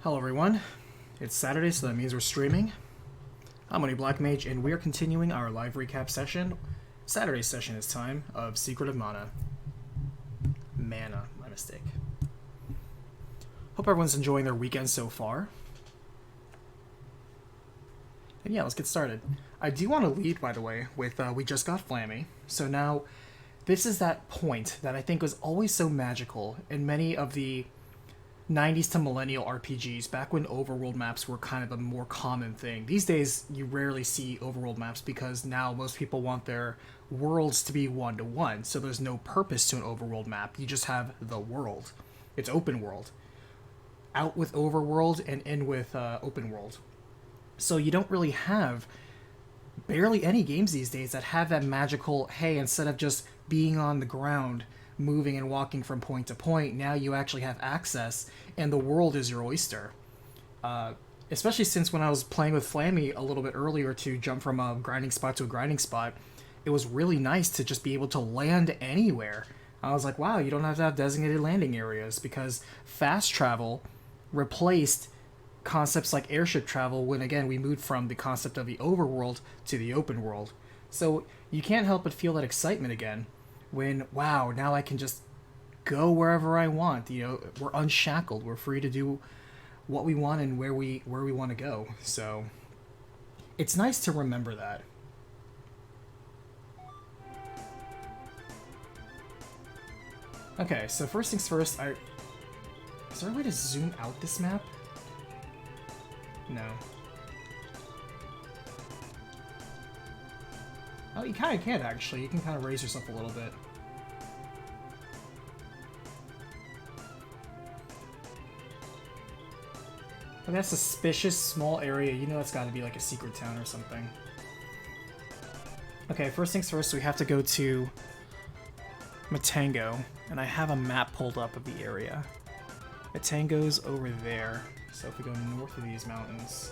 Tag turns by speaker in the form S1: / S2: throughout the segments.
S1: Hello everyone, it's Saturday, so that means we're streaming. I'm Money Black Mage, and we are continuing our live recap session. Saturday's session is time of Secret of Mana. Mana, my mistake. Hope everyone's enjoying their weekend so far. And yeah, let's get started. I do want to lead, by the way, with we just got Flammy. So now, this is that point that I think was always so magical in many of the 90s to millennial RPGs, back when overworld maps were kind of a more common thing. These days, you rarely see overworld maps because now most people want their worlds to be one-to-one, so there's no purpose to an overworld map. You just have the world. It's open world. Out with overworld and in with open world. So you don't really have barely any games these days that have that magical, hey, instead of just being on the ground, moving and walking from point to point, now you actually have access and the world is your oyster. Especially since when I was playing with Flammy a little bit earlier to jump from a grinding spot to a grinding spot, it was really nice to just be able to land anywhere. I was like, wow, you don't have to have designated landing areas, because fast travel replaced concepts like airship travel when, again, we moved from the concept of the overworld to the open world. So you can't help but feel that excitement again when, wow, now I can just go wherever I want. You know, we're unshackled. We're free to do what we want and where we want to go. So it's nice to remember that. Okay, so first things first, is there a way to zoom out this map? No. Oh, you kind of can, actually. You can kind of raise yourself a little bit. But that suspicious small area, you know it's got to be like a secret town or something. Okay, first things first, we have to go to Matango, and I have a map pulled up of the area. Matango's over there, so if we go north of these mountains,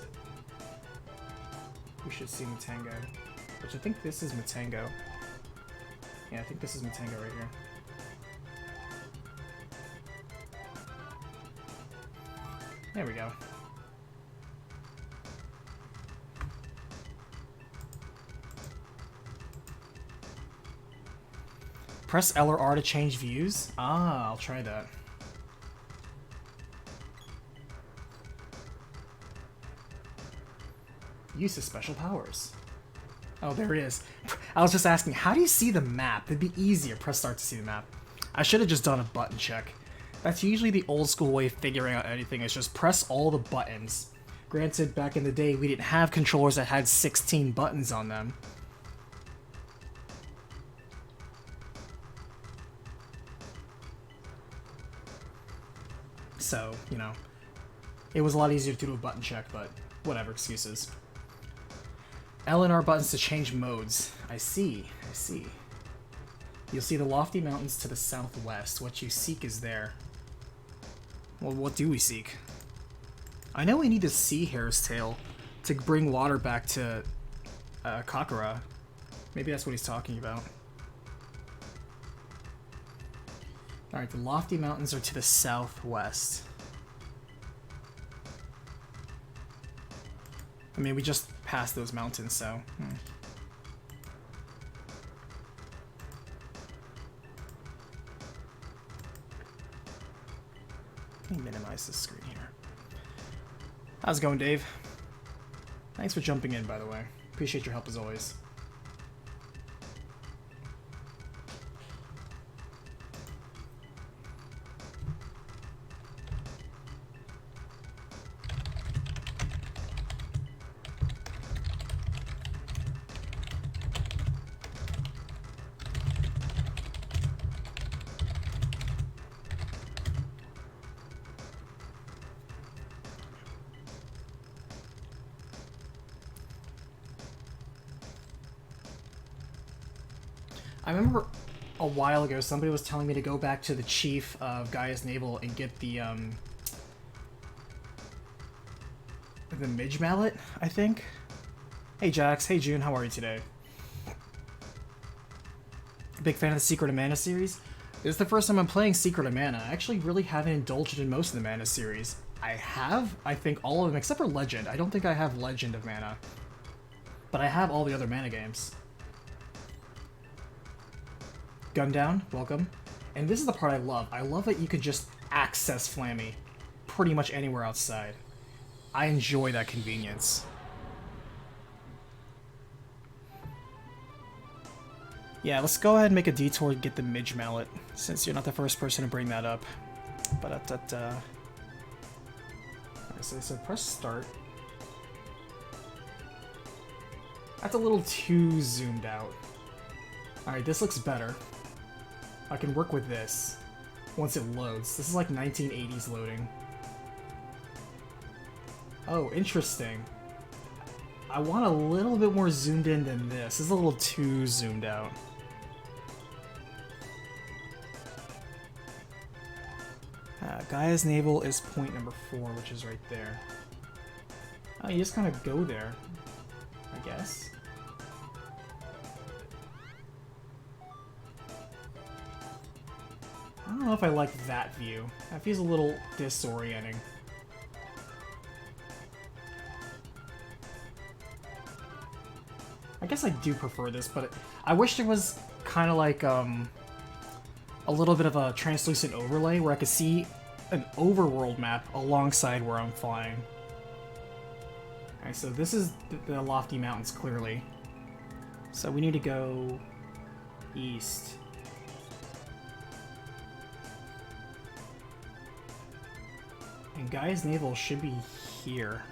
S1: we should see Matango. Which I think this is Matango. Yeah, I think this is Matango right here. There we go. Press L or R to change views? Ah, I'll try that. Use of special powers. Oh, there he is. I was just asking, how do you see the map? It'd be easier. Press start to see the map. I should have just done a button check. That's usually the old school way of figuring out anything, is just press all the buttons. Granted, back in the day, we didn't have controllers that had 16 buttons on them. So, you know, it was a lot easier to do a button check, but whatever, excuses. L and R buttons to change modes. I see. You'll see the lofty mountains to the southwest. What you seek is there. Well, what do we seek? I know we need the Sea Hare's Tail to bring water back to Kakura. Maybe that's what he's talking about. Alright, the lofty mountains are to the southwest. I mean, we just passed those mountains, so... Let me minimize this screen here. How's it going, Dave? Thanks for jumping in, by the way. Appreciate your help as always. I remember a while ago somebody was telling me to go back to the chief of Gaia's Navel and get the Midge Mallet, I think. Hey Jax, hey June, how are you today? Big fan of the Secret of Mana series. This is the first time I'm playing Secret of Mana. I actually really haven't indulged in most of the Mana series. I have, I think, all of them, except for Legend. I don't think I have Legend of Mana. But I have all the other Mana games. Gundown, welcome. And this is the part I love. I love that you can just access Flammy pretty much anywhere outside. I enjoy that convenience. Yeah, let's go ahead and make a detour and get the Midge Mallet, since you're not the first person to bring that up. So press start. That's a little too zoomed out. Alright, this looks better. I can work with this once it loads. This is like 1980s loading. Oh, interesting. I want a little bit more zoomed in than this. This is a little too zoomed out. Gaia's Navel is point number 4, which is right there. Oh, you just kind of go there, I guess. I don't know if I like that view. That feels a little disorienting. I guess I do prefer this, but I wish there was kind of like a little bit of a translucent overlay where I could see an overworld map alongside where I'm flying. Alright, so this is the lofty mountains, clearly. So we need to go east. And Gaia's Navel should be here.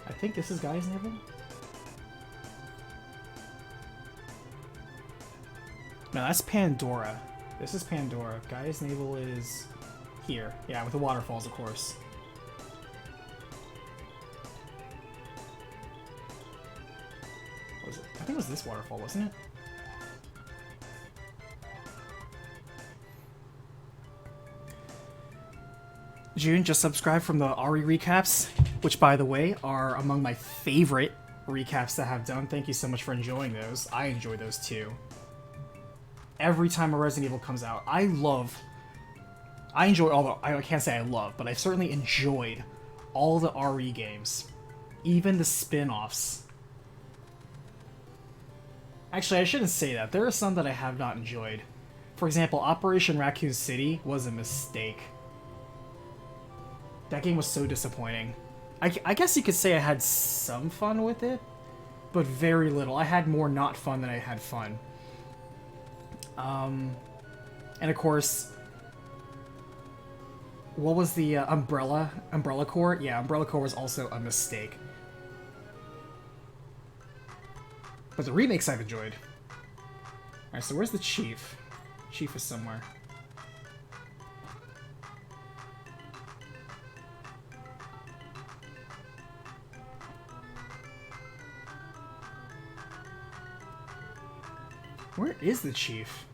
S1: I think this is Gaia's Navel? No, that's Pandora. This is Pandora. Gaia's Navel is here. Yeah, with the waterfalls, of course. What was it? I think it was this waterfall, wasn't it? June, just subscribed from the Ari recaps, which, by the way, are among my favorite recaps that I've done. Thank you so much for enjoying those. I enjoy those too. Every time a Resident Evil comes out, I enjoy all the, I can't say I love, but I've certainly enjoyed all the RE games. Even the spin-offs. Actually, I shouldn't say that. There are some that I have not enjoyed. For example, Operation Raccoon City was a mistake. That game was so disappointing. I guess you could say I had some fun with it, but very little. I had more not fun than I had fun. And of course, what was the Umbrella Corps? Yeah, Umbrella Corps was also a mistake. But the remakes I've enjoyed. Alright, so where's the Chief? Chief is somewhere. Where is the Chief?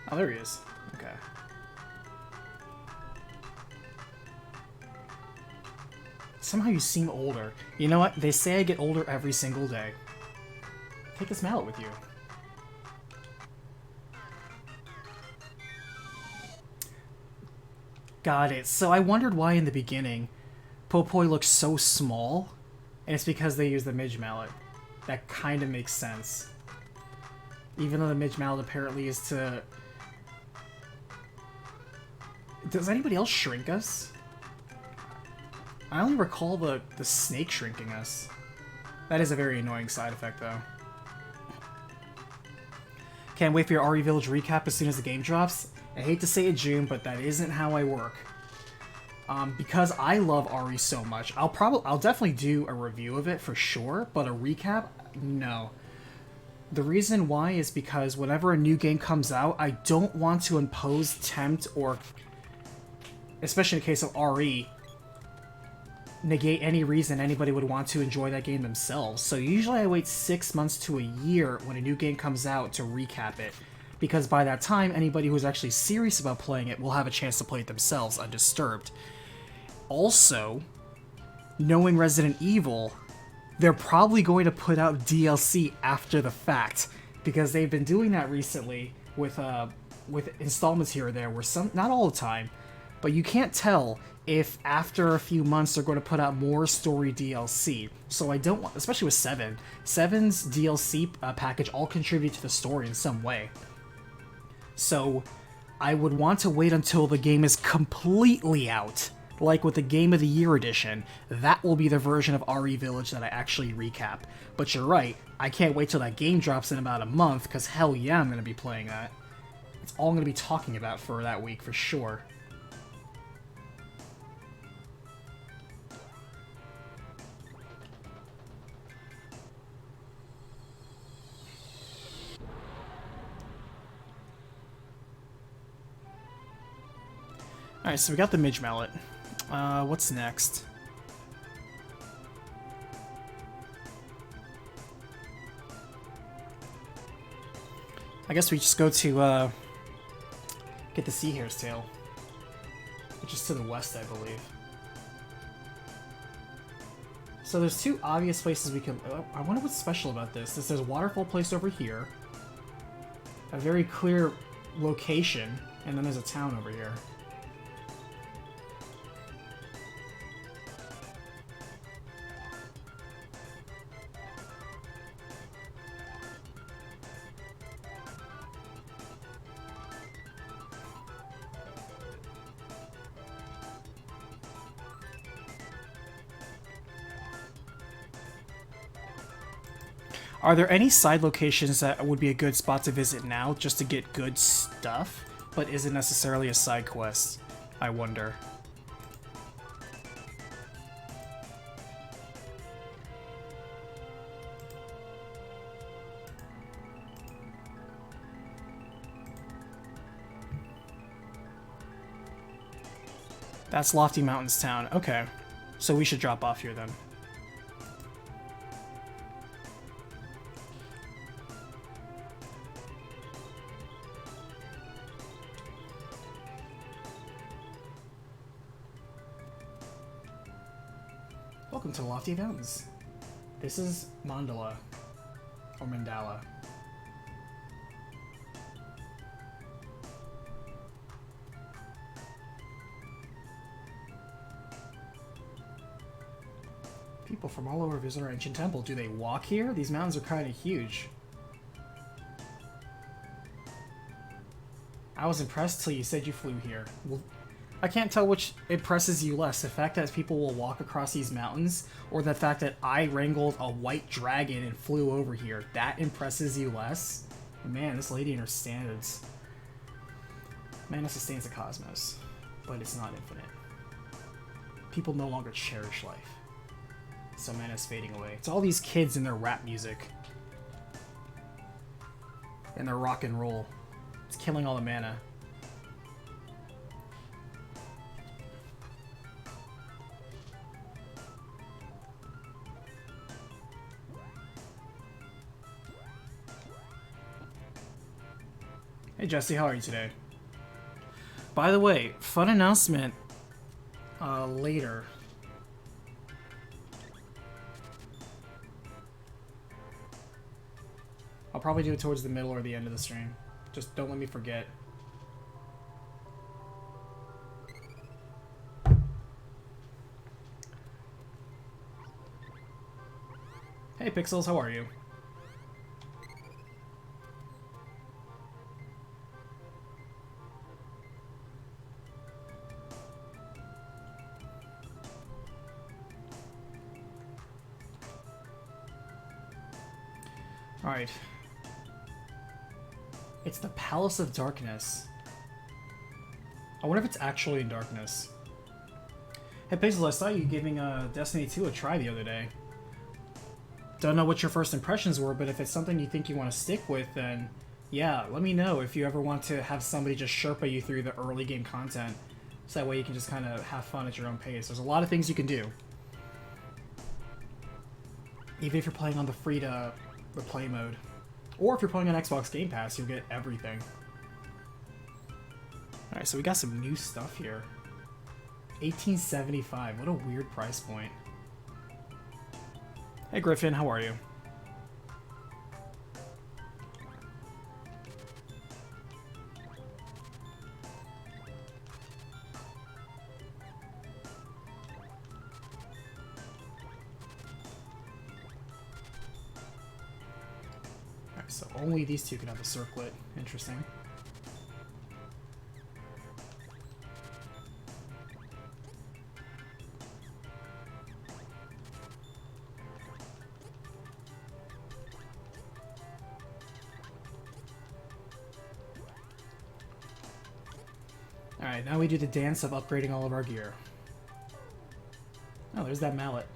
S1: Oh, there he is. Okay. Somehow you seem older. You know what? They say I get older every single day. Take this mallet with you. Got it. So I wondered why in the beginning Popoi looks so small, and it's because they use the Midge Mallet. That kind of makes sense. Even though the Midge Mallet apparently is to... Does anybody else shrink us? I only recall the snake shrinking us. That is a very annoying side effect, though. Can't wait for your RE Village recap as soon as the game drops. I hate to say it, June, but that isn't how I work. Because I love RE so much, I'll definitely do a review of it for sure, but a recap, no. The reason why is because whenever a new game comes out, I don't want to impose, tempt, or, especially in the case of RE, negate any reason anybody would want to enjoy that game themselves. So usually I wait 6 months to a year when a new game comes out to recap it, because by that time, anybody who's actually serious about playing it will have a chance to play it themselves undisturbed. Also, knowing Resident Evil, they're probably going to put out DLC after the fact, because they've been doing that recently with installments here or there, where some, not all the time, but you can't tell if after a few months they're going to put out more story DLC. So I don't want, especially with 7's DLC package all contribute to the story in some way. So I would want to wait until the game is completely out. Like with the Game of the Year edition, that will be the version of RE Village that I actually recap. But you're right, I can't wait till that game drops in about a month, because hell yeah, I'm going to be playing that. It's all I'm going to be talking about for that week, for sure. Alright, so we got the Midge Mallet. What's next? I guess we just go to, get the Sea Hare's Tail. Which is to the west, I believe. So there's two obvious places we can... I wonder what's special about this. There's a waterfall place over here. A very clear location. And then there's a town over here. Are there any side locations that would be a good spot to visit now, just to get good stuff, but isn't necessarily a side quest? I wonder. That's Lofty Mountains Town. Okay. So we should drop off here then. Welcome to Lofty Mountains. This is Mandala. Or Mandala. People from all over visit our ancient temple. Do they walk here? These mountains are kind of huge. I was impressed till you said you flew here. Well, I can't tell which impresses you less, the fact that people will walk across these mountains, or the fact that I wrangled a white dragon and flew over here. That impresses you less? Man, this lady and her standards. Mana sustains the cosmos, but it's not infinite. People no longer cherish life. So mana's fading away. It's all these kids and their rap music. And their rock and roll. It's killing all the mana. Hey Jesse, how are you today? By the way, fun announcement later. I'll probably do it towards the middle or the end of the stream. Just don't let me forget. Hey Pixels, how are you? Alright. It's the Palace of Darkness. I wonder if it's actually in darkness. Hey Pixels, I saw you giving Destiny 2 a try the other day. Don't know what your first impressions were, but if it's something you think you want to stick with, then yeah, let me know if you ever want to have somebody just Sherpa you through the early game content. So that way you can just kind of have fun at your own pace. There's a lot of things you can do. Even if you're playing on the free to the play mode. Or if you're playing on Xbox Game Pass, you'll get everything. Alright, so we got some new stuff here. $18.75. What a weird price point. Hey Griffin, how are you? Alright, so only these two can have a circlet. Interesting. Alright, now we do the dance of upgrading all of our gear. Oh, there's that mallet.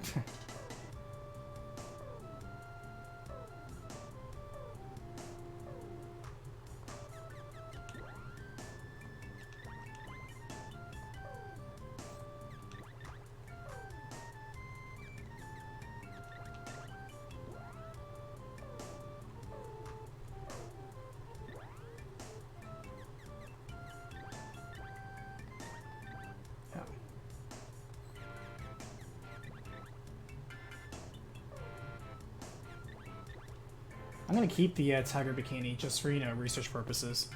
S1: I'm gonna keep the tiger bikini just for, you know, research purposes.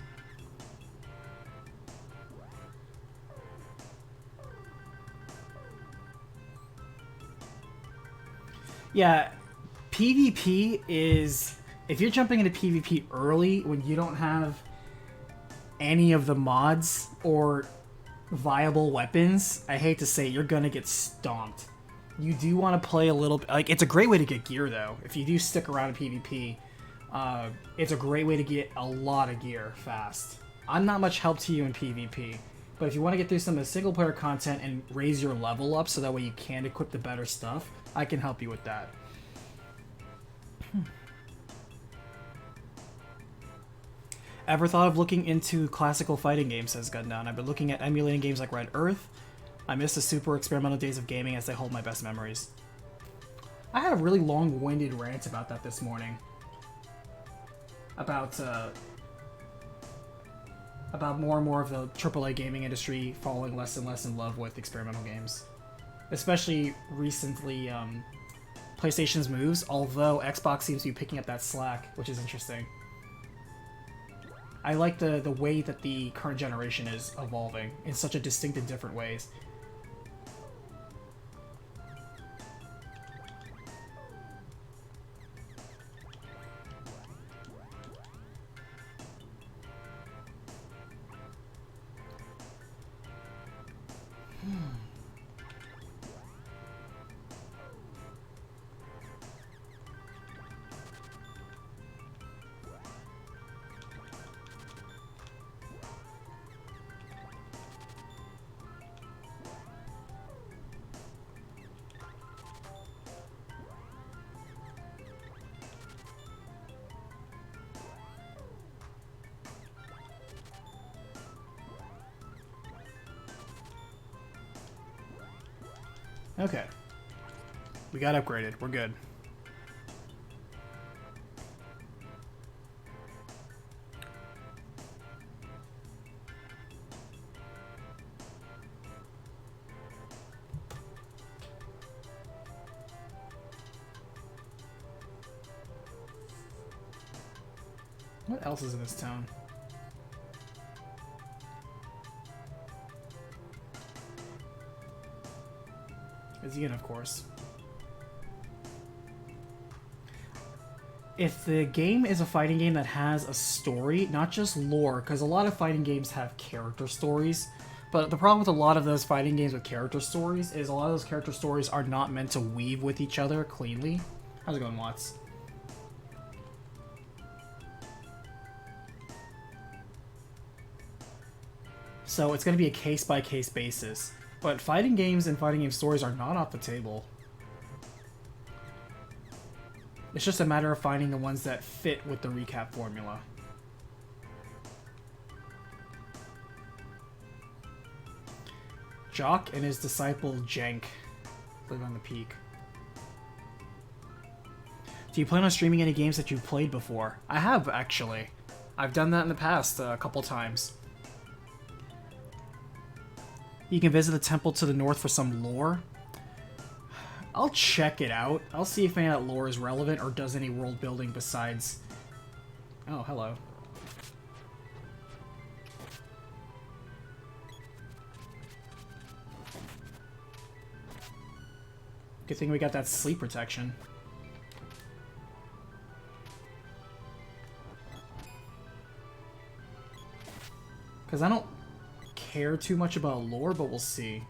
S1: Yeah, PvP is... If you're jumping into PvP early when you don't have any of the mods or viable weapons, I hate to say, you're gonna get stomped. You do want to play a little... Like, it's a great way to get gear, though. If you do stick around in PvP, it's a great way to get a lot of gear fast. I'm not much help to you in PvP, but if you want to get through some of the single-player content and raise your level up so that way you can equip the better stuff, I can help you with that. Ever thought of looking into classical fighting games, says Gundown. I've been looking at emulating games like Red Earth. I miss the super experimental days of gaming as they hold my best memories. I had a really long-winded rant about that this morning. About more and more of the AAA gaming industry falling less and less in love with experimental games. Especially recently, PlayStation's moves, although Xbox seems to be picking up that slack, which is interesting. I like the way that the current generation is evolving in such a distinct and different ways. Okay. We got upgraded. We're good. What else is in this town? Ian, of course. If the game is a fighting game that has a story, not just lore, because a lot of fighting games have character stories, but the problem with a lot of those fighting games with character stories is a lot of those character stories are not meant to weave with each other cleanly. How's it going, Watts? So it's going to be a case-by-case basis. But fighting games and fighting game stories are not off the table. It's just a matter of finding the ones that fit with the recap formula. Jock and his disciple Jenk live on the peak. Do you plan on streaming any games that you've played before? I have, actually. I've done that in the past a couple times. You can visit the temple to the north for some lore. I'll check it out. I'll see if any of that lore is relevant or does any world building besides... Oh, hello. Good thing we got that sleep protection. Because I don't care too much about lore, but we'll see.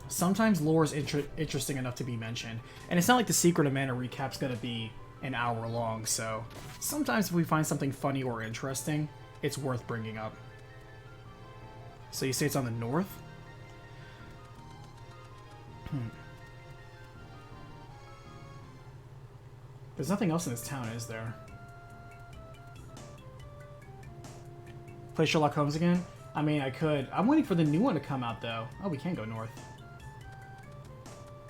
S1: Sometimes lore is interesting enough to be mentioned. And it's not like the Secret of Mana recap's gonna be an hour long, so... Sometimes if we find something funny or interesting, it's worth bringing up. So you say it's on the north? There's nothing else in this town, is there? Play Sherlock Holmes again? I mean, I could. I'm waiting for the new one to come out, though. Oh, we can go north.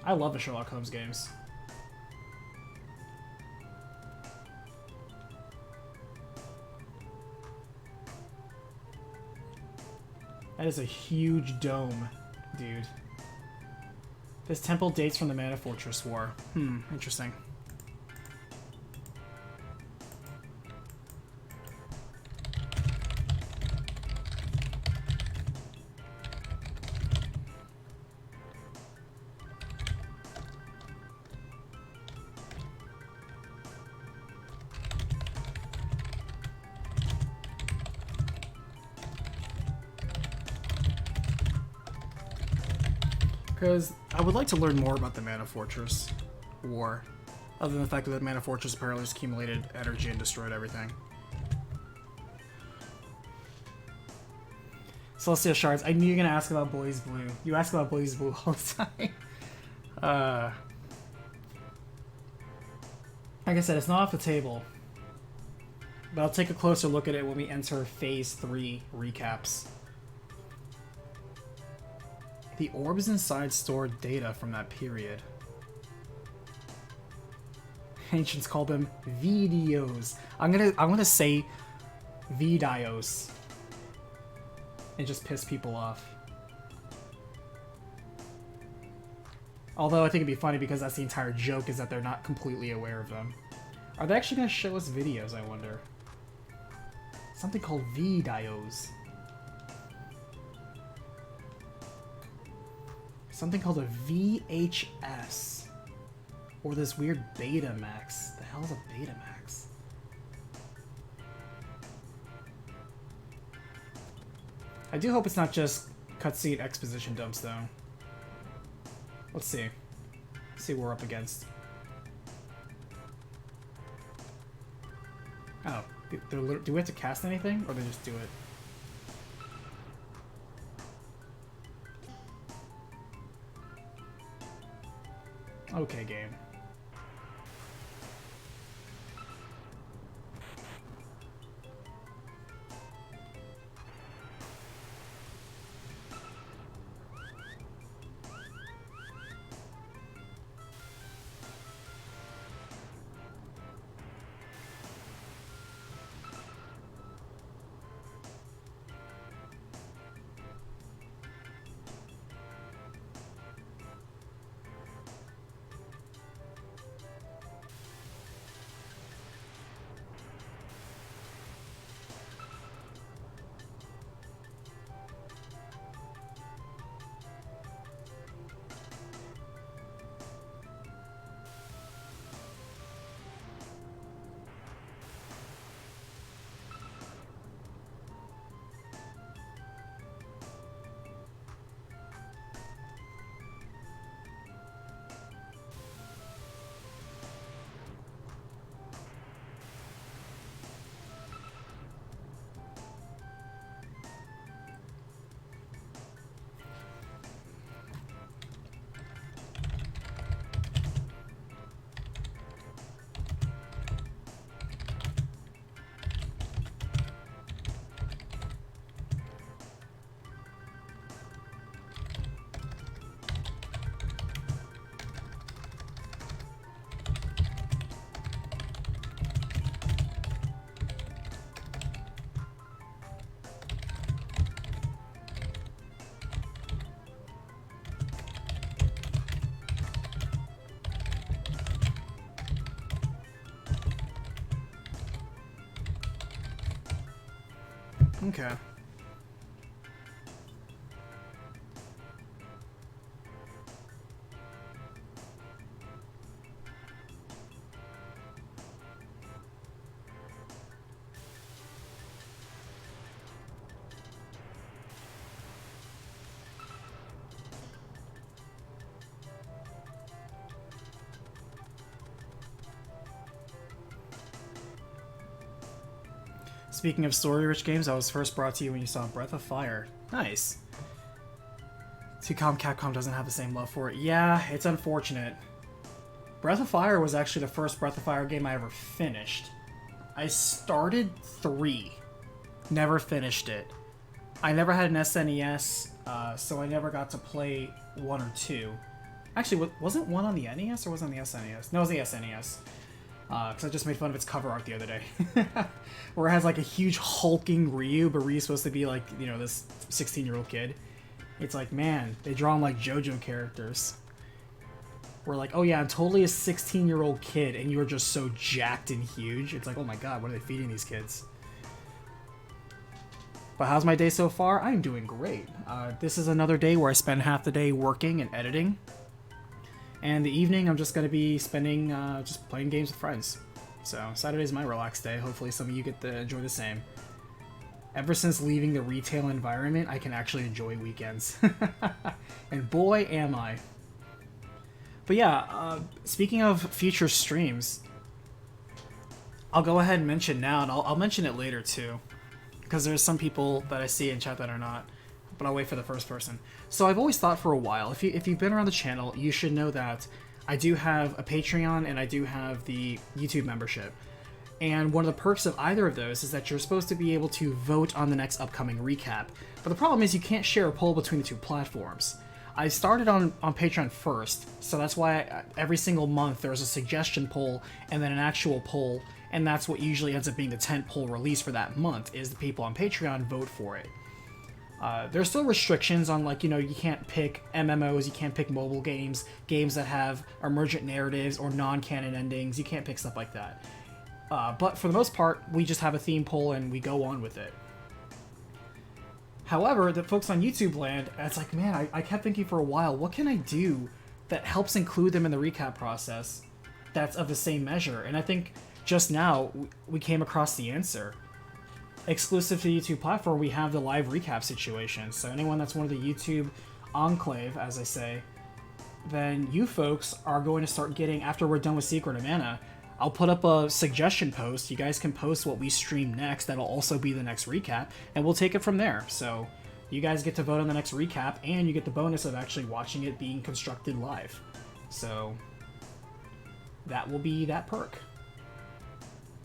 S1: I love the Sherlock Holmes games. That is a huge dome, dude. This temple dates from the Mana Fortress War. Interesting. Because I would like to learn more about the Mana Fortress War, other than the fact that the Mana Fortress apparently just accumulated energy and destroyed everything. Celestial Shards. I knew you were going to ask about Blaze Blue. You ask about Blaze Blue all the time. Like I said, it's not off the table. But I'll take a closer look at it when we enter Phase 3 recaps. The orbs inside stored data from that period. Ancients called them videos. I'm gonna say Vidios and just piss people off. Although I think it'd be funny because that's the entire joke, is that they're not completely aware of them. Are they actually gonna show us videos, I wonder? Something called Vidios. Something called a VHS. Or this weird Betamax. The hell is a Betamax? I do hope it's not just cutscene exposition dumps, though. Let's see. Let's see what we're up against. Oh. Do we have to cast anything? Or they just do it? Okay, game. Okay. Speaking of story-rich games, I was first brought to you when you saw Breath of Fire. Nice. Too come Capcom doesn't have the same love for it. Yeah, it's unfortunate. Breath of Fire was actually the first Breath of Fire game I ever finished. I started 3. Never finished it. I never had an SNES, so I never got to play 1 or 2. Actually, wasn't 1 on the NES or was it on the SNES? No, it was the SNES. Because I just made fun of its cover art the other day. Where it has like a huge hulking Ryu, but Ryu's supposed to be like, you know, this 16-year-old kid. It's like, man, they draw him like JoJo characters. We're like, oh yeah, I'm totally a 16-year-old kid, and you're just so jacked and huge. It's like, oh my god, what are they feeding these kids? But how's my day so far? I'm doing great. This is another day where I spend half the day working and editing. And the evening, I'm just going to be spending just playing games with friends. So Saturday's my relaxed day. Hopefully some of you get to enjoy the same. Ever since leaving the retail environment, I can actually enjoy weekends. And boy, am I. But yeah, speaking of future streams, I'll go ahead and mention now, and I'll mention it later too. Because there's some people that I see in chat that are not. But I'll wait for the first person. So I've always thought for a while, if you've been around the channel, you should know that I do have a Patreon and I do have the YouTube membership. And one of the perks of either of those is that you're supposed to be able to vote on the next upcoming recap. But the problem is you can't share a poll between the two platforms. I started on Patreon first, so that's why every single month there's a suggestion poll and then an actual poll, and that's what usually ends up being the tent poll release for that month, is the people on Patreon vote for it. There's still restrictions on, like, you know, you can't pick MMOs, you can't pick mobile games, games that have emergent narratives or non-canon endings, you can't pick stuff like that. But for the most part, we just have a theme poll and we go on with it. However, the folks on YouTube land, it's like, man, I kept thinking for a while, what can I do that helps include them in the recap process that's of the same measure? And I think just now we came across the answer. Exclusive to the YouTube platform, we have the live recap situation. So anyone that's one of the YouTube enclave, as I say, then you folks are going to start getting, after we're done with Secret of Mana, I'll put up a suggestion post. You guys can post what we stream next. That'll also be the next recap, and we'll take it from there. So you guys get to vote on the next recap, and you get the bonus of actually watching it being constructed live. So that will be that perk.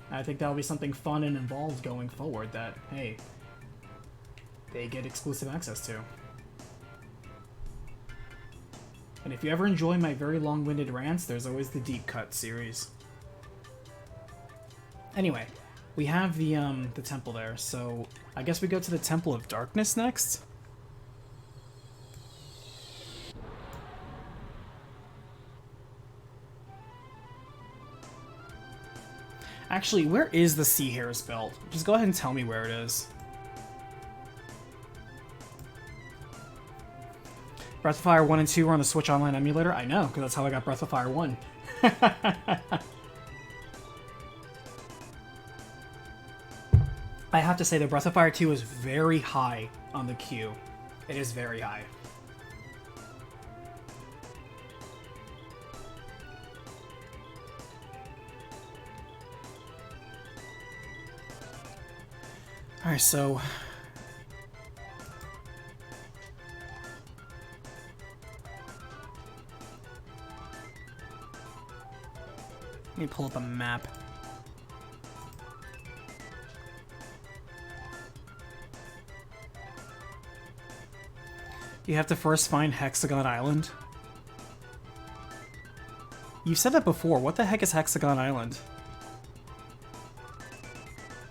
S1: I think that'll be something fun and involved going forward that, hey, they get exclusive access to. And if you ever enjoy my very long-winded rants, there's always the Deep Cut series. Anyway, we have the temple there, so I guess we go to the Temple of Darkness next? Actually, where is the Sea Hare's Belt? Just go ahead and tell me where it is. Breath of Fire 1 and 2 were on the Switch Online emulator? I know, because that's how I got Breath of Fire 1. I have to say that Breath of Fire 2 is very high on the queue. It is very high. Alright, so... let me pull up a map. You have to first find Hexagon Island. You've said that before. What the heck is Hexagon Island?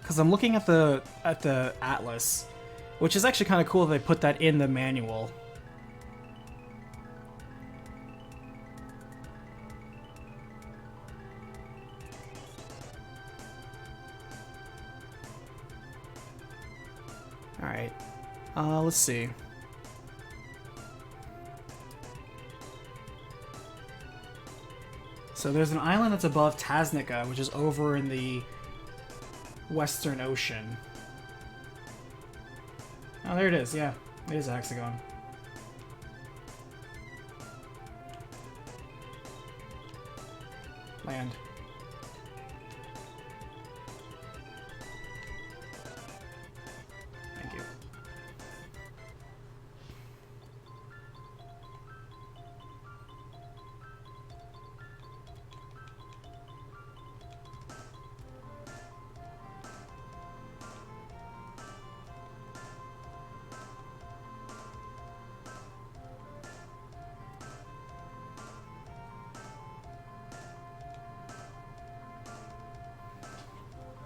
S1: Because I'm looking at the atlas, which is actually kind of cool that they put that in the manual. Let's see. So there's an island that's above Taznica, which is over in the Western Ocean. Oh, there it is, yeah. It is a hexagon. Land. Thank you.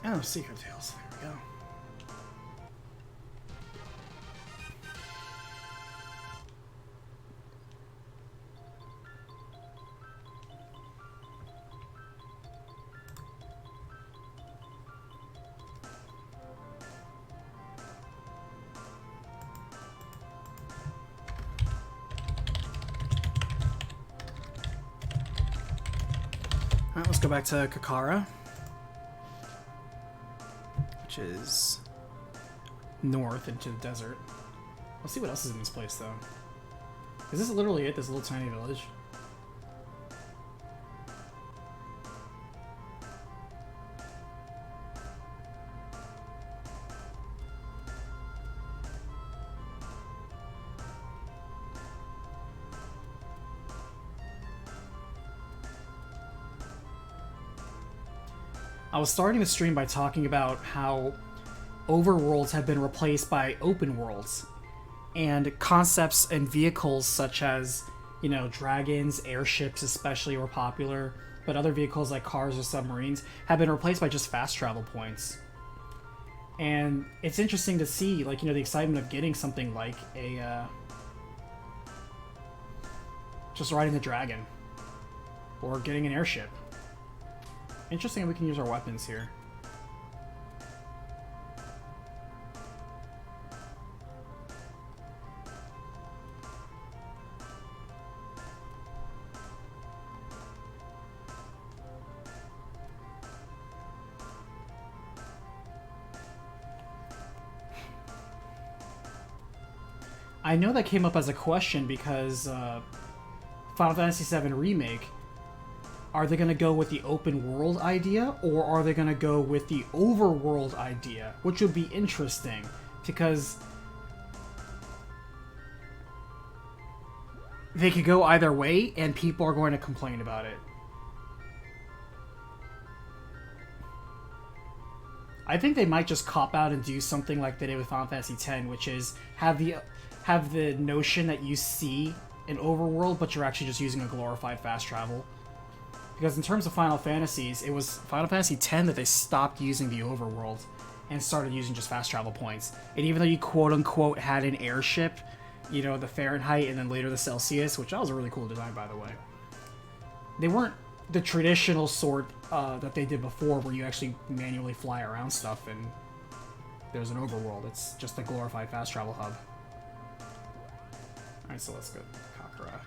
S1: Oh, Secret Tales. There we go. Alright, let's go back to Kakara, which is north into the desert. Let's see what else is in this place, though. Is this literally it, this little tiny village? I was starting the stream by talking about how overworlds have been replaced by open worlds, and concepts and vehicles such as, you know, dragons, airships especially were popular, but other vehicles like cars or submarines have been replaced by just fast travel points. And it's interesting to see, like, you know, the excitement of getting something like a just riding the dragon or getting an airship. Interesting we can use our weapons here. I know that came up as a question because Final Fantasy VII Remake, are they going to go with the open world idea, or are they going to go with the overworld idea? Which would be interesting, because they could go either way, and people are going to complain about it. I think they might just cop out and do something like they did with Final Fantasy X, which is have the notion that you see an overworld, but you're actually just using a glorified fast travel. Because in terms of Final Fantasies, it was Final Fantasy X that they stopped using the overworld and started using just fast travel points. And even though you quote-unquote had an airship, you know, the Fahrenheit and then later the Celsius, which that was a really cool design, by the way, they weren't the traditional sort that they did before, where you actually manually fly around stuff and there's an overworld. It's just a glorified fast travel hub. Alright, so let's go Kakara.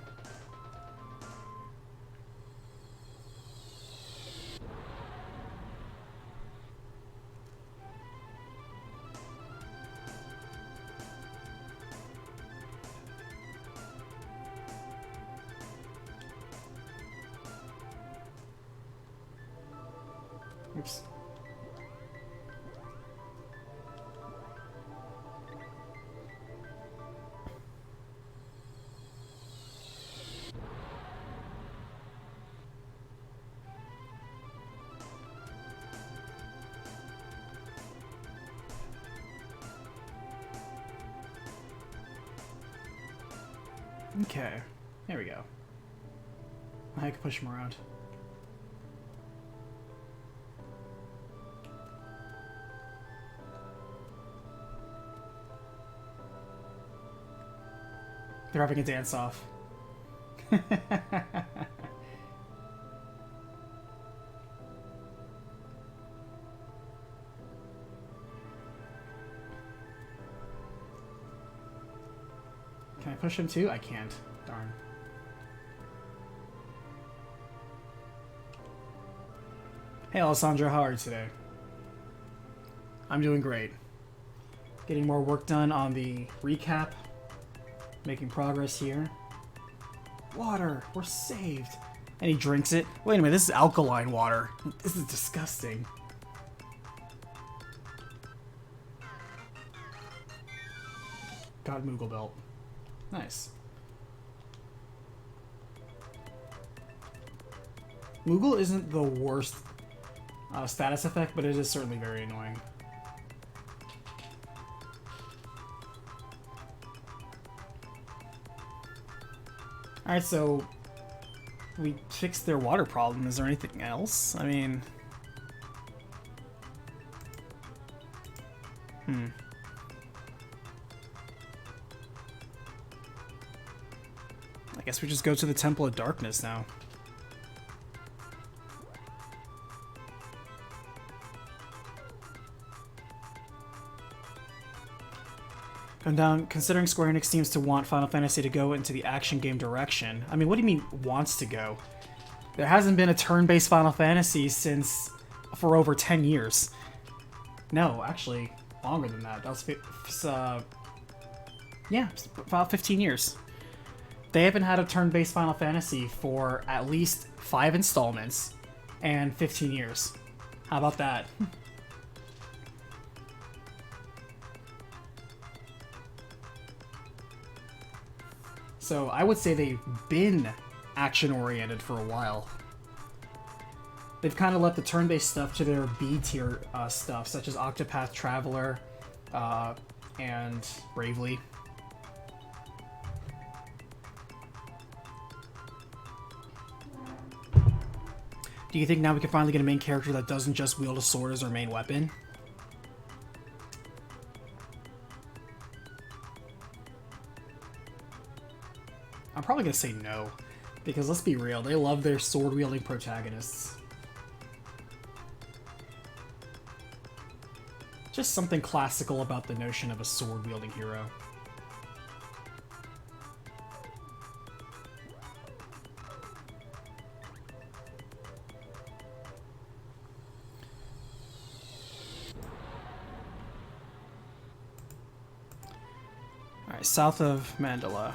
S1: Oops. Okay, there we go. I can push him around. They're having a dance-off. Can I push him too? I can't. Darn. Hey Alessandro, how are you today? I'm doing great. Getting more work done on the recap. Making progress here. Water! We're saved! And he drinks it. Wait a minute, this is alkaline water. This is disgusting. Got Moogle Belt. Nice. Moogle isn't the worst status effect, but it is certainly very annoying. Alright, so we fixed their water problem. Is there anything else? I mean... I guess we just go to the Temple of Darkness now. Come down, considering Square Enix seems to want Final Fantasy to go into the action game direction. I mean, what do you mean, wants to go? There hasn't been a turn-based Final Fantasy for over 10 years. No, actually, longer than that. That was, yeah, about 15 years. They haven't had a turn-based Final Fantasy for at least 5 installments and 15 years. How about that? So I would say they've been action-oriented for a while. They've kind of left the turn-based stuff to their B-tier stuff, such as Octopath Traveler and Bravely. Do you think now we can finally get a main character that doesn't just wield a sword as their main weapon? I'm probably gonna say no, because let's be real, they love their sword-wielding protagonists. Just something classical about the notion of a sword-wielding hero. Alright, south of Mandala.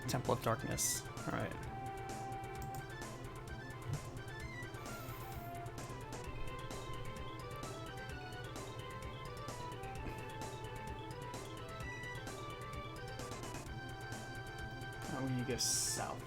S1: Temple of Darkness. Alright. Oh, we need to go south.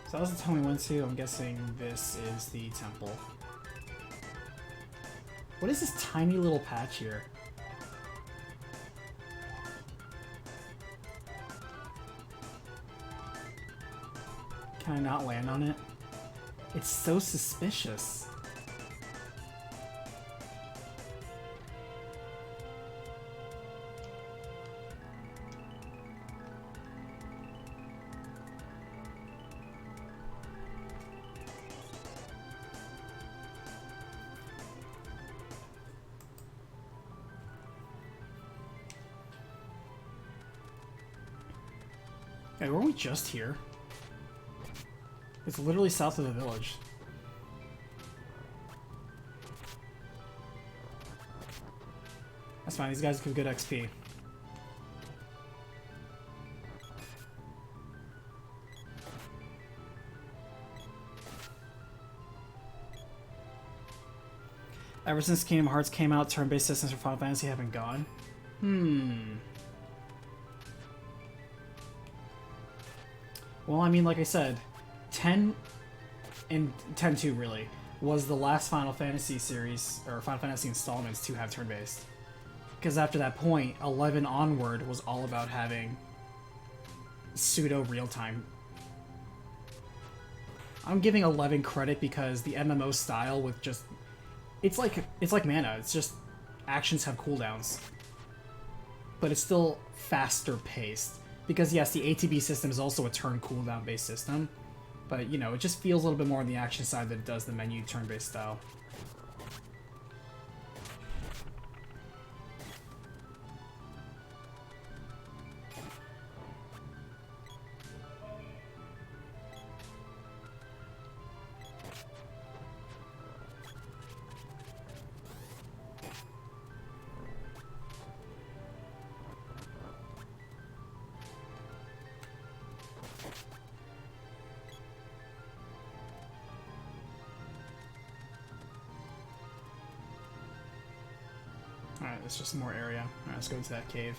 S1: So that was the town we went to. I'm guessing this is the temple. What is this tiny little patch here? Can I not land on it? It's so suspicious. Hey, weren't we just here? It's literally south of the village. That's fine, these guys give good XP. Ever since Kingdom Hearts came out, turn-based systems for Final Fantasy have been gone. Well, I mean, like I said, 10 and 10-2 really was the last Final Fantasy series, or Final Fantasy installments to have turn-based. Because after that point, 11 onward was all about having pseudo real-time I'm giving 11 credit because the MMO style with just it's like mana. It's just actions have cooldowns, but it's still faster paced. Because yes, the ATB system is also a turn cooldown based system, but you know, it just feels a little bit more on the action side than it does the menu turn based style. Alright, it's just more area. Alright, let's go into that cave.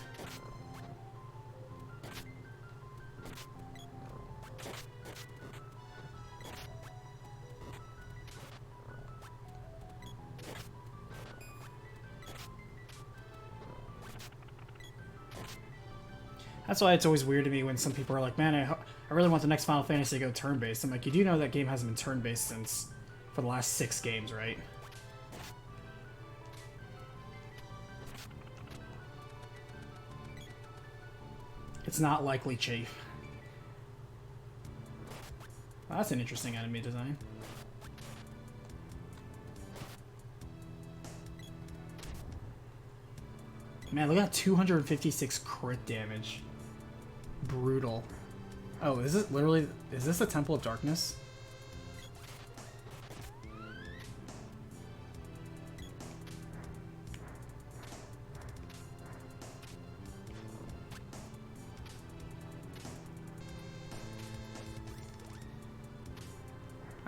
S1: That's why it's always weird to me when some people are like, man, I really want the next Final Fantasy to go turn-based. I'm like, you do know that game hasn't been turn-based since for the last 6 games, right? It's not likely, Chief. Well, that's an interesting enemy design. Man, look at that 256 crit damage. Brutal. Oh, is it literally... Is this the Temple of Darkness?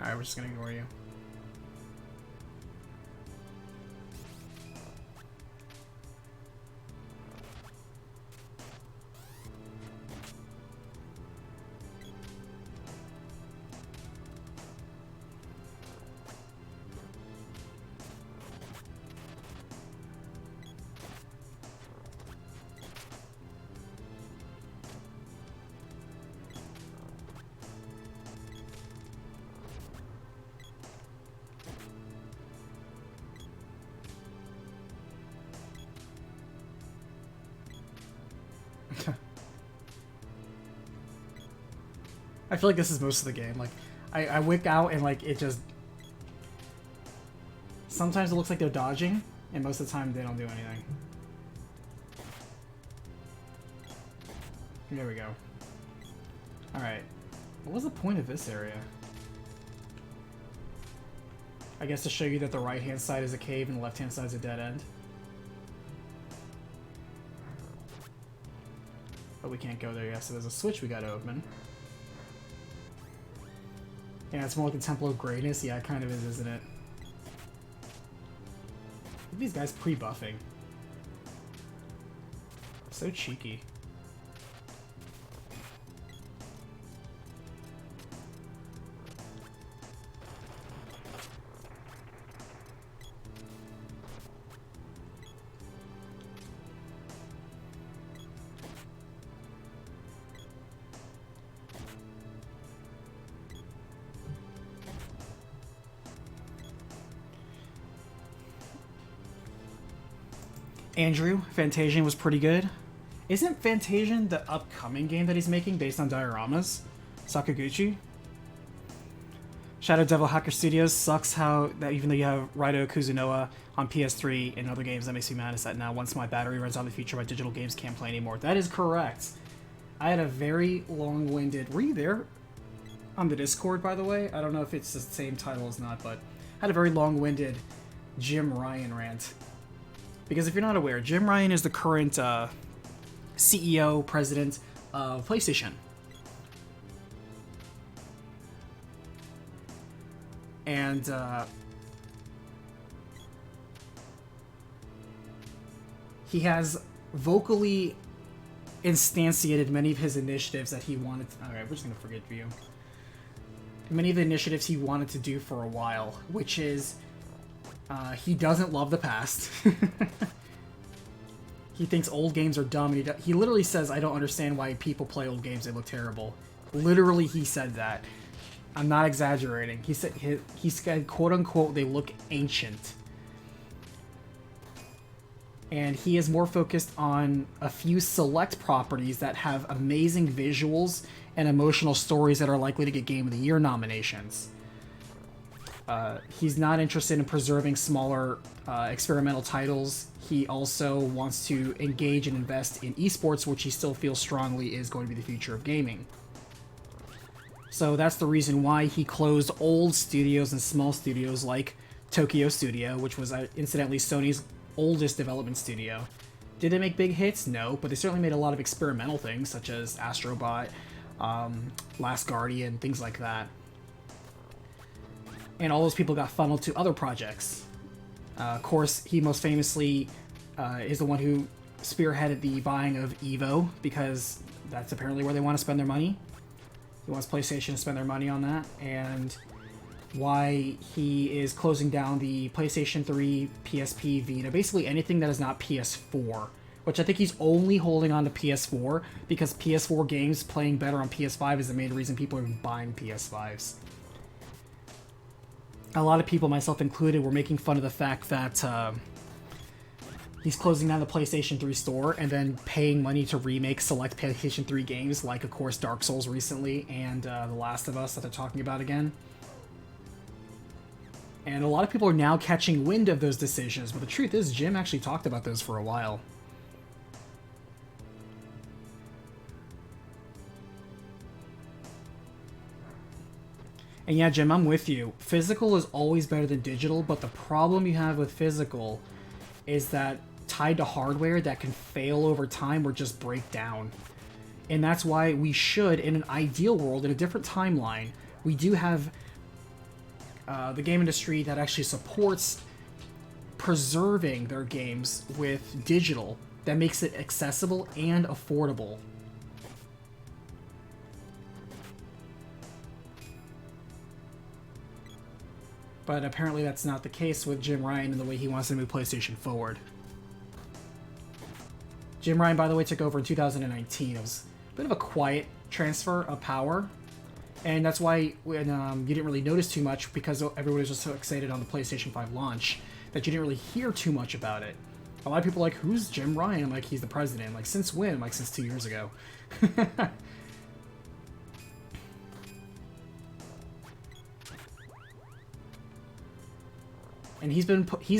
S1: Alright, we're just gonna ignore you. I feel like this is most of the game. Like, I wick out and, like, it just... Sometimes it looks like they're dodging, and most of the time they don't do anything. There we go. Alright. What was the point of this area? I guess to show you that the right-hand side is a cave and the left-hand side is a dead end. But we can't go there yet, so there's a switch we gotta open. Yeah, it's more like the Temple of Greatness. Yeah, it kind of is, isn't it? Look at these guys pre-buffing. So cheeky. Andrew, Fantasian was pretty good. Isn't Fantasian the upcoming game that he's making based on dioramas? Sakaguchi? Shadow Devil Hacker Studios sucks how that even though you have Raito Kuzunoa on PS3 and other games, that makes me mad is that now once my battery runs out in the future, my digital games can't play anymore. That is correct. I had a very long-winded... Were you there on the Discord, by the way? I don't know if it's the same title as not, but I had a very long-winded Jim Ryan rant. Because if you're not aware, Jim Ryan is the current CEO, president of PlayStation. And he has vocally instantiated many of his initiatives that he wanted to... Alright, we're just going to forget view. Many of the initiatives he wanted to do for a while, which is... he doesn't love the past. He thinks old games are dumb, and he literally says, I don't understand why people play old games, they look terrible. Literally, he said that. I'm not exaggerating. He said, quote unquote, they look ancient. And he is more focused on a few select properties that have amazing visuals and emotional stories that are likely to get Game of the Year nominations. He's not interested in preserving smaller experimental titles. He also wants to engage and invest in esports, which he still feels strongly is going to be the future of gaming. So that's the reason why he closed old studios and small studios like Tokyo Studio, which was incidentally Sony's oldest development studio. Did they make big hits? No, but they certainly made a lot of experimental things such as Astrobot, Last Guardian, things like that. And all those people got funneled to other projects. Of course, he most famously is the one who spearheaded the buying of Evo, because that's apparently where they want to spend their money. He wants PlayStation to spend their money on that, and why he is closing down the PlayStation 3, PSP, Vita, basically anything that is not PS4, which I think he's only holding on to PS4 because PS4 games playing better on PS5 is the main reason people are buying PS5s. A lot of people, myself included, were making fun of the fact that he's closing down the PlayStation 3 store and then paying money to remake select PlayStation 3 games, like, of course, Dark Souls recently and The Last of Us that they're talking about again. And a lot of people are now catching wind of those decisions, but the truth is, Jim actually talked about those for a while. And yeah, Jim, I'm with you. Physical is always better than digital, but the problem you have with physical is that tied to hardware that can fail over time or just break down. And that's why we should, in an ideal world, in a different timeline, we do have the game industry that actually supports preserving their games with digital that makes it accessible and affordable. But apparently that's not the case with Jim Ryan and the way he wants to move PlayStation forward. Jim Ryan, by the way, took over in 2019. It was a bit of a quiet transfer of power. And that's why when you didn't really notice too much, because everybody was just so excited on the PlayStation 5 launch, that you didn't really hear too much about it. A lot of people are like, who's Jim Ryan? I'm like, he's the president. I'm like, since when? I'm like, since 2 years ago. And he's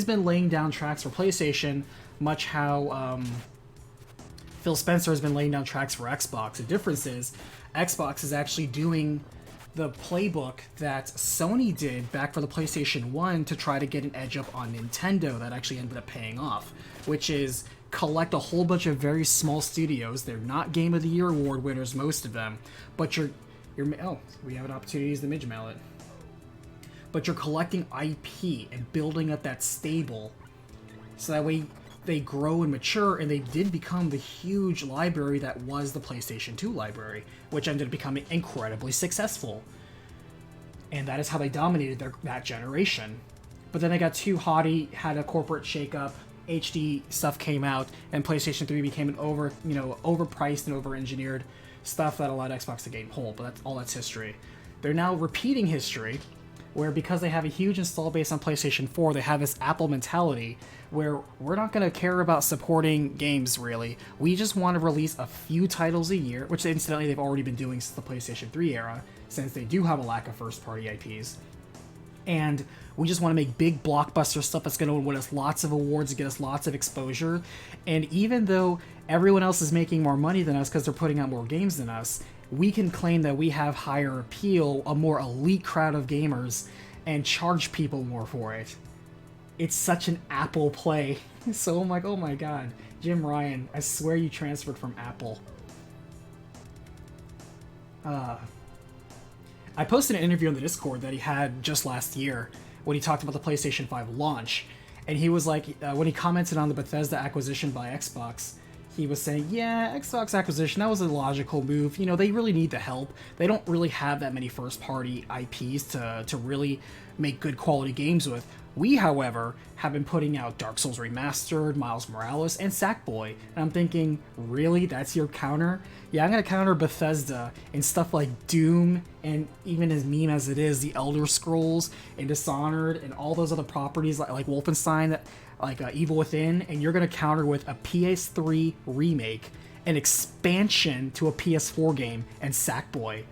S1: been laying down tracks for PlayStation, much how Phil Spencer has been laying down tracks for Xbox. The difference is, Xbox is actually doing the playbook that Sony did back for the PlayStation 1 to try to get an edge up on Nintendo that actually ended up paying off, which is collect a whole bunch of very small studios. They're not Game of the Year award winners, most of them, but oh, we have an opportunity to use the Midge Mallet. But you're collecting IP and building up that stable, so that way they grow and mature, and they did become the huge library that was the PlayStation 2 library, which ended up becoming incredibly successful. And that is how they dominated that generation. But then they got too haughty, had a corporate shakeup, HD stuff came out, and PlayStation 3 became an overpriced and over-engineered stuff that allowed Xbox to gain hold, but that's history. They're now repeating history, where because they have a huge install base on PlayStation 4, they have this Apple mentality where we're not going to care about supporting games, really. We just want to release a few titles a year, which incidentally they've already been doing since the PlayStation 3 era, since they do have a lack of first-party IPs. And we just want to make big blockbuster stuff that's going to win us lots of awards and get us lots of exposure. And even though everyone else is making more money than us because they're putting out more games than us, we can claim that we have higher appeal, a more elite crowd of gamers, and charge people more for it. It's such an Apple play. So I'm like, oh my god, Jim Ryan, I swear you transferred from Apple. I posted an interview on the Discord that he had just last year when he talked about the PlayStation 5 launch, and he was like, when he commented on the Bethesda acquisition by Xbox, he was saying, yeah, Xbox acquisition, that was a logical move. You know, they really need the help. They don't really have that many first-party IPs to really make good quality games with. We, however, have been putting out Dark Souls Remastered, Miles Morales, and Sackboy. And I'm thinking, really? That's your counter? Yeah, I'm going to counter Bethesda and stuff like Doom, and even as meme as it is, the Elder Scrolls, and Dishonored, and all those other properties like Wolfenstein, that, like Evil Within, and you're going to counter with a PS3 remake, an expansion to a PS4 game, and Sackboy.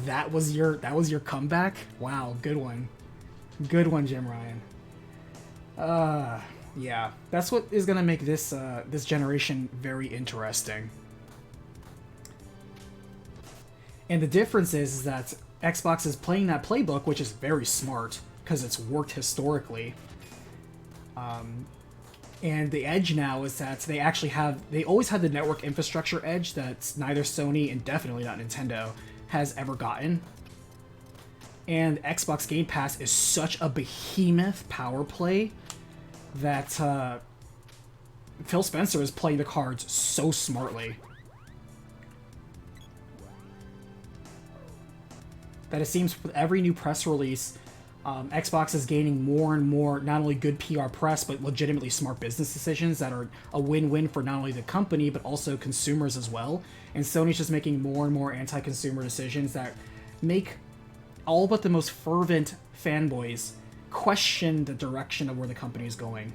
S1: That was your comeback? Wow, good one. Good one, Jim Ryan. Yeah, that's what is gonna make this this generation very interesting. And the difference is that Xbox is playing that playbook, which is very smart because it's worked historically. And the edge now is that they always had the network infrastructure edge that neither Sony and definitely not Nintendo has ever gotten. And Xbox Game Pass is such a behemoth power play that Phil Spencer is playing the cards so smartly that it seems with every new press release, Xbox is gaining more and more not only good PR press, but legitimately smart business decisions that are a win-win for not only the company, but also consumers as well. And Sony's just making more and more anti-consumer decisions that make all but the most fervent fanboys question the direction of where the company is going.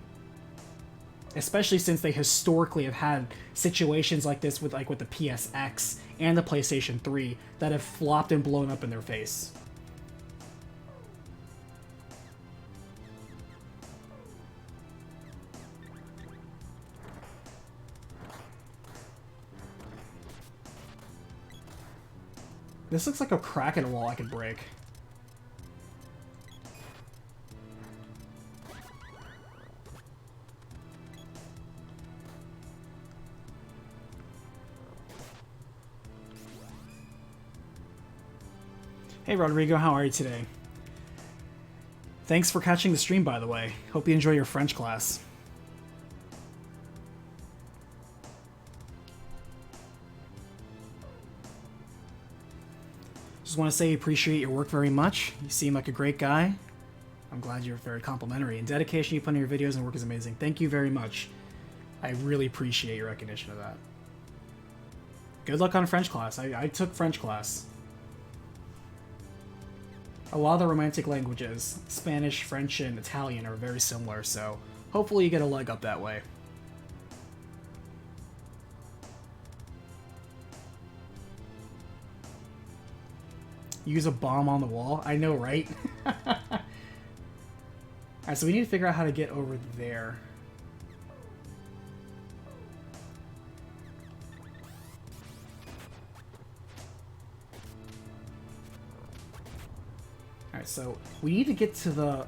S1: Especially since they historically have had situations like this with the PSX and the PlayStation 3 that have flopped and blown up in their face. This looks like a crack in a wall I could break. Hey Rodrigo, how are you today? Thanks for catching the stream, by the way. Hope you enjoy your French class. Just want to say I appreciate your work very much. You seem like a great guy. I'm glad you're very complimentary. And dedication you put in your videos and work is amazing. Thank you very much. I really appreciate your recognition of that. Good luck on French class. I took French class. A lot of the Romantic languages, Spanish, French, and Italian, are very similar, so hopefully you get a leg up that way. Use a bomb on the wall? I know, right? Alright, so we need to figure out how to get over there. Alright, so we need to get to the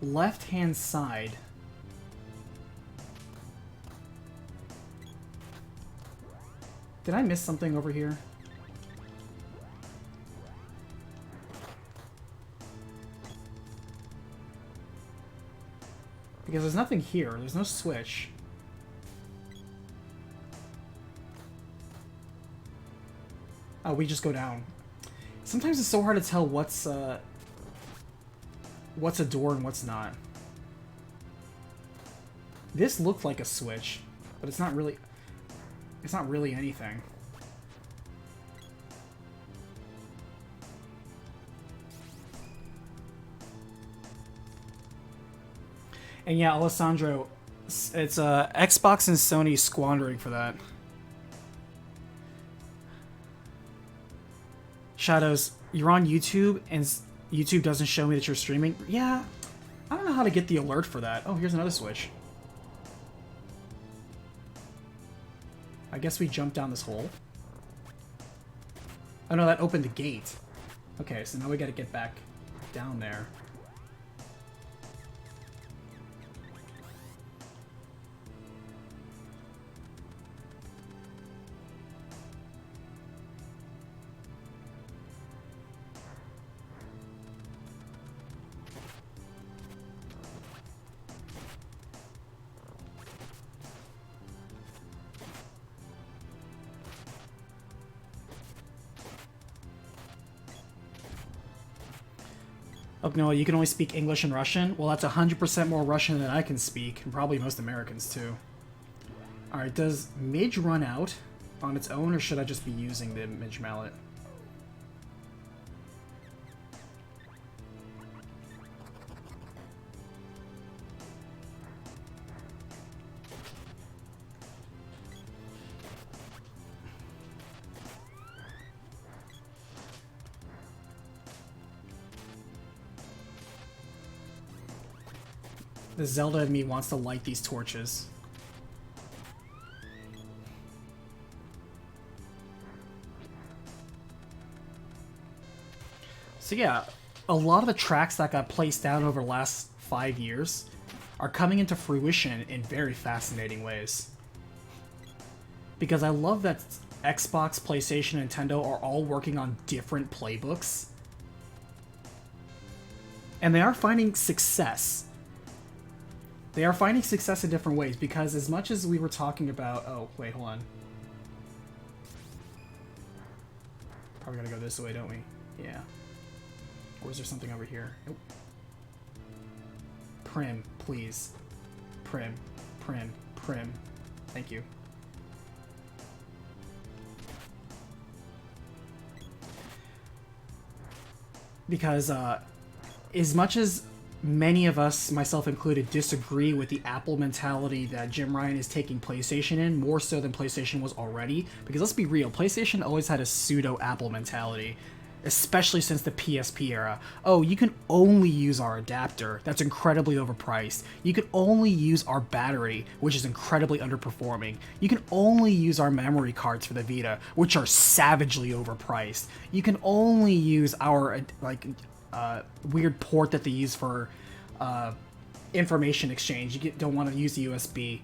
S1: left-hand side. Did I miss something over here? Because there's nothing here. There's no switch. Oh, we just go down. Sometimes it's so hard to tell what's a door and what's not. This looked like a switch, but it's not really anything. And yeah, Alessandro, it's Xbox and Sony squandering for that. Shadows, you're on YouTube and YouTube doesn't show me that you're streaming? Yeah, I don't know how to get the alert for that. Oh, here's another switch. I guess we jump down this hole. Oh no, that opened the gate. Okay, so now we gotta get back down there. Oh, no, you can only speak English and Russian? Well, that's 100% more Russian than I can speak, and probably most Americans, too. Alright, does Midge run out on its own, or should I just be using the Midge Mallet? The Zelda in me wants to light these torches. So yeah, a lot of the tracks that got placed down over the last 5 years are coming into fruition in very fascinating ways. Because I love that Xbox, PlayStation, and Nintendo are all working on different playbooks. And they are finding success. They are finding success in different ways, because as much as we were talking about... Oh, wait, hold on. Probably gotta go this way, don't we? Yeah. Or is there something over here? Nope. Prim, please. Prim, prim, prim. Thank you. Because, as much as many of us, myself included, disagree with the Apple mentality that Jim Ryan is taking PlayStation in, more so than PlayStation was already. Because let's be real, PlayStation always had a pseudo-Apple mentality, especially since the PSP era. Oh, you can only use our adapter. That's incredibly overpriced. You can only use our battery, which is incredibly underperforming. You can only use our memory cards for the Vita, which are savagely overpriced. You can only use our, weird port that they use for information exchange. You don't want to use the USB.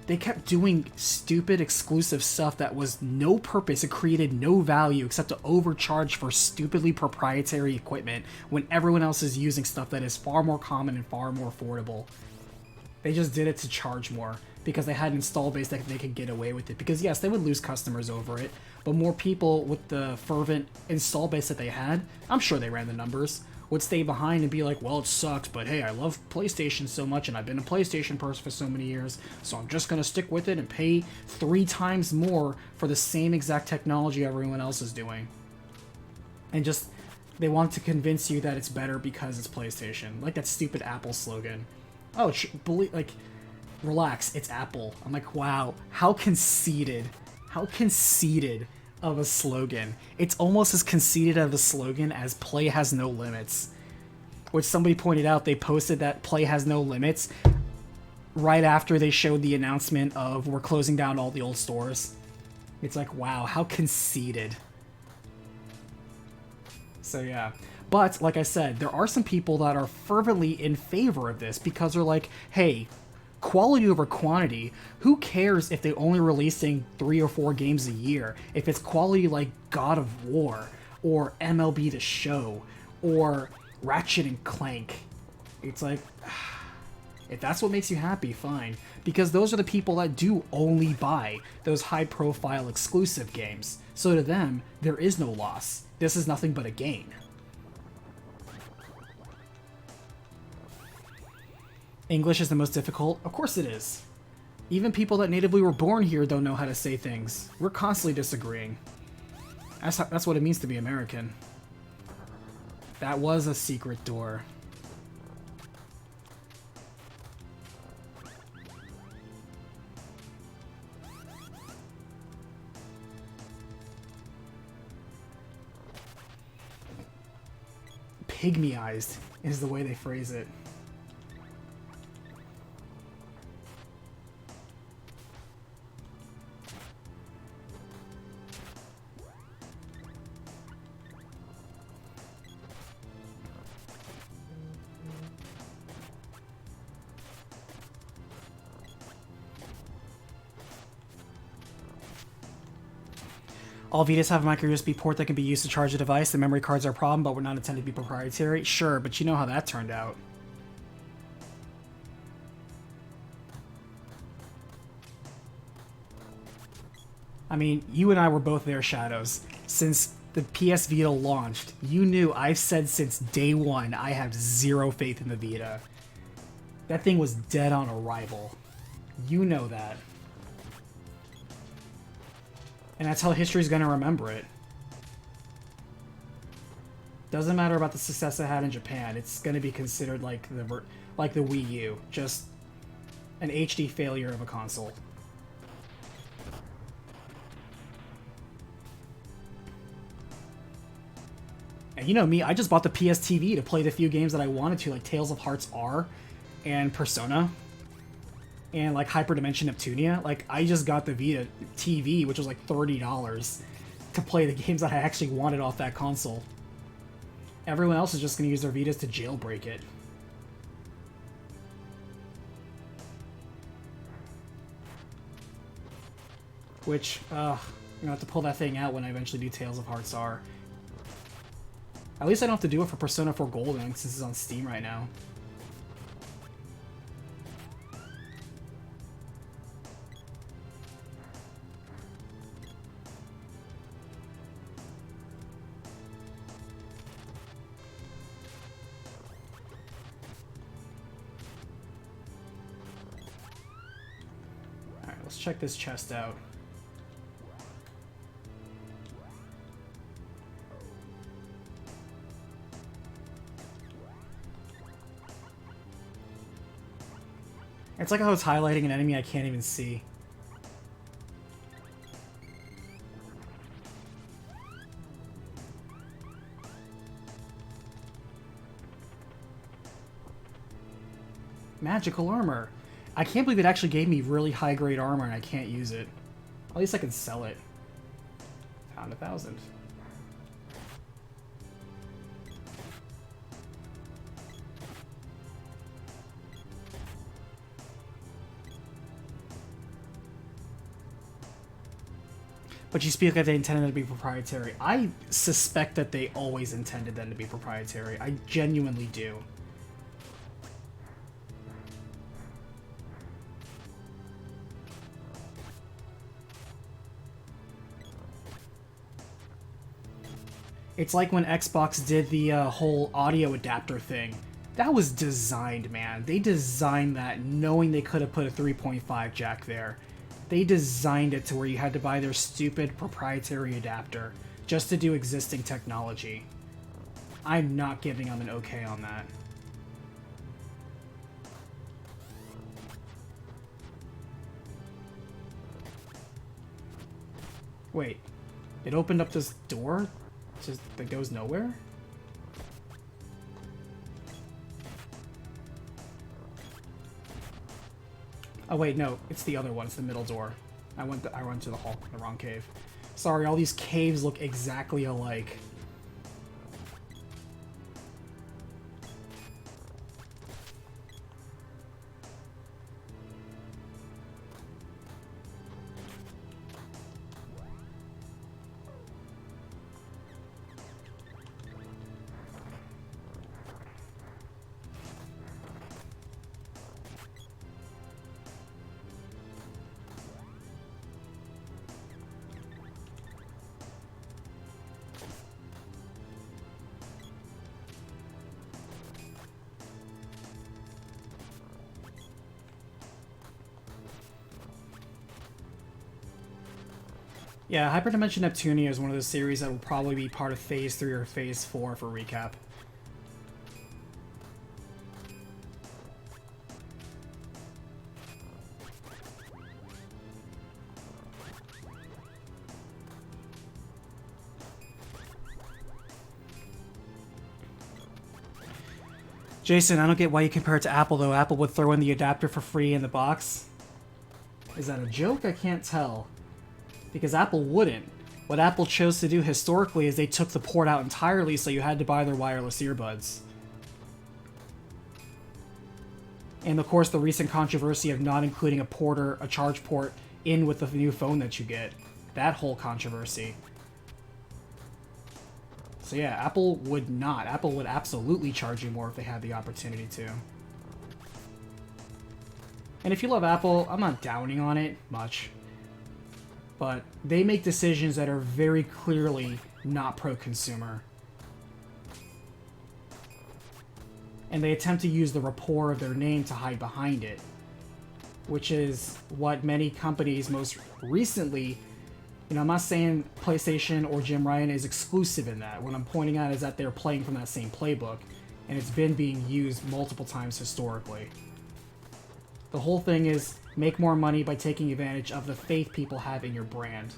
S1: They kept doing stupid exclusive stuff that was no purpose. It created no value except to overcharge for stupidly proprietary equipment when everyone else is using stuff that is far more common and far more affordable. They just did it to charge more because they had an install base that they could get away with it. Because yes, they would lose customers over it, but more people with the fervent install base that they had, I'm sure they ran the numbers, would stay behind and be like, well, it sucks, but hey, I love PlayStation so much and I've been a PlayStation person for so many years, so I'm just gonna stick with it and pay 3 times more for the same exact technology everyone else is doing. And just, they want to convince you that it's better because it's PlayStation. Like that stupid Apple slogan. Oh, relax, it's Apple. I'm like, wow, how conceited of a slogan. It's almost as conceited of a slogan as Play Has No Limits. Which somebody pointed out, they posted that Play Has No Limits right after they showed the announcement of we're closing down all the old stores. It's like, wow, how conceited. So yeah. But, like I said, there are some people that are fervently in favor of this because they're like, hey, quality over quantity, who cares if they're only releasing 3 or 4 games a year? If it's quality like God of War, or MLB The Show, or Ratchet and Clank. It's like, if that's what makes you happy, fine. Because those are the people that do only buy those high-profile exclusive games. So to them, there is no loss. This is nothing but a gain. English is the most difficult? Of course it is. Even people that natively were born here don't know how to say things. We're constantly disagreeing. That's what it means to be American. That was a secret door. Pygmy-ized is the way they phrase it. All Vitas have a micro USB port that can be used to charge a device. The memory cards are a problem, but were not intended to be proprietary. Sure, but you know how that turned out. I mean, you and I were both their shadows. Since the PS Vita launched, you knew I've said since day one I have zero faith in the Vita. That thing was dead on arrival. You know that. And that's how history's gonna remember it. Doesn't matter about the success it had in Japan. It's gonna be considered like the Wii U, just an HD failure of a console. And you know me, I just bought the PS TV to play the few games that I wanted to, like Tales of Hearts R and Persona and like Hyperdimension Neptunia. Like, I just got the Vita TV, which was like $30, to play the games that I actually wanted off that console. Everyone else is just going to use their Vitas to jailbreak it. Which, I'm going to have to pull that thing out when I eventually do Tales of Hearts R. At least I don't have to do it for Persona 4 Golden, since it's on Steam right now. Alright, let's check this chest out. It's like how it's highlighting an enemy I can't even see. Magical armor. I can't believe it actually gave me really high grade armor and I can't use it. At least I can sell it. Found 1,000. But you speak like they intended it to be proprietary. I suspect that they always intended them to be proprietary. I genuinely do. It's like when Xbox did the whole audio adapter thing. That was designed, man. They designed that knowing they could have put a 3.5 jack there. They designed it to where you had to buy their stupid proprietary adapter just to do existing technology. I'm not giving them an okay on that. Wait, it opened up this door that goes nowhere? Oh wait, no, it's the other one. It's the middle door. I went to the hall, the wrong cave. Sorry, all these caves look exactly alike. Yeah, Hyperdimension Neptunia is one of those series that will probably be part of Phase 3 or Phase 4 for recap. Jason, I don't get why you compare it to Apple, though. Apple would throw in the adapter for free in the box. Is that a joke? I can't tell. Because Apple wouldn't. What Apple chose to do historically is they took the port out entirely, so you had to buy their wireless earbuds. And of course the recent controversy of not including a charge port in with the new phone that you get. That whole controversy. So yeah, Apple would not. Apple would absolutely charge you more if they had the opportunity to. And if you love Apple, I'm not downing on it much. But they make decisions that are very clearly not pro-consumer. And they attempt to use the rapport of their name to hide behind it, which is what many companies most recently, I'm not saying PlayStation or Jim Ryan is exclusive in that. What I'm pointing out is that they're playing from that same playbook, and it's been being used multiple times historically. The whole thing is make more money by taking advantage of the faith people have in your brand.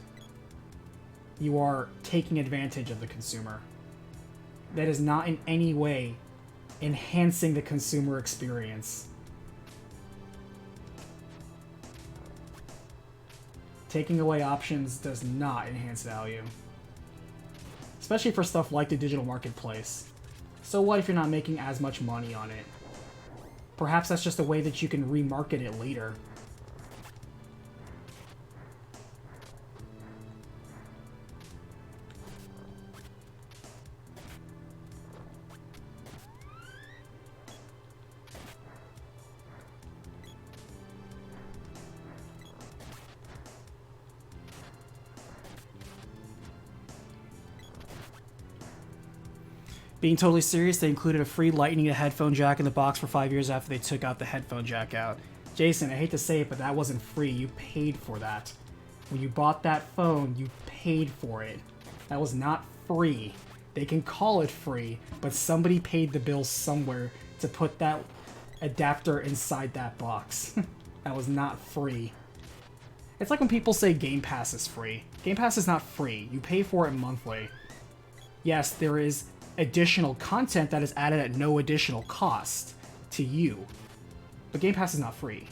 S1: You are taking advantage of the consumer. That is not in any way enhancing the consumer experience. Taking away options does not enhance value. Especially for stuff like the digital marketplace. So what if you're not making as much money on it? Perhaps that's just a way that you can remarket it later. Being totally serious, they included a free lightning to headphone jack in the box for 5 years after they took out the headphone jack out. Jason, I hate to say it, but that wasn't free. You paid for that. When you bought that phone, you paid for it. That was not free. They can call it free, but somebody paid the bill somewhere to put that adapter inside that box. That was not free. It's like when people say Game Pass is free. Game Pass is not free. You pay for it monthly. Yes, there is additional content that is added at no additional cost to you. But Game Pass is not free.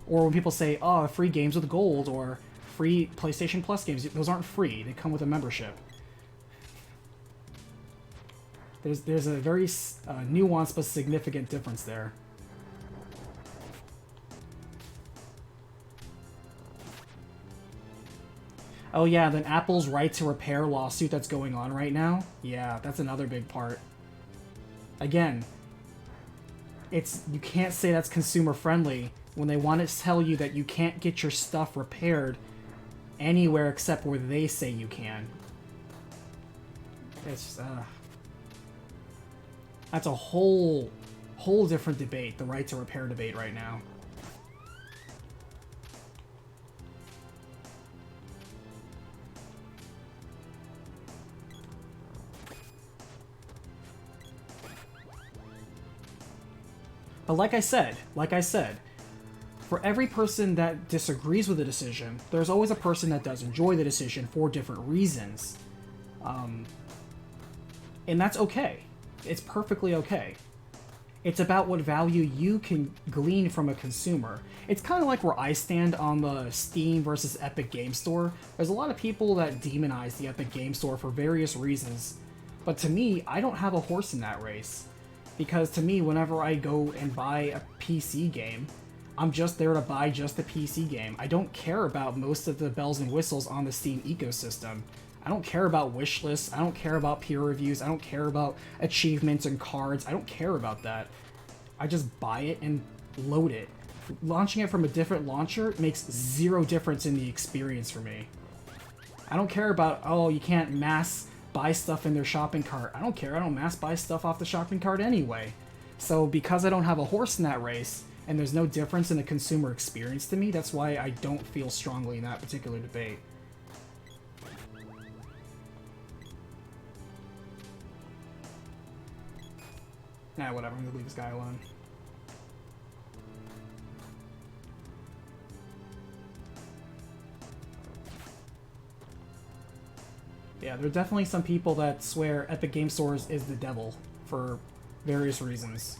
S1: Or when people say, oh, free games with gold, or free PlayStation Plus games, those aren't free. They come with a membership. There's a very nuanced but significant difference there. Oh yeah, then Apple's right to repair lawsuit that's going on right now. Yeah, that's another big part. Again, you can't say that's consumer friendly when they want to tell you that you can't get your stuff repaired anywhere except where they say you can. It's that's a whole different debate, the right to repair debate right now. But like I said, for every person that disagrees with the decision, there's always a person that does enjoy the decision for different reasons. And that's okay. It's perfectly okay. It's about what value you can glean from a consumer. It's kind of like where I stand on the Steam versus Epic Game Store. There's a lot of people that demonize the Epic Game Store for various reasons. But to me, I don't have a horse in that race. Because to me, whenever I go and buy a PC game, I'm just there to buy just the PC game. I don't care about most of the bells and whistles on the Steam ecosystem. I don't care about wish lists. I don't care about peer reviews. I don't care about achievements and cards. I don't care about that. I just buy it and load it. Launching it from a different launcher makes zero difference in the experience for me. I don't care about, oh, you can't mass buy stuff in their shopping cart. I don't care. I don't mass buy stuff off the shopping cart anyway. So because I don't have a horse in that race, and there's no difference in the consumer experience to me, that's why I don't feel strongly in that particular debate. Nah, whatever. I'm gonna leave this guy alone. Yeah, there are definitely some people that swear Epic Game Stores is the devil for various reasons.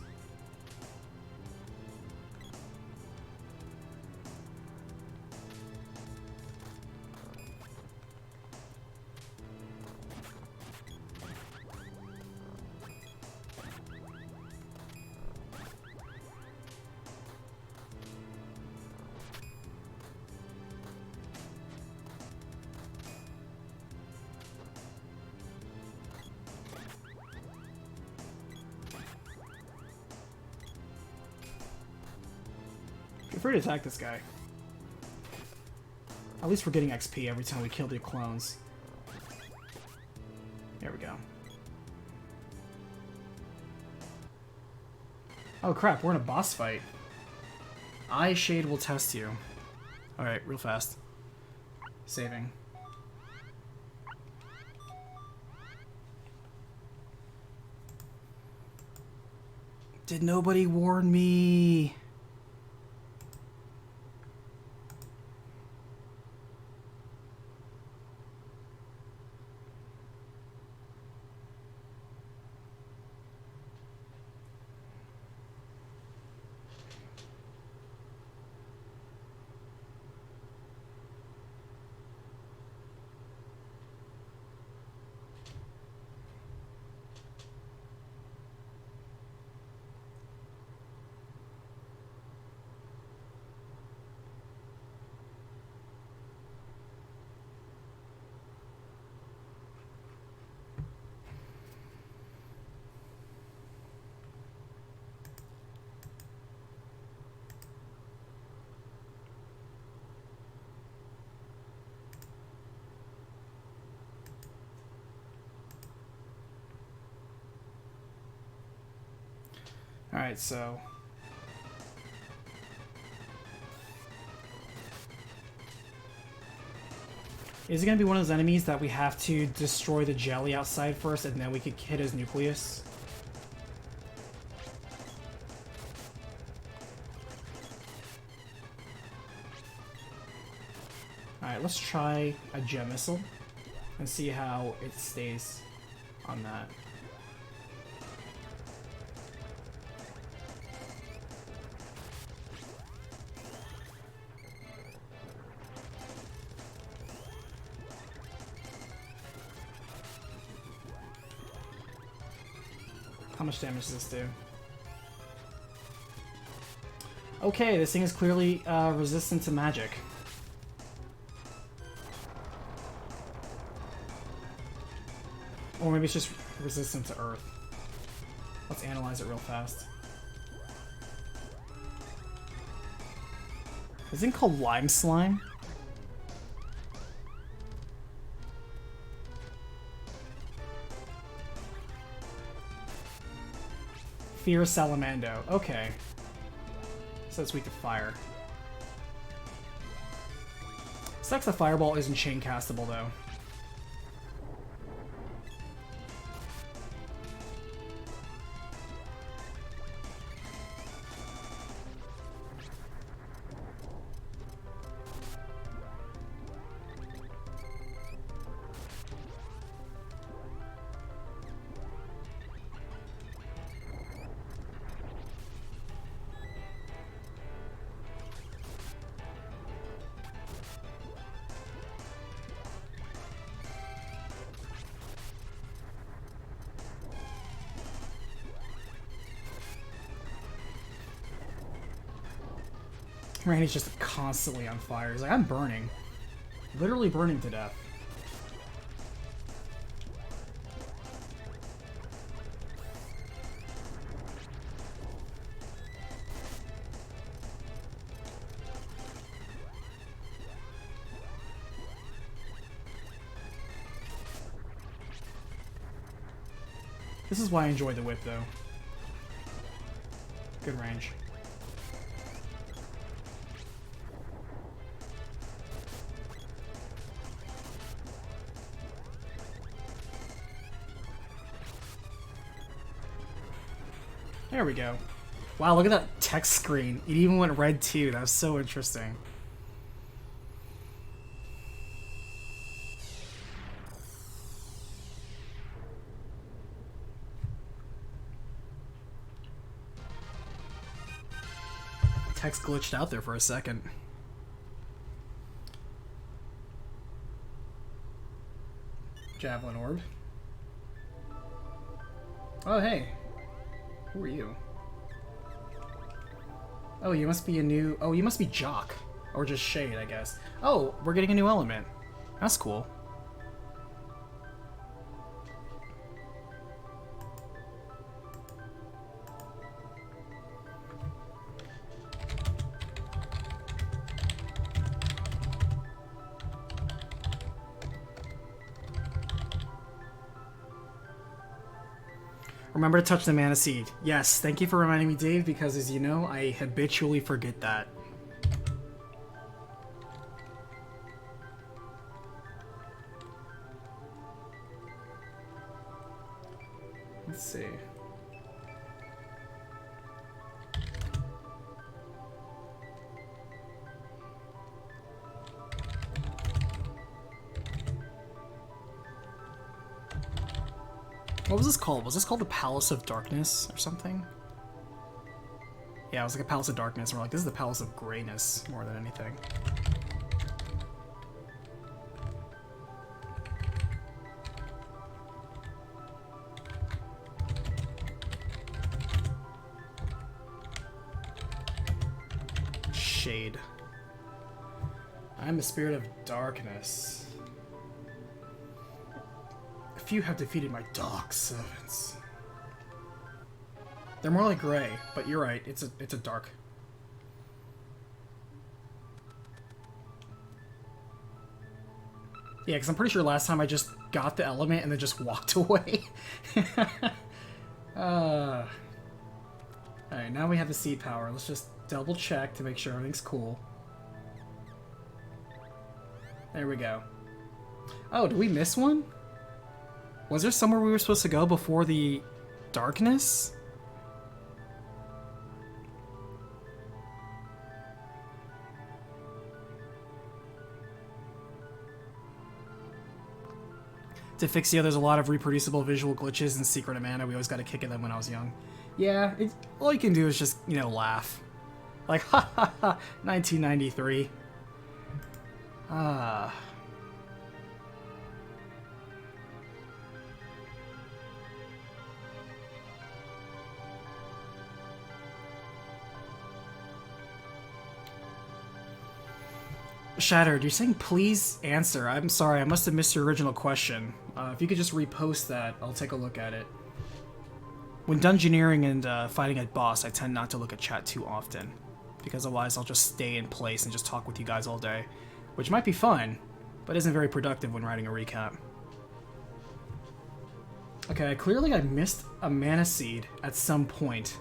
S1: Feel free to attack this guy. At least we're getting XP every time we kill the clones. There we go. Oh crap, we're in a boss fight. Eye Shade will test you. Alright, real fast. Saving. Did nobody warn me? Alright, so... Is it going to be one of those enemies that we have to destroy the jelly outside first and then we could hit his nucleus? Alright, let's try a gem missile and see how it stays on that. How much damage does this do? Okay, this thing is clearly resistant to magic. Or maybe it's just resistant to earth. Let's analyze it real fast. Is it called lime slime? Fear Salamando. Okay. So it's weak to fire. Sucks the fireball isn't chain castable though. Randy's just constantly on fire. He's like, I'm burning. Literally burning to death. This is why I enjoy the whip, though. Good range. There we go. Wow, look at that text screen. It even went red too. That was so interesting. Text glitched out there for a second. Javelin orb. Oh, hey. Who are you? Oh, you must be a new... Oh, you must be Jock. Or just Shade, I guess. Oh, we're getting a new element. That's cool. Remember to touch the mana seed. Yes, thank you for reminding me, Dave, because as you know, I habitually forget that. Let's see. What was this called? Was this called the Palace of Darkness or something? Yeah, it was like a Palace of Darkness. And we're like, this is the Palace of Grayness more than anything. Shade. I'm the spirit of darkness. Few have defeated my dark servants. They're more like gray, but you're right, it's a dark. Yeah, because I'm pretty sure last time I just got the element and then just walked away. Alright, now we have the seed power. Let's just double check to make sure everything's cool. There we go. Oh, did we miss one? Was there somewhere we were supposed to go before the darkness? To Fixio, there's a lot of reproducible visual glitches in Secret of Mana. We always got a kick at them when I was young. Yeah, all you can do is just, you know, laugh. Like, ha ha ha, 1993. Ah. Shattered, you're saying please answer. I'm sorry, I must have missed your original question. If you could just repost that, I'll take a look at it. When dungeoneering and fighting a boss, I tend not to look at chat too often, because otherwise I'll just stay in place and just talk with you guys all day, which might be fun, but isn't very productive when writing a recap. Okay, clearly I missed a mana seed at some point.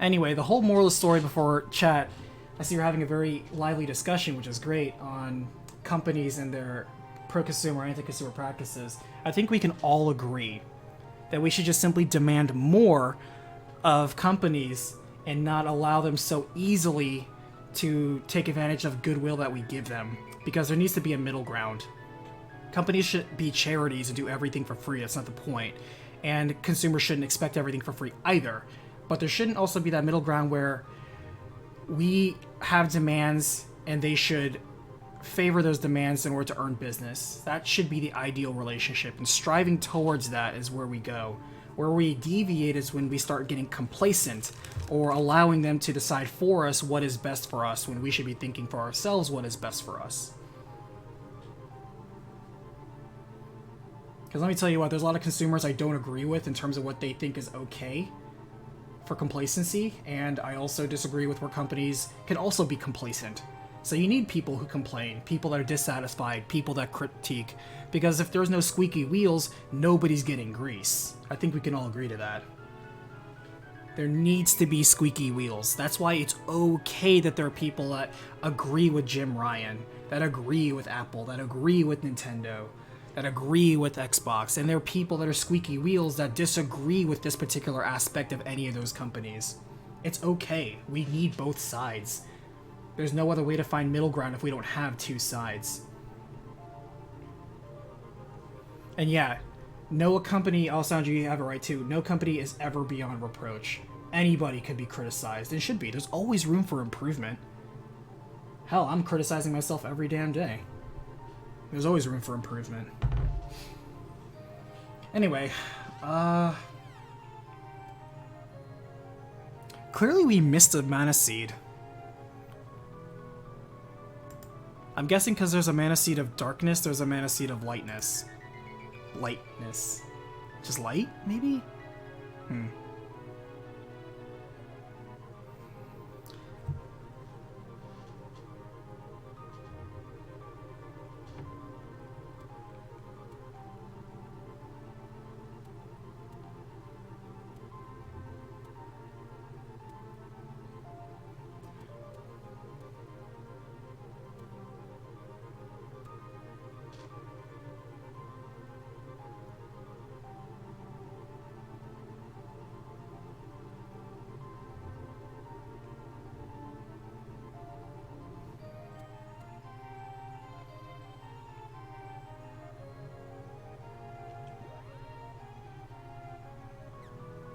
S1: Anyway, the whole moral of the story before chat, I see you're having a very lively discussion, which is great, on companies and their pro-consumer, anti-consumer practices. I think we can all agree that we should just simply demand more of companies and not allow them so easily to take advantage of goodwill that we give them, because there needs to be a middle ground. Companies should be charities and do everything for free. That's not the point. And consumers shouldn't expect everything for free either. But there shouldn't also be that middle ground where we have demands and they should favor those demands in order to earn business. That should be the ideal relationship, and striving towards that is where we go. Where we deviate is when we start getting complacent or allowing them to decide for us what is best for us when we should be thinking for ourselves what is best for us. Because let me tell you what, there's a lot of consumers I don't agree with in terms of what they think is okay for complacency, and I also disagree with where companies can also be complacent. So you need people who complain, people that are dissatisfied, people that critique, because if there's no squeaky wheels, nobody's getting grease. I think we can all agree to that. There needs to be squeaky wheels. That's why it's okay that there are people that agree with Jim Ryan, that agree with Apple, that agree with Nintendo, that agree with Xbox, and there are people that are squeaky wheels that disagree with this particular aspect of any of those companies. It's okay. We need both sides. There's no other way to find middle ground if we don't have two sides. And yeah, no company, Alessandro, you have it right too, no company is ever beyond reproach. Anybody can be criticized, and should be. There's always room for improvement. Hell, I'm criticizing myself every damn day. There's always room for improvement. Anyway, clearly we missed a mana seed. I'm guessing because there's a mana seed of darkness, there's a mana seed of lightness. Lightness. Just light, maybe?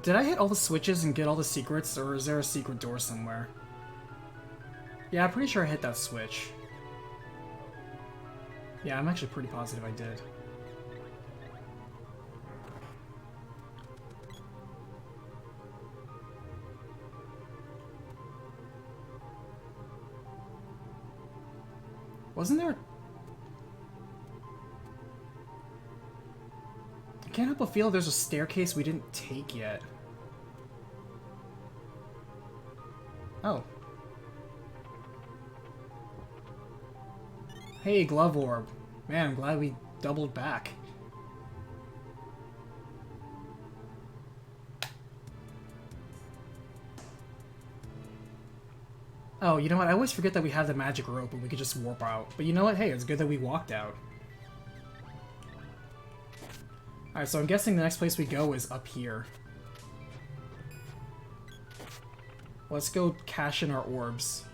S1: Did I hit all the switches and get all the secrets, or is there a secret door somewhere? Yeah, I'm pretty sure I hit that switch. Yeah, I'm actually pretty positive I did. Wasn't there... I can't help but feel there's a staircase we didn't take yet. Oh. Hey, Glove Orb. Man, I'm glad we doubled back. Oh, you know what? I always forget that we have the magic rope and we could just warp out. But you know what? Hey, it's good that we walked out. Alright, so I'm guessing the next place we go is up here. Let's go cash in our orbs.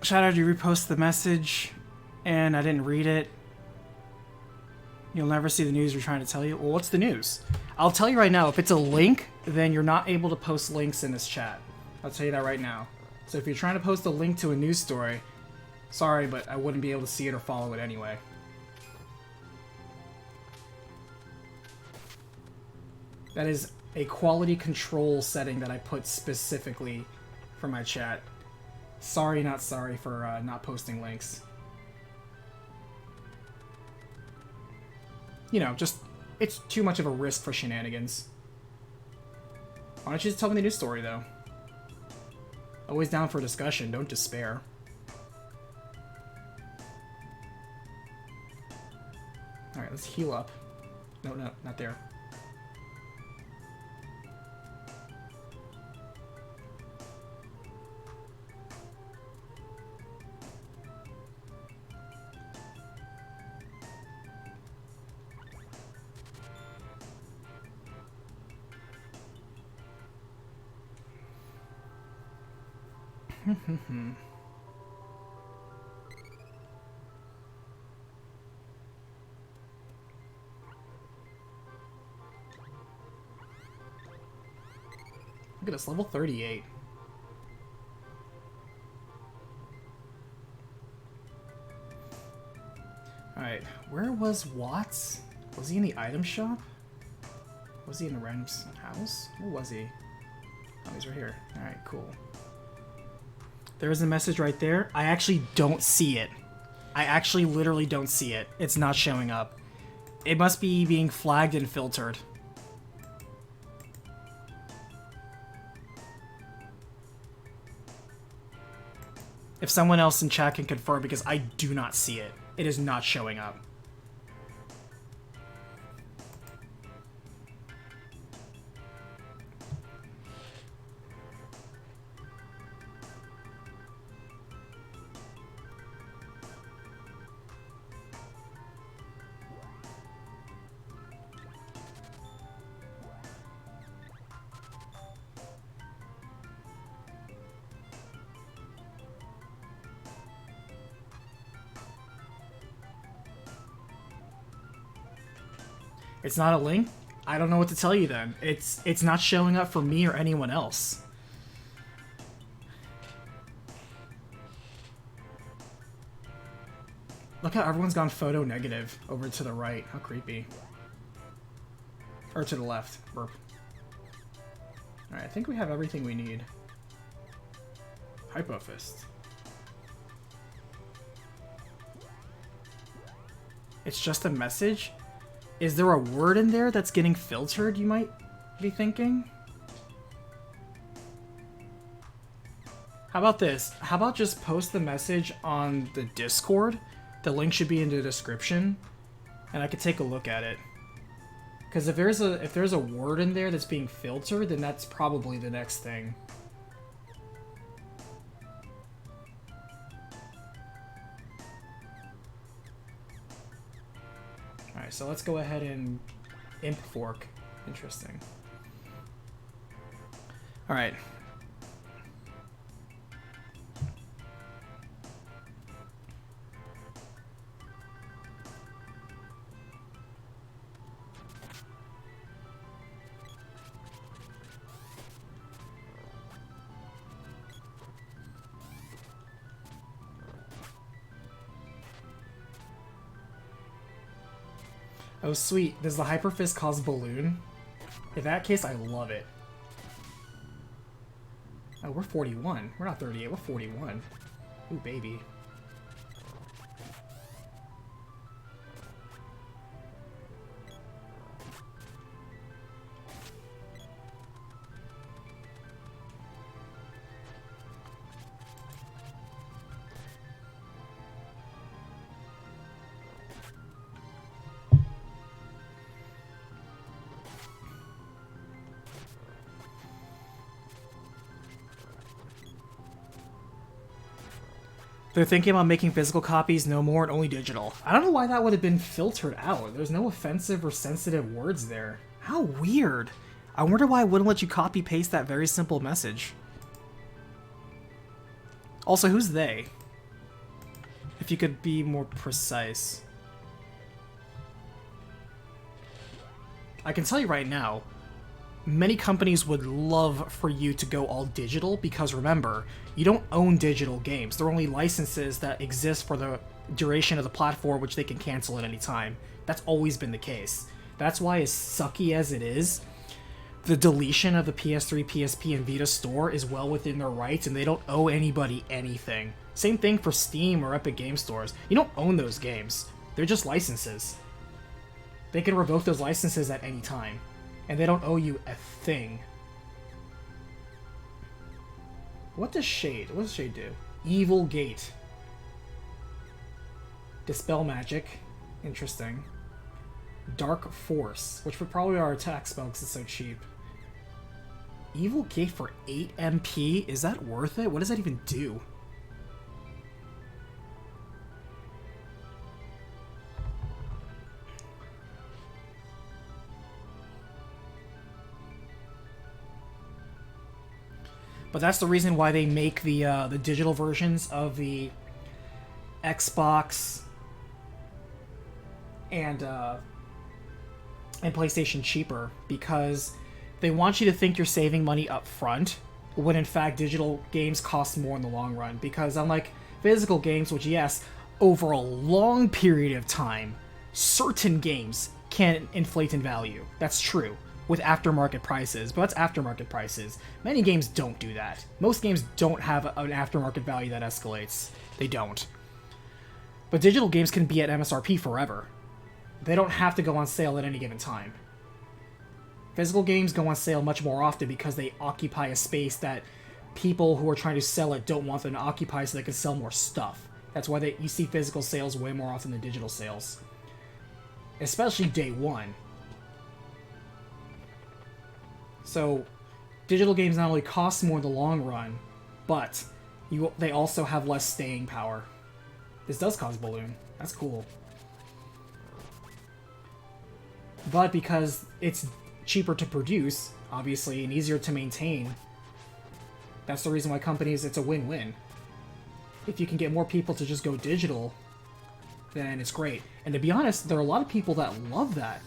S1: Shadow, you repost the message and I didn't read it. You'll never see the news we're trying to tell you. Well, what's the news? I'll tell you right now, if it's a link, then you're not able to post links in this chat. I'll tell you that right now. So if you're trying to post a link to a news story, sorry, but I wouldn't be able to see it or follow it anyway. That is a quality control setting that I put specifically for my chat. Sorry, not sorry for not posting links. You know, just, it's too much of a risk for shenanigans. Why don't you just tell me the news story, though? Always down for discussion, don't despair. Alright, let's heal up. No, not there. Look at us, level 38. Alright, where was Watts? Was he in the item shop? Was he in the random house? Where was he? Oh, he's right here. Alright, cool. There is a message right there. I actually don't see it. I actually literally don't see it. It's not showing up. It must be being flagged and filtered. If someone else in chat can confirm, because I do not see it. It is not showing up. It's not a link? I don't know what to tell you then. It's not showing up for me or anyone else. Look how everyone's gone photo negative over to the right. How creepy. Or to the left. Burp. Alright, I think we have everything we need. Hypo Fist. It's just a message? Is there a word in there that's getting filtered, you might be thinking? How about this? How about just post the message on the Discord? The link should be in the description, and I could take a look at it. Because if there's a word in there that's being filtered, then that's probably the next thing. Alright, so let's go ahead and Imp Fork. Interesting. Alright. Oh sweet, does the Hyper Fist cause Balloon? In that case, I love it. Oh, we're 41. We're not 38, we're 41. Ooh, baby. They're thinking about making physical copies no more and only digital. I don't know why that would have been filtered out. There's no offensive or sensitive words there. How weird. I wonder why it wouldn't let you copy paste that very simple message. Also, who's they? If you could be more precise. I can tell you right now, many companies would love for you to go all digital because remember, you don't own digital games. They're only licenses that exist for the duration of the platform, which they can cancel at any time. That's always been the case. That's why, as sucky as it is, the deletion of the PS3, PSP, and Vita store is well within their rights, and they don't owe anybody anything. Same thing for Steam or Epic Game Stores. You don't own those games. They're just licenses. They can revoke those licenses at any time. And they don't owe you a thing. What does Shade do? Evil Gate. Dispel Magic. Interesting. Dark Force, which would probably be our attack spell because it's so cheap. Evil Gate for 8 MP? Is that worth it? What does that even do? But that's the reason why they make the digital versions of the Xbox and PlayStation cheaper, because they want you to think you're saving money up front, when in fact digital games cost more in the long run. Because unlike physical games, which yes, over a long period of time, certain games can inflate in value. That's true. With aftermarket prices, but that's aftermarket prices. Many games don't do that. Most games don't have an aftermarket value that escalates. They don't. But digital games can be at MSRP forever. They don't have to go on sale at any given time. Physical games go on sale much more often because they occupy a space that people who are trying to sell it don't want them to occupy, so they can sell more stuff. That's why you see physical sales way more often than digital sales. Especially day one. So, digital games not only cost more in the long run, but they also have less staying power. This does cause Balloon. That's cool. But because it's cheaper to produce, obviously, and easier to maintain, that's the reason why companies, it's a win-win. If you can get more people to just go digital, then it's great. And to be honest, there are a lot of people that love that.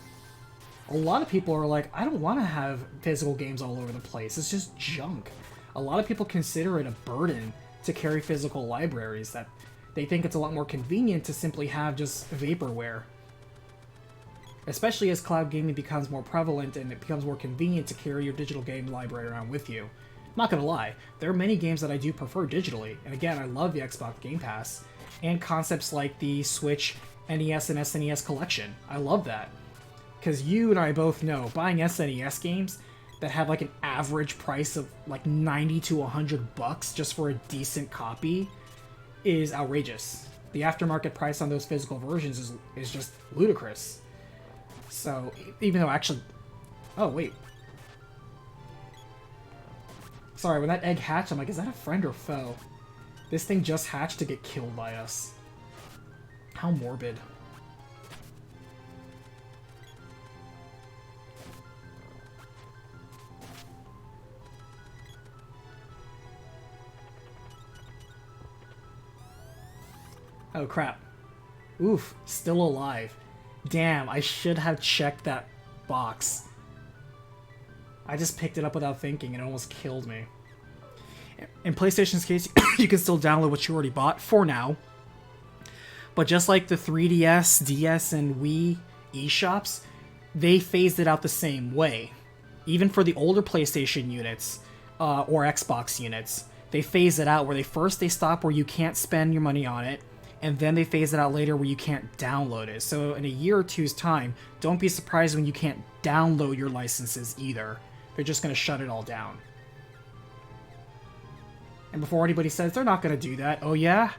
S1: A lot of people are like, I don't want to have physical games all over the place. It's just junk. A lot of people consider it a burden to carry physical libraries, that They think it's a lot more convenient to simply have just vaporware. Especially as cloud gaming becomes more prevalent and it becomes more convenient to carry your digital game library around with you. I'm not gonna lie, there are many games that I do prefer digitally, and again, I love the Xbox Game Pass, and concepts like the Switch, NES, and SNES collection. I love that. Because you and I both know, buying SNES games that have like an average price of like 90 to 100 bucks just for a decent copy is outrageous. The aftermarket price on those physical versions is just ludicrous. So, even though actually... Oh, wait. Sorry, when that egg hatched, I'm like, is that a friend or foe? This thing just hatched to get killed by us. How morbid. Oh, crap. Oof, still alive. Damn, I should have checked that box. I just picked it up without thinking and it almost killed me. In PlayStation's case, you can still download what you already bought, for now. But just like the 3DS, DS, and Wii eShops, they phased it out the same way. Even for the older PlayStation units, or Xbox units, they phase it out where they stop where you can't spend your money on it, and then they phase it out later where you can't download it. So in a year or two's time, don't be surprised when you can't download your licenses either. They're just going to shut it all down. And before anybody says they're not going to do that, oh yeah?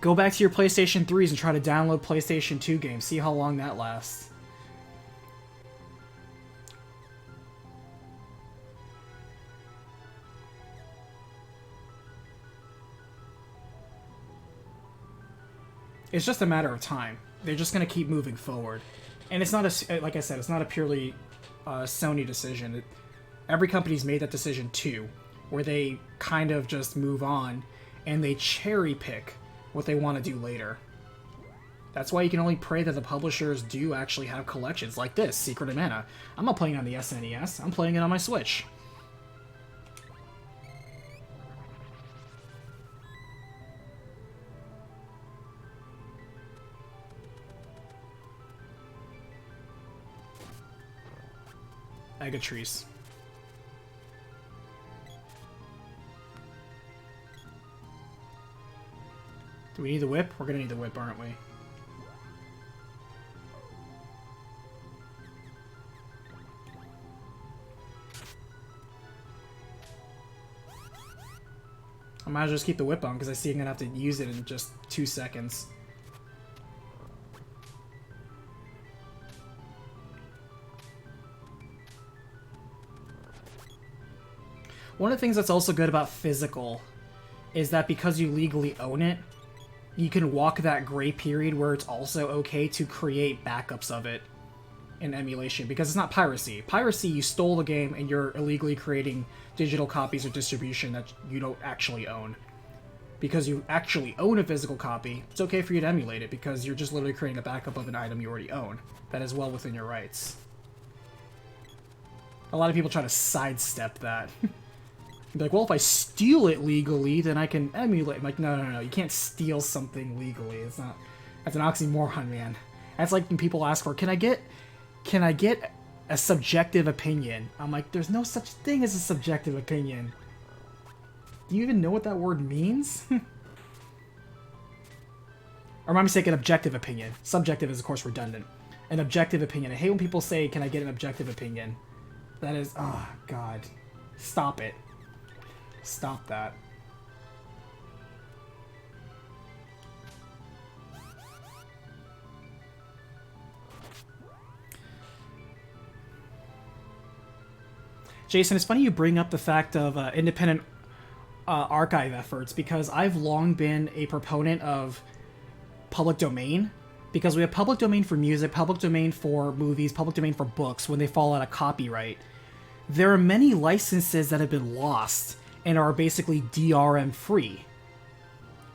S1: Go back to your PlayStation 3s and try to download PlayStation 2 games. See how long that lasts. It's just a matter of time. They're just going to keep moving forward. And it's not a, like I said, it's not a purely Sony decision. Every company's made that decision too, where they kind of just move on and they cherry pick what they want to do later. That's why you can only pray that the publishers do actually have collections like this, Secret of Mana. I'm not playing on the SNES, I'm playing it on my Switch. Agatrice. Do we need the whip? We're gonna need the whip, aren't we? I might as well just keep the whip on because I see I'm gonna have to use it in just 2 seconds. One of the things that's also good about physical is that because you legally own it, you can walk that gray period where it's also okay to create backups of it in emulation, because it's not piracy. Piracy, you stole the game and you're illegally creating digital copies or distribution that you don't actually own. Because you actually own a physical copy, it's okay for you to emulate it because you're just literally creating a backup of an item you already own. That is well within your rights. A lot of people try to sidestep that. Be like, well, if I steal it legally, then I can emulate. I'm like, no, you can't steal something legally. It's not. That's an oxymoron, man. That's like when people ask for, can I get a subjective opinion? I'm like, there's no such thing as a subjective opinion. Do you even know what that word means? Or my mistake, an objective opinion. Subjective is, of course, redundant. An objective opinion. I hate when people say, can I get an objective opinion? That is, oh, God. Stop it. Stop that. Jason, it's funny you bring up the fact of independent archive efforts, because I've long been a proponent of public domain, because we have public domain for music, public domain for movies, public domain for books when they fall out of copyright. There are many licenses that have been lost and are basically DRM free.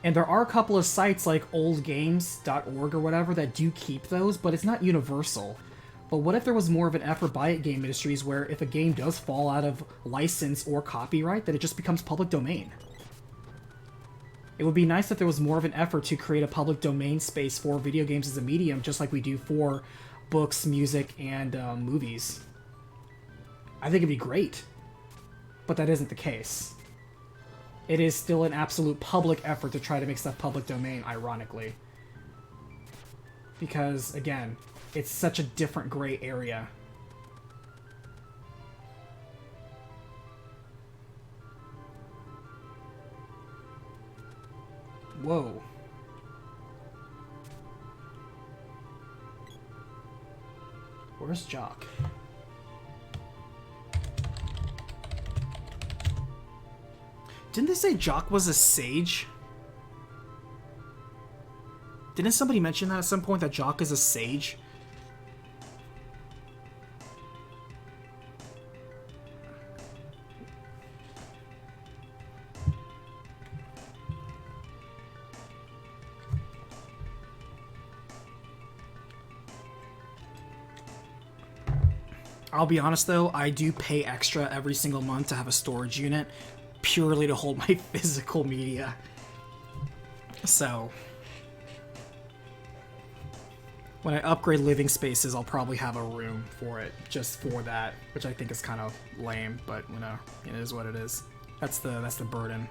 S1: And there are a couple of sites like oldgames.org or whatever that do keep those, but it's not universal. But what if there was more of an effort by game industries where if a game does fall out of license or copyright, that it just becomes public domain? It would be nice if there was more of an effort to create a public domain space for video games as a medium, just like we do for books, music, and movies. I think it'd be great. But that isn't the case. It is still an absolute public effort to try to make stuff public domain, ironically. Because, again, it's such a different gray area. Whoa. Where's Jock? Didn't they say Jock was a sage? Didn't somebody mention that at some point, that Jock is a sage? I'll be honest though, I do pay extra every single month to have a storage unit, purely to hold my physical media. So, when I upgrade living spaces, I'll probably have a room for it, just for that, which I think is kind of lame, but you know, it is what it is. That's the burden.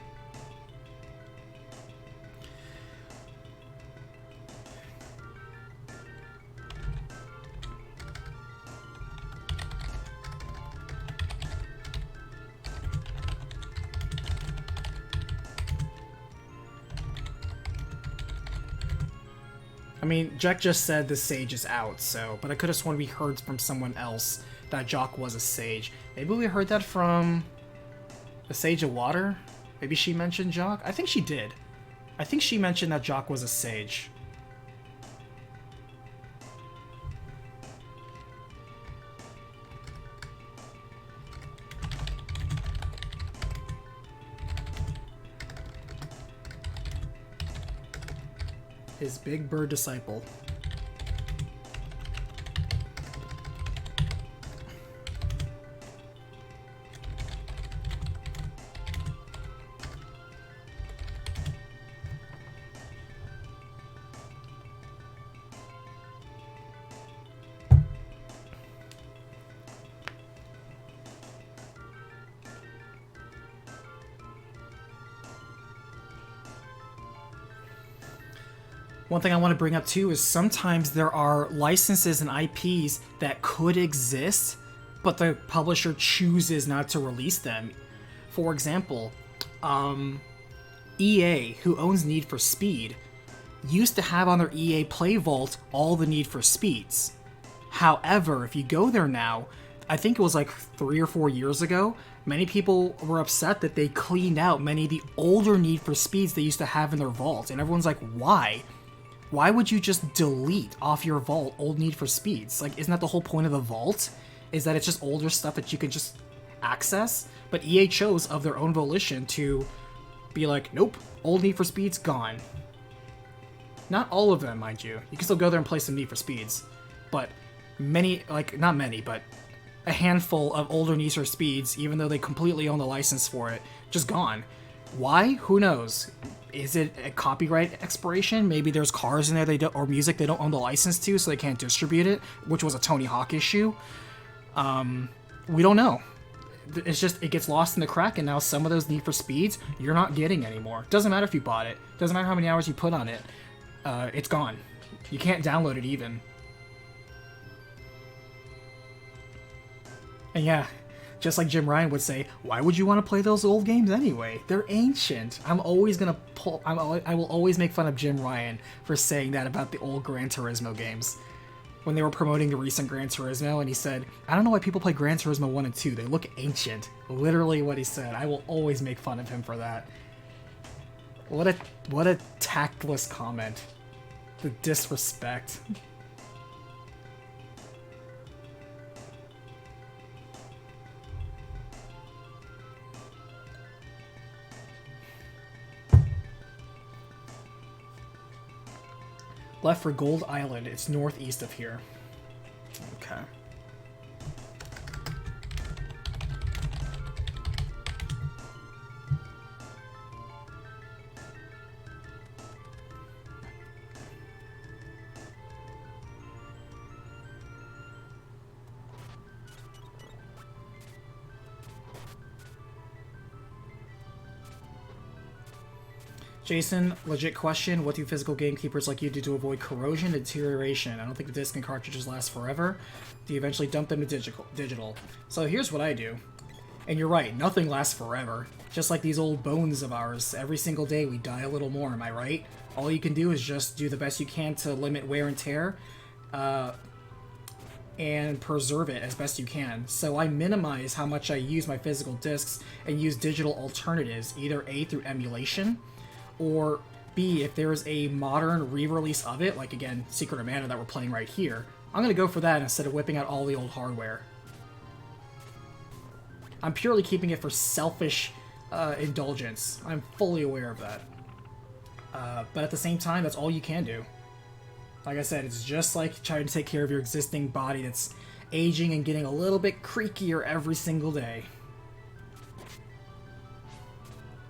S1: I mean, Jack just said the sage is out, so... But I could have sworn we heard from someone else that Jock was a sage. Maybe we heard that from... the Sage of Water? Maybe she mentioned Jock? I think she did. I think she mentioned that Jock was a sage. His big bird disciple. One thing I want to bring up too is sometimes there are licenses and IPs that could exist, but the publisher chooses not to release them. For example, EA, who owns Need for Speed, used to have on their EA Play Vault all the Need for Speeds. However, if you go there now, I think it was like 3 or 4 years ago, many people were upset that they cleaned out many of the older Need for Speeds they used to have in their vault. And everyone's like, why? Why would you just delete off your vault old Need for Speeds? Like, isn't that the whole point of the vault? Is that it's just older stuff that you can just access? But EA chose of their own volition to be like, nope, old Need for Speeds gone. Not all of them, mind you. You can still go there and play some Need for Speeds. But many, like, not many, but a handful of older Need for Speeds, even though they completely own the license for it, just gone. Why? Who knows? Is it a copyright expiration? Maybe there's cars in there they don't, or music they don't own the license to, so they can't distribute it, which was a Tony Hawk issue. We don't know. It's just, it gets lost in the crack, and now some of those Need for Speeds you're not getting anymore. Doesn't matter if you bought it. Doesn't matter how many hours you put on it. It's gone. You can't download it even. And yeah, just like Jim Ryan would say, why would you want to play those old games anyway? They're ancient. I will always make fun of Jim Ryan for saying that about the old Gran Turismo games. When they were promoting the recent Gran Turismo, and he said, I don't know why people play Gran Turismo 1 and 2. They look ancient. Literally what he said. I will always make fun of him for that. What a tactless comment. The disrespect. Left for Gold Island. It's northeast of here. Okay. Jason, legit question. What do physical gamekeepers like you do to avoid corrosion and deterioration? I don't think the disc and cartridges last forever. Do you eventually dump them to digital? So here's what I do. And you're right, nothing lasts forever. Just like these old bones of ours. Every single day we die a little more, am I right? All you can do is just do the best you can to limit wear and tear. And preserve it as best you can. So I minimize how much I use my physical discs and use digital alternatives, either A, through emulation, or B, if there is a modern re-release of it, like again, Secret of Mana that we're playing right here, I'm going to go for that instead of whipping out all the old hardware. I'm purely keeping it for selfish indulgence. I'm fully aware of that. But at the same time, that's all you can do. Like I said, it's just like trying to take care of your existing body that's aging and getting a little bit creakier every single day.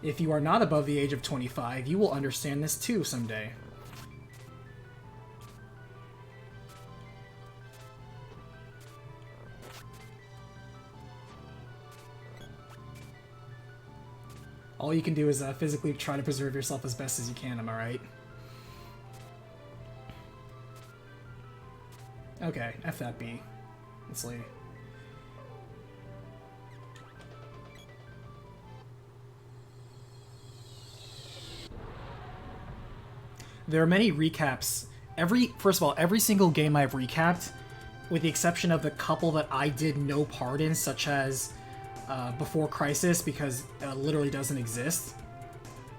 S1: If you are not above the age of 25, you will understand this too someday. All you can do is physically try to preserve yourself as best as you can, am I right? Okay, F that B. Let's leave. There are many recaps. First of all, every single game I've recapped, with the exception of the couple that I did no part in, such as Before Crisis, because it literally doesn't exist.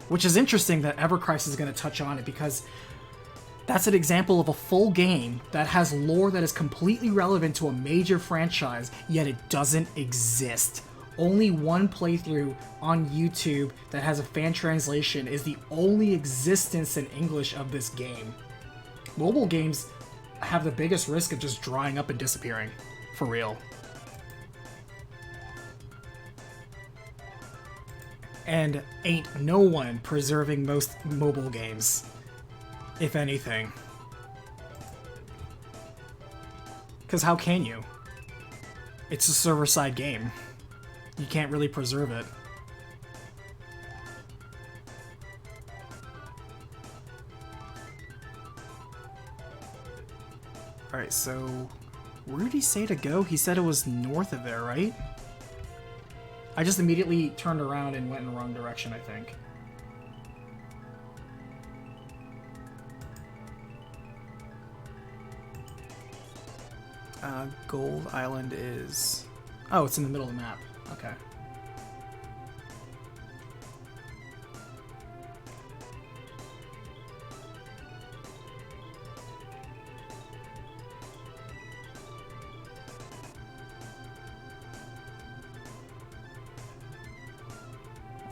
S1: Which is interesting that Ever Crisis is going to touch on it, because that's an example of a full game that has lore that is completely relevant to a major franchise, yet it doesn't exist. Only one playthrough on YouTube that has a fan translation is the only existence in English of this game. Mobile games have the biggest risk of just drying up and disappearing. For real. And ain't no one preserving most mobile games. If anything. Because how can you? It's a server-side game. You can't really preserve it. Alright, so where did he say to go? He said it was north of there, right? I just immediately turned around and went in the wrong direction, I think. Gold Island is... Oh, it's in the middle of the map. Okay.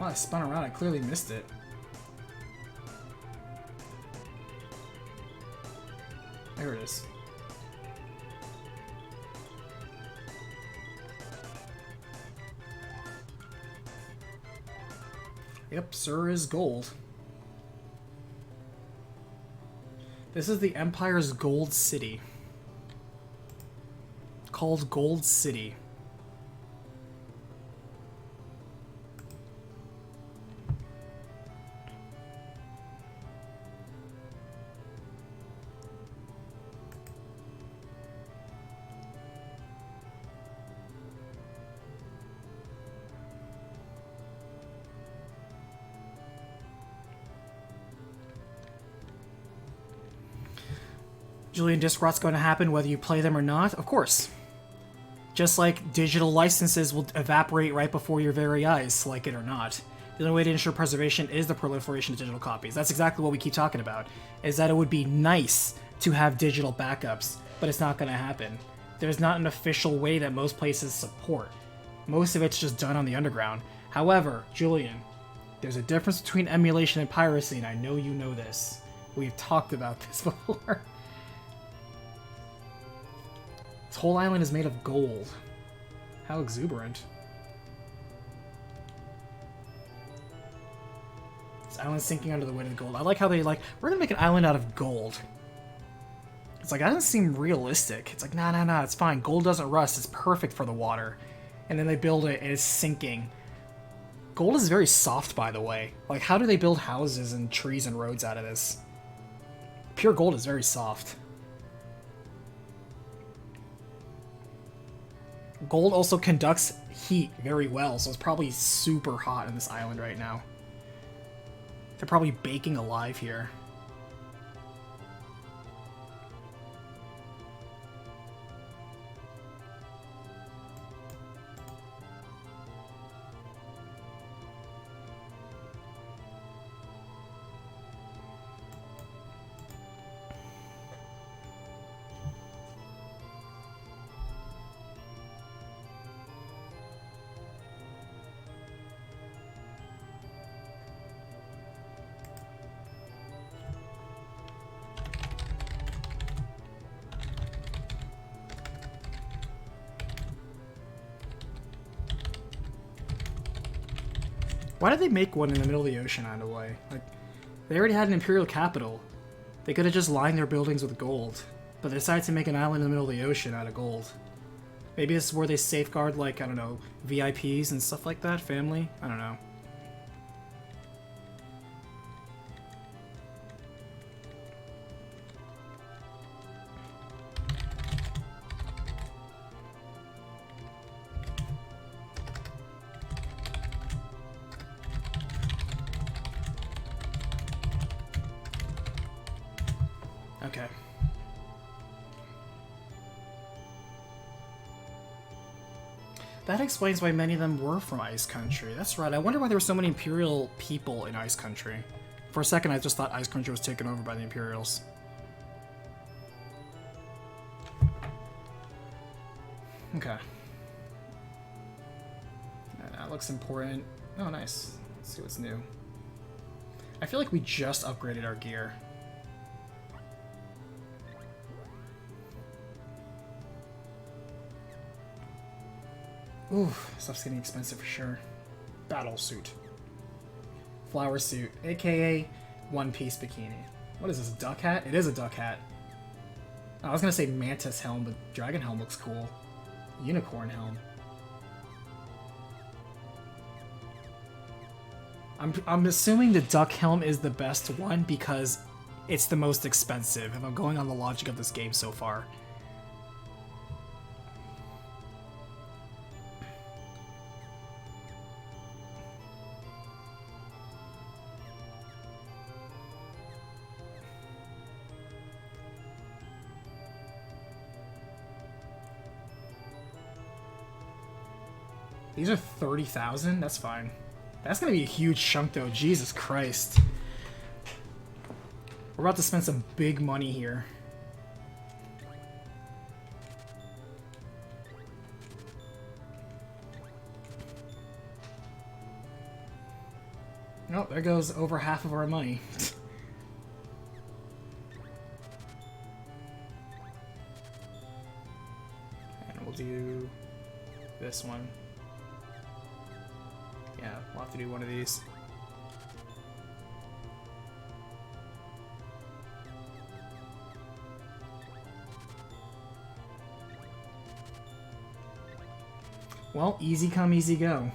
S1: Well, I spun around. I clearly missed it. There it is. Yep, Sir is gold. This is the Empire's Gold City. Called Gold City. Julian, disc rot's going to happen whether you play them or not? Of course. Just like digital licenses will evaporate right before your very eyes, like it or not. The only way to ensure preservation is the proliferation of digital copies. That's exactly what we keep talking about, is that it would be nice to have digital backups, but it's not going to happen. There's not an official way that most places support. Most of it's just done on the underground. However, Julian, there's a difference between emulation and piracy, and I know you know this. We've talked about this before. This whole island is made of gold. How exuberant. This island's sinking under the weight of the gold. I like how they we're gonna make an island out of gold. It's like, that doesn't seem realistic. It's like, nah, it's fine. Gold doesn't rust. It's perfect for the water. And then they build it and it's sinking. Gold is very soft, by the way. Like, how do they build houses and trees and roads out of this? Pure gold is very soft. Gold also conducts heat very well, so it's probably super hot in this island right now. They're probably baking alive here. Why did they make one in the middle of the ocean, out of the way? Like, they already had an imperial capital. They could have just lined their buildings with gold, but they decided to make an island in the middle of the ocean out of gold. Maybe this is where they safeguard, like, I don't know, VIPs and stuff like that, family? I don't know. Okay. That explains why many of them were from Ice Country. That's right. I wonder why there were so many Imperial people in Ice Country. For a second, I just thought Ice Country was taken over by the Imperials. Okay. That looks important. Oh, nice. Let's see what's new. I feel like we just upgraded our gear. Ooh, stuff's getting expensive for sure. Battle suit. Flower suit, aka one-piece bikini. What is this, a duck hat? It is a duck hat. I was gonna say mantis helm, but dragon helm looks cool. Unicorn helm. I'm assuming the duck helm is the best one because it's the most expensive, if I'm going on the logic of this game so far. These are 30,000? That's fine. That's gonna be a huge chunk though, Jesus Christ. We're about to spend some big money here. Oh, there goes over half of our money. And we'll do this one. Yeah, we'll have to do one of these. Well, easy come, easy go.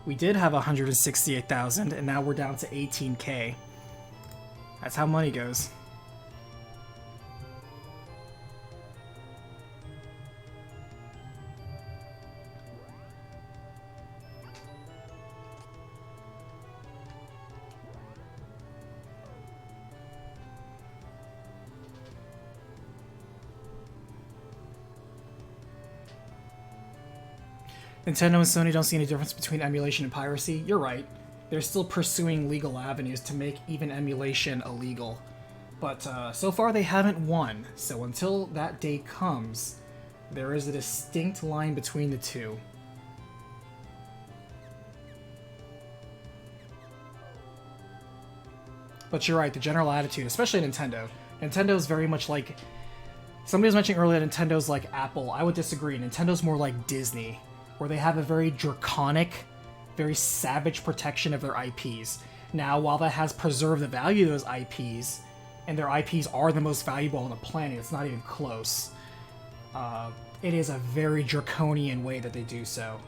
S1: We did have 168,000, and now we're down to 18k. That's how money goes. Nintendo and Sony don't see any difference between emulation and piracy. You're right. They're still pursuing legal avenues to make even emulation illegal. But so far they haven't won, so until that day comes, there is a distinct line between the two. But you're right, the general attitude, especially Nintendo. Nintendo's very much like... Somebody was mentioning earlier that Nintendo's like Apple. I would disagree. Nintendo's more like Disney, where they have a very draconic, very savage protection of their IPs. Now, while that has preserved the value of those IPs, and their IPs are the most valuable on the planet, it's not even close. It is a very draconian way that they do so.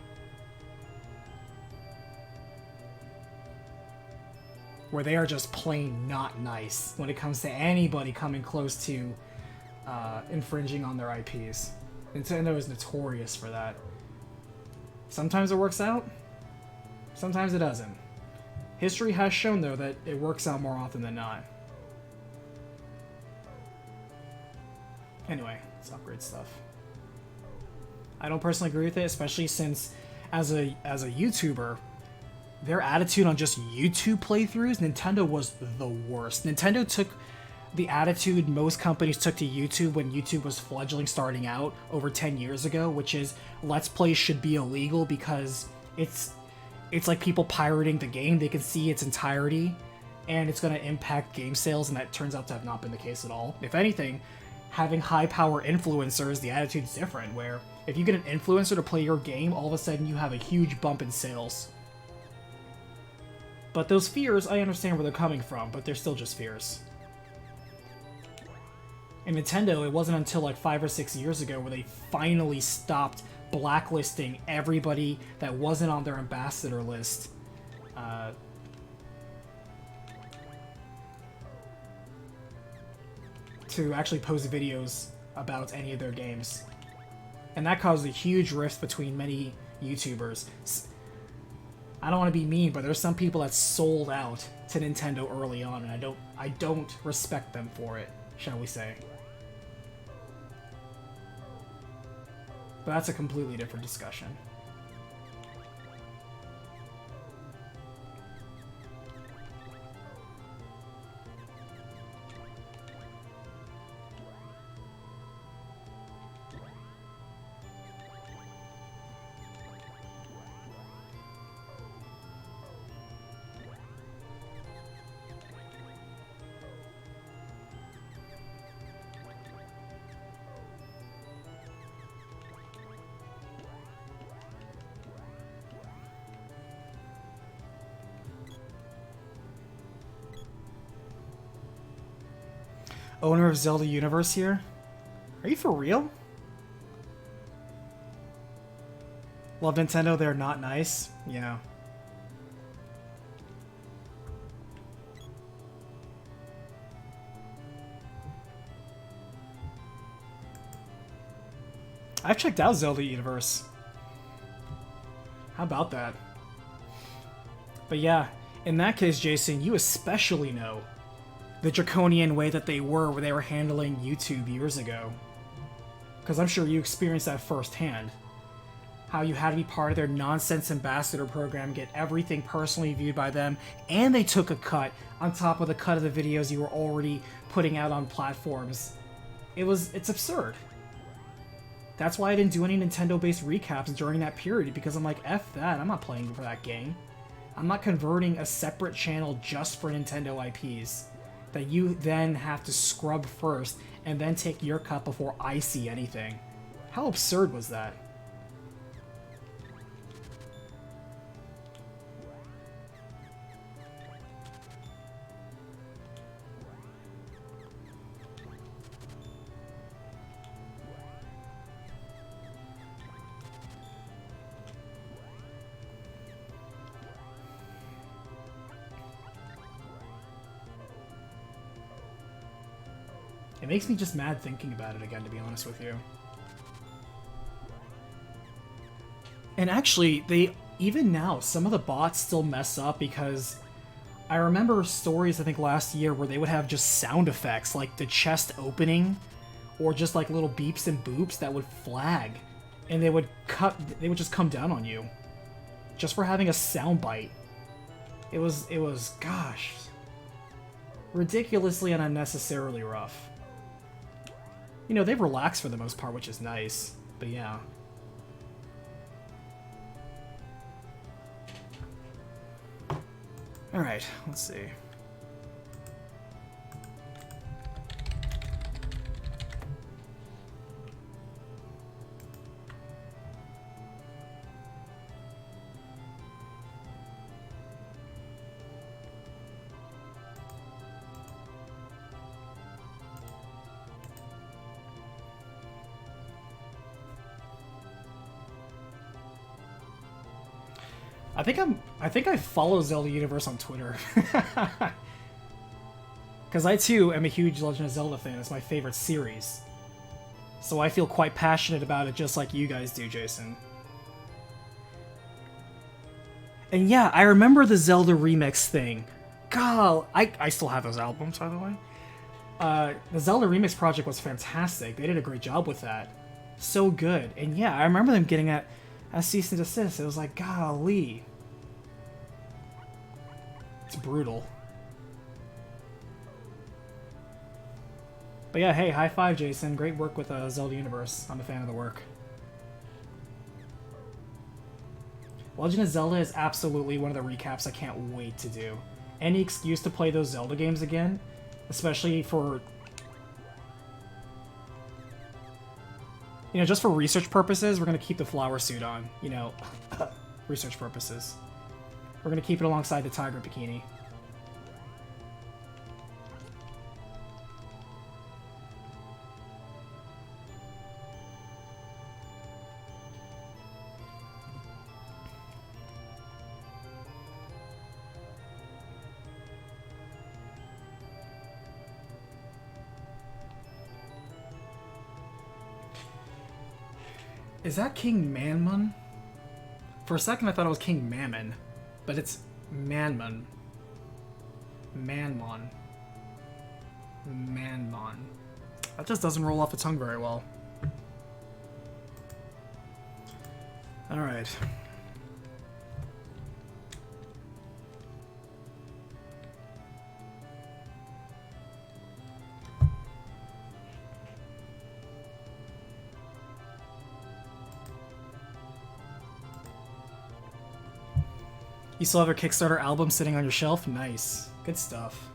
S1: where they are just plain not nice when it comes to anybody coming close to infringing on their IPs. Nintendo is notorious for that. Sometimes it works out, sometimes it doesn't. History has shown, though, that it works out more often than not. Anyway, let's upgrade stuff. I don't personally agree with it, especially since, as a YouTuber, their attitude on just YouTube playthroughs, Nintendo was the worst. Nintendo took the attitude most companies took to YouTube when YouTube was fledgling starting out over 10 years ago, which is Let's Plays should be illegal because it's like people pirating the game. They can see its entirety, and it's going to impact game sales, and that turns out to have not been the case at all. If anything, having high-power influencers, the attitude's different, where if you get an influencer to play your game, all of a sudden you have a huge bump in sales. But those fears, I understand where they're coming from, but they're still just fears. And Nintendo, it wasn't until like 5 or 6 years ago where they finally stopped blacklisting everybody that wasn't on their ambassador list. To actually post videos about any of their games. And that caused a huge rift between many YouTubers. I don't want to be mean, but there's some people that sold out to Nintendo early on, and I don't respect them for it, shall we say. But that's a completely different discussion. Owner of Zelda Universe here? Are you for real? Love Nintendo, they're not nice? Yeah. I've checked out Zelda Universe. How about that? But yeah, in that case, Jason, you especially know the draconian way that they were when they were handling YouTube years ago. Because I'm sure you experienced that firsthand. How you had to be part of their nonsense ambassador program, get everything personally viewed by them, and they took a cut on top of the cut of the videos you were already putting out on platforms. It's absurd. That's why I didn't do any Nintendo-based recaps during that period, because I'm like, F that, I'm not playing for that game. I'm not converting a separate channel just for Nintendo IPs that you then have to scrub first and then take your cut before I see anything. How absurd was that? It makes me just mad thinking about it again, to be honest with you. And actually, even now, some of the bots still mess up because I remember stories, I think, last year where they would have just sound effects, like the chest opening, or just like little beeps and boops that would flag, and they would just come down on you, just for having a sound bite. It was, gosh, ridiculously and unnecessarily rough. You know, they've relaxed for the most part, which is nice, but yeah. Alright, let's see. I think I follow Zelda Universe on Twitter. Because I too am a huge Legend of Zelda fan. It's my favorite series. So I feel quite passionate about it just like you guys do, Jason. And yeah, I remember the Zelda remix thing. God, I still have those albums, by the way. The Zelda remix project was fantastic. They did a great job with that. So good. And yeah, I remember them getting a cease and desist. It was like, golly. It's brutal. But yeah, hey, high five, Jason. Great work with Zelda Universe. I'm a fan of the work. Legend of Zelda is absolutely one of the recaps I can't wait to do. Any excuse to play those Zelda games again, especially for... You know, just for research purposes, we're going to keep the flower suit on. You know, research purposes. We're going to keep it alongside the tiger bikini. Is that King Manmon? For a second I thought it was King Mammon, but it's Manmon. Manmon. Manmon. That just doesn't roll off the tongue very well. Alright. You still have your Kickstarter album sitting on your shelf? Nice. Good stuff.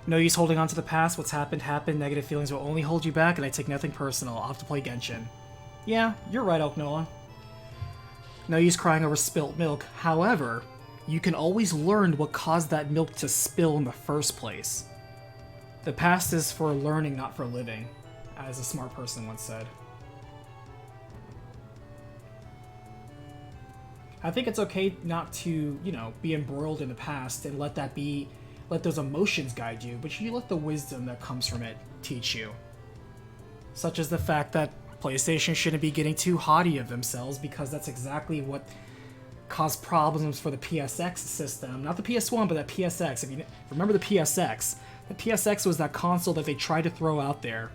S1: No use holding on to the past. What's happened, happened. Negative feelings will only hold you back, and I take nothing personal. I'll have to play Genshin. Yeah, you're right, Elk Noah. No use crying over spilt milk. However, you can always learn what caused that milk to spill in the first place. The past is for learning, not for living, as a smart person once said. I think it's okay not to, you know, be embroiled in the past and let those emotions guide you, but you let the wisdom that comes from it teach you. Such as the fact that PlayStation shouldn't be getting too haughty of themselves, because that's exactly what caused problems for the PSX system. Not the PS1, but that PSX. If you remember the PSX was that console that they tried to throw out there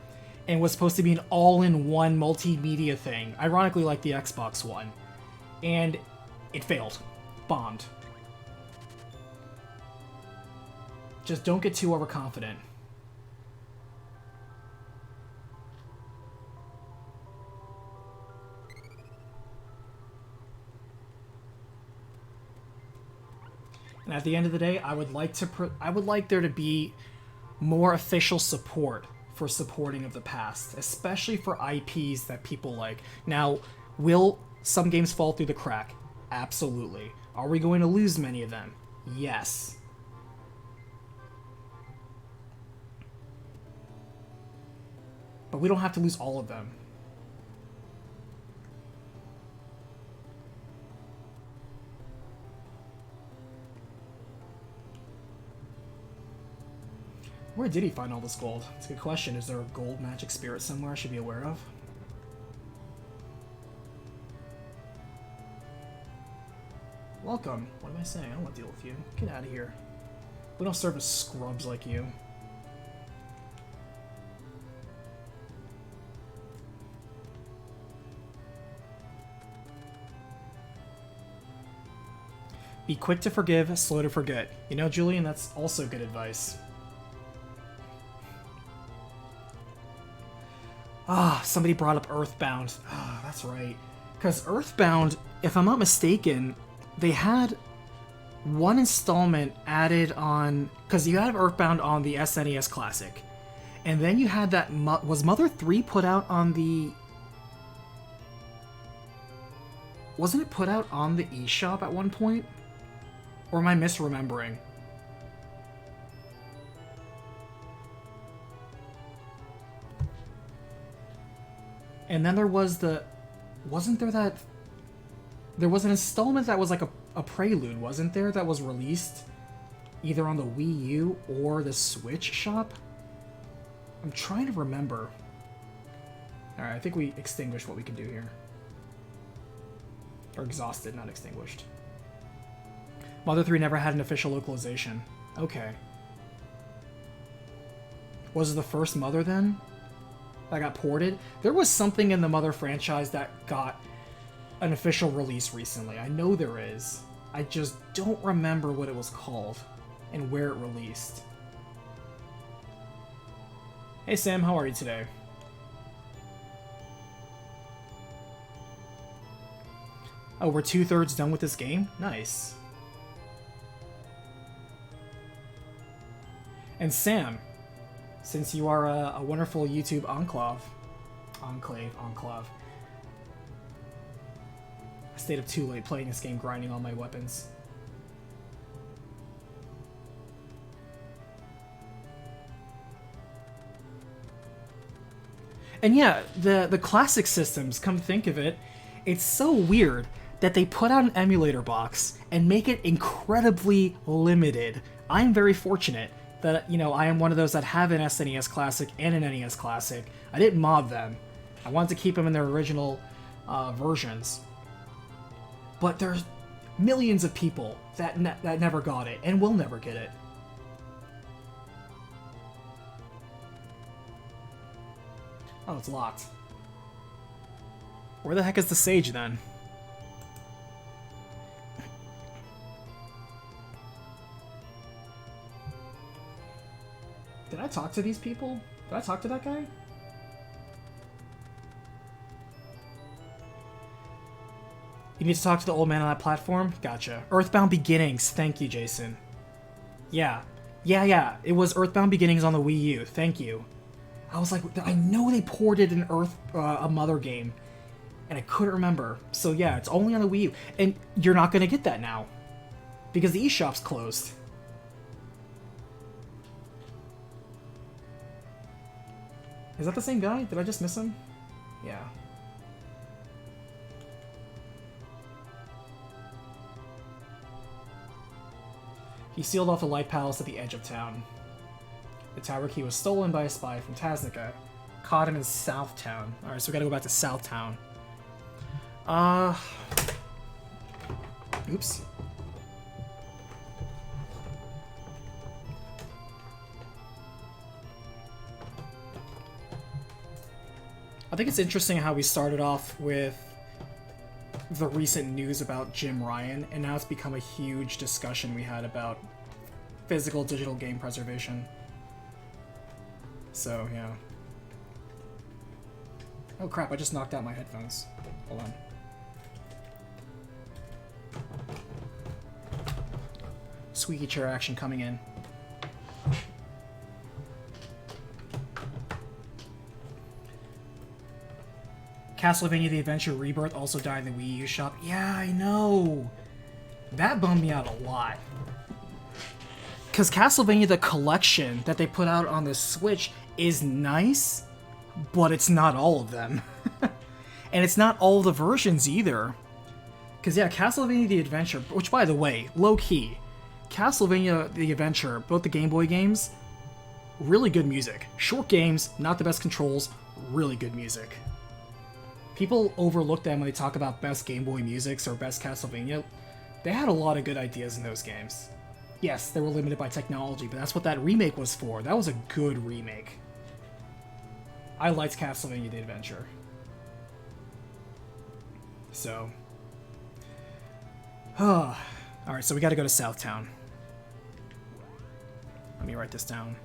S1: and was supposed to be an all-in-one multimedia thing, ironically like the Xbox One. And it failed. Bombed. Just don't get too overconfident. And at the end of the day, I would like there to be more official support for supporting of the past, especially for IPs that people like. Now, will some games fall through the crack? Absolutely. Are we going to lose many of them? Yes. But we don't have to lose all of them. Where did he find all this gold? That's a good question. Is there a gold magic spirit somewhere I should be aware of? Welcome. What am I saying? I don't want to deal with you. Get out of here. We don't serve as scrubs like you. Be quick to forgive, slow to forget. You know, Julian, that's also good advice. Ah, somebody brought up Earthbound. Ah, that's right. Because Earthbound, if I'm not mistaken, they had one installment added on, because you had Earthbound on the SNES Classic, and then you had that, was Mother 3 put out on the, wasn't it put out on the eShop at one point? Or am I misremembering? And then there was the Wasn't there that... There was an installment that was like a prelude, wasn't there, that was released either on the Wii U or the Switch shop? I'm trying to remember. Alright, I think we extinguished what we can do here. Or exhausted, not extinguished. Mother 3 never had an official localization. Okay. Was it the first Mother then? That got ported? There was something in the Mother franchise that got an official release recently. I know there is. I just don't remember what it was called and where it released. Hey Sam, how are you today? Oh, we're 2/3 done with this game? Nice. And Sam, since you are a wonderful YouTube enclave, I stayed up too late playing this game, grinding all my weapons. And yeah, the classic systems, come to think of it, it's so weird that they put out an emulator box and make it incredibly limited. I'm very fortunate that, you know, I am one of those that have an SNES Classic and an NES Classic. I didn't mod them. I wanted to keep them in their original versions. But there's millions of people that never got it and will never get it. Oh, it's locked. Where the heck is the sage then? Did I talk to these people? Did I talk to that guy? You need to talk to the old man on that platform? Gotcha. Earthbound Beginnings. Thank you, Jason. Yeah. Yeah. It was Earthbound Beginnings on the Wii U. Thank you. I was like, I know they ported an a Mother game, and I couldn't remember. So yeah, it's only on the Wii U. And you're not going to get that now, because the eShop's closed. Is that the same guy? Did I just miss him? Yeah. He sealed off the Light Palace at the edge of town. The tower key was stolen by a spy from Taznica. Caught him in Southtown. Alright, so we gotta go back to Southtown. Oops. I think it's interesting how we started off with the recent news about Jim Ryan, and now it's become a huge discussion we had about physical digital game preservation. So, yeah. Oh crap, I just knocked out my headphones. Hold on. Squeaky chair action coming in. Castlevania The Adventure Rebirth also died in the Wii U shop. Yeah, I know! That bummed me out a lot. Because Castlevania the Collection that they put out on the Switch is nice, but it's not all of them. And it's not all the versions either. Because yeah, Castlevania The Adventure, which by the way, low-key, Castlevania The Adventure, both the Game Boy games, really good music. Short games, not the best controls, really good music. People overlook them when they talk about best Game Boy musics or best Castlevania. They had a lot of good ideas in those games. Yes, they were limited by technology, but that's what that remake was for. That was a good remake. I liked Castlevania The Adventure. So. Alright, so we gotta go to Southtown. Let me write this down.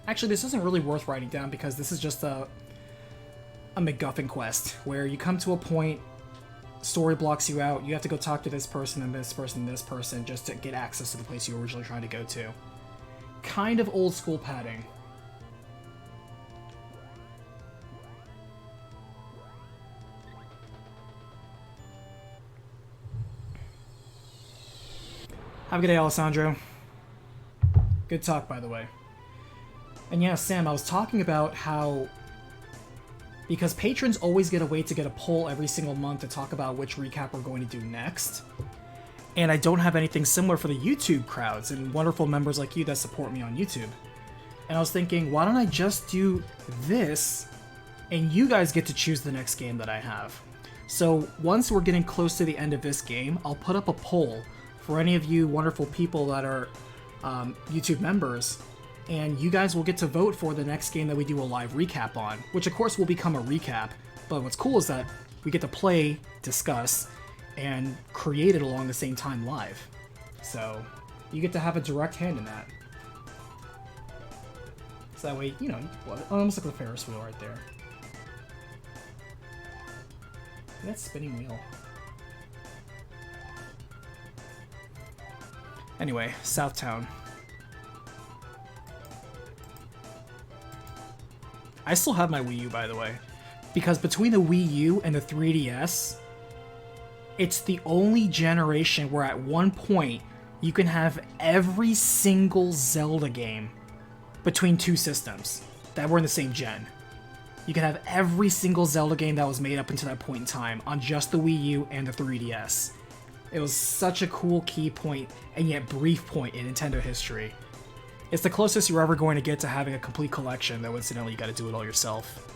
S1: Actually, this isn't really worth writing down because this is just a MacGuffin quest where you come to a point, story blocks you out, you have to go talk to this person and this person and this person just to get access to the place you were originally trying to go to. Kind of old school padding. Have a good day, Alessandro. Good talk, by the way. And yeah, Sam, I was talking about how, because patrons always get a way to get a poll every single month to talk about which recap we're going to do next, and I don't have anything similar for the YouTube crowds and wonderful members like you that support me on YouTube. And I was thinking, why don't I just do this, and you guys get to choose the next game that I have. So once we're getting close to the end of this game, I'll put up a poll for any of you wonderful people that are YouTube members, and you guys will get to vote for the next game that we do a live recap on, which of course will become a recap, but what's cool is that we get to play, discuss, and create it along the same time live. So you get to have a direct hand in that. So that way, you know, almost like a Ferris wheel right there. That spinning wheel. Anyway, Southtown. I still have my Wii U, by the way, because between the Wii U and the 3DS, it's the only generation where at one point you can have every single Zelda game between two systems that were in the same gen. You can have every single Zelda game that was made up until that point in time on just the Wii U and the 3DS. It was such a cool key point and yet brief point in Nintendo history. It's the closest you're ever going to get to having a complete collection, though incidentally you gotta do it all yourself.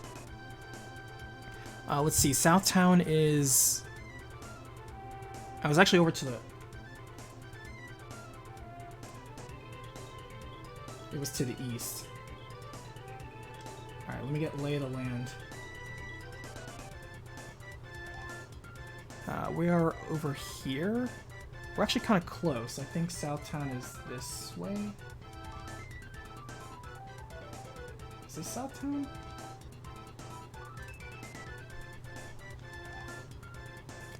S1: Let's see, Southtown is... I was actually over to the... It was to the east. Alright, let me get lay of the land. We are over here. We're actually kind of close. I think Southtown is this way. Is this Southtown?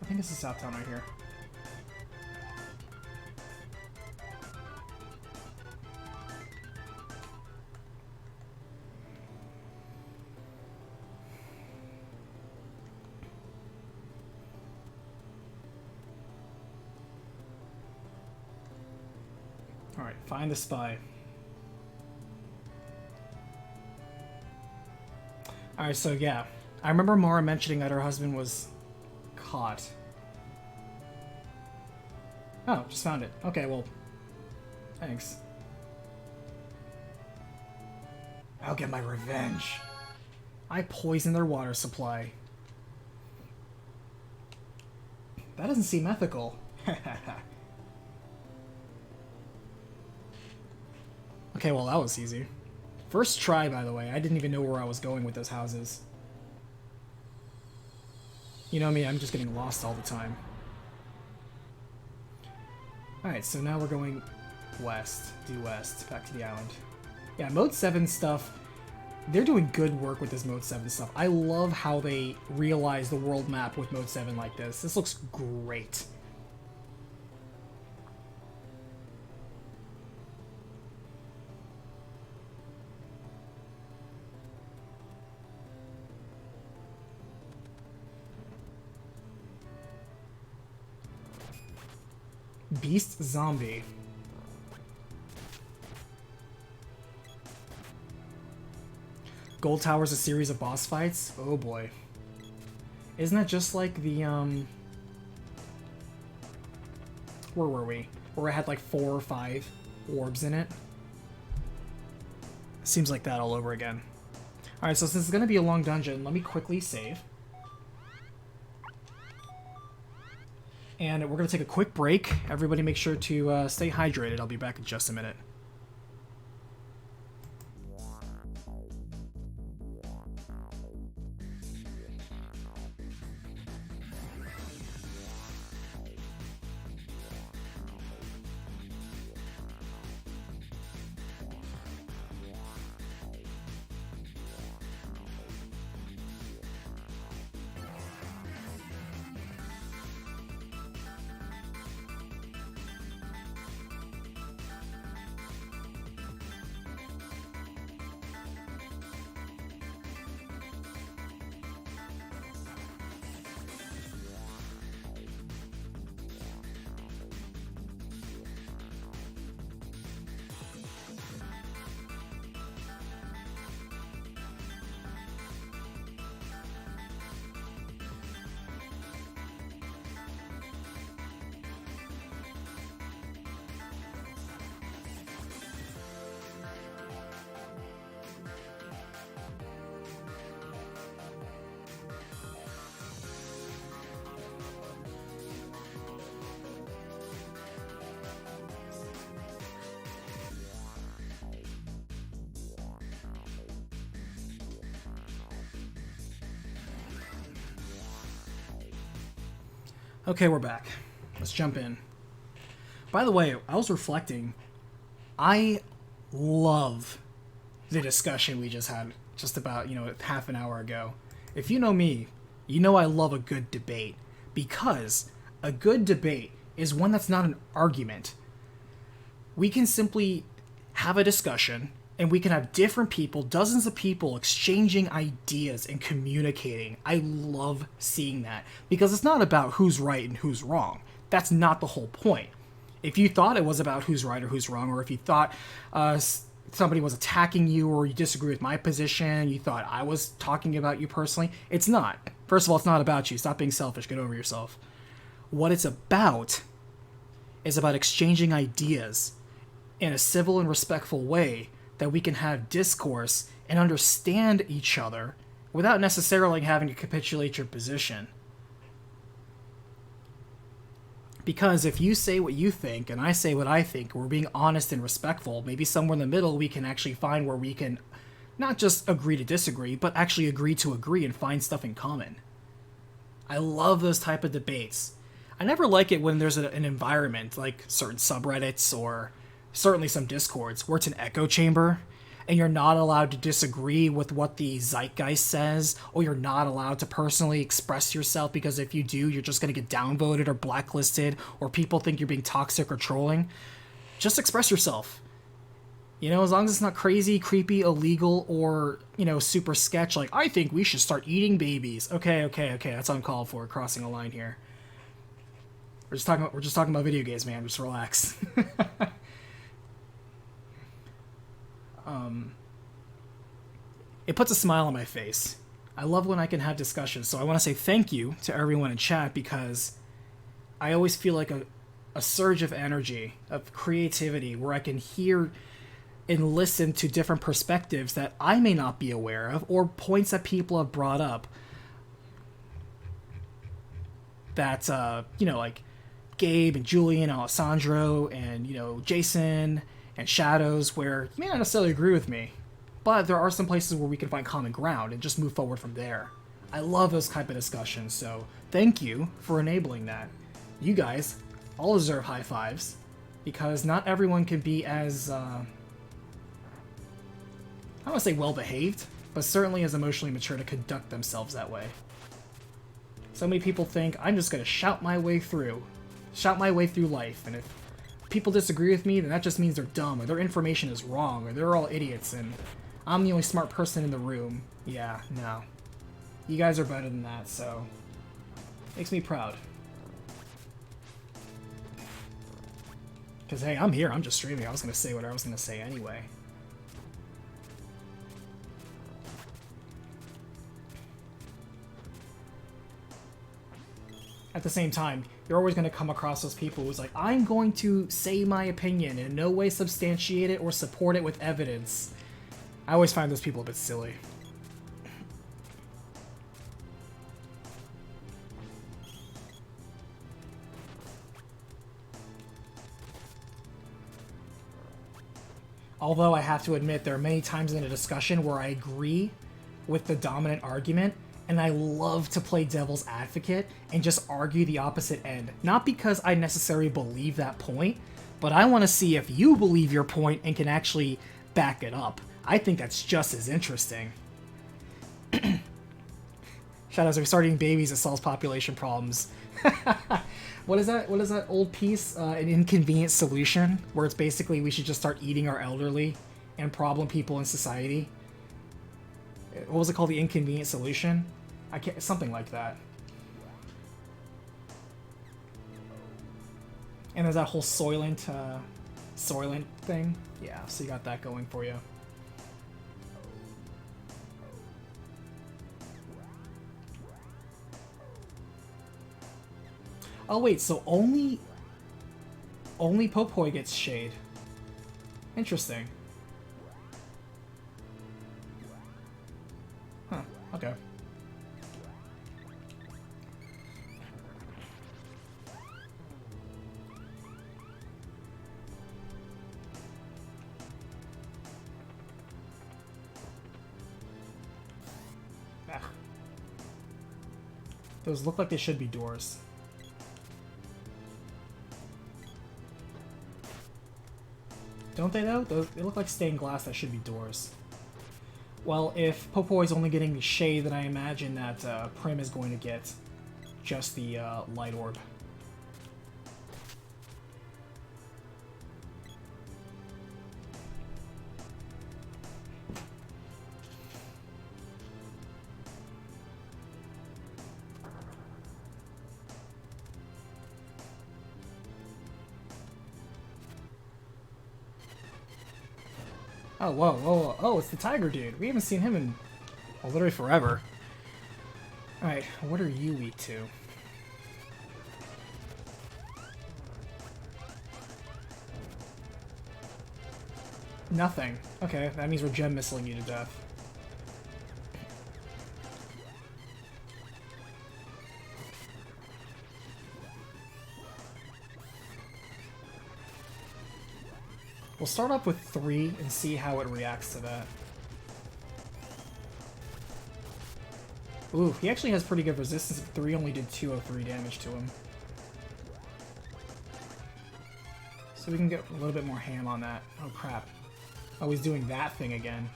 S1: I think this is Southtown right here. Alright, find the spy. Alright, so yeah. I remember Mara mentioning that her husband was caught. Oh, just found it. Okay, well, thanks. I'll get my revenge. I poisoned their water supply. That doesn't seem ethical. Okay, well, that was easy. First try, by the way. I didn't even know where I was going with those houses. You know me, I'm just getting lost all the time. Alright, so now we're going west, due west, back to the island. Yeah, Mode 7 stuff, they're doing good work with this Mode 7 stuff. I love how they realize the world map with Mode 7 like this. This looks great. Beast Zombie. Gold Tower's a series of boss fights? Oh boy. Isn't that just like the, where were we? Where it had like 4 or 5 orbs in it? Seems like that all over again. Alright, so since it's gonna be a long dungeon, let me quickly save. And we're going to take a quick break. Everybody make sure to stay hydrated. I'll be back in just a minute. Okay, we're back. Let's jump in. By the way, I was reflecting. I love the discussion we just had just about, half an hour ago. If you know me, you know I love a good debate, because a good debate is one that's not an argument. We can simply have a discussion, and we can have different people, dozens of people, exchanging ideas and communicating. I love seeing that, because it's not about who's right and who's wrong. That's not the whole point. If you thought it was about who's right or who's wrong, or if you thought somebody was attacking you, or you disagree with my position, you thought I was talking about you personally, it's not. First of all, it's not about you. Stop being selfish. Get over yourself. What it's about is about exchanging ideas in a civil and respectful way, that we can have discourse and understand each other without necessarily having to capitulate your position. Because if you say what you think and I say what I think, we're being honest and respectful, maybe somewhere in the middle we can actually find where we can not just agree to disagree, but actually agree to agree and find stuff in common. I love those type of debates. I never like it when there's an environment, like certain subreddits or certainly some discords, where it's an echo chamber and you're not allowed to disagree with what the zeitgeist says, or you're not allowed to personally express yourself, because if you do, you're just going to get downvoted or blacklisted, or people think you're being toxic or trolling. Just express yourself. As long as it's not crazy, creepy, illegal, or, super sketch, like, I think we should start eating babies. Okay, that's uncalled for, crossing a line here. We're just talking about video games, man. Just relax. It puts a smile on my face. I love when I can have discussions, so I want to say thank you to everyone in chat, because I always feel like a surge of energy, of creativity, where I can hear and listen to different perspectives that I may not be aware of, or points that people have brought up that, like Gabe and Julian, Alessandro, and, Jason and Shadows, where you may not necessarily agree with me, but there are some places where we can find common ground and just move forward from there. I love those type of discussions, so thank you for enabling that. You guys all deserve high fives, because not everyone can be as, I don't want to say well-behaved, but certainly as emotionally mature to conduct themselves that way. So many people think, I'm just going to shout my way through life, and if people disagree with me, then that just means they're dumb, or their information is wrong, or they're all idiots, and I'm the only smart person in the room. Yeah, no. You guys are better than that, so makes me proud. Because, hey, I'm here, I'm just streaming. I was going to say what I was going to say anyway. At the same time, you're always going to come across those people who's like, I'm going to say my opinion and in no way substantiate it or support it with evidence. I always find those people a bit silly. Although I have to admit, there are many times in a discussion where I agree with the dominant argument, and I love to play devil's advocate and just argue the opposite end. Not because I necessarily believe that point, but I want to see if you believe your point and can actually back it up. I think that's just as interesting. Shadows, are we starting babies? It solves population problems. What is that old piece? An inconvenient solution, where it's basically we should just start eating our elderly and problem people in society. What was it called? The inconvenient solution? I can't. Something like that. And there's that whole Soylent thing. Yeah, so you got that going for you. Oh wait, so only Popoi gets shade. Interesting. Huh, okay. Ah. Those look like they should be doors. Don't they though? They look like stained glass that should be doors. Well, if Popo is only getting the shade, then I imagine that Prim is going to get just the light orb. Oh, whoa, whoa, whoa. Oh, it's the tiger dude. We haven't seen him in, well, literally forever. Alright, what are you weak to? Nothing. Okay, that means we're gem missiling you to death. We'll start off with 3 and see how it reacts to that. Ooh, he actually has pretty good resistance. 3 only did 203 damage to him. So we can get a little bit more ham on that. Oh crap. Oh, he's doing that thing again.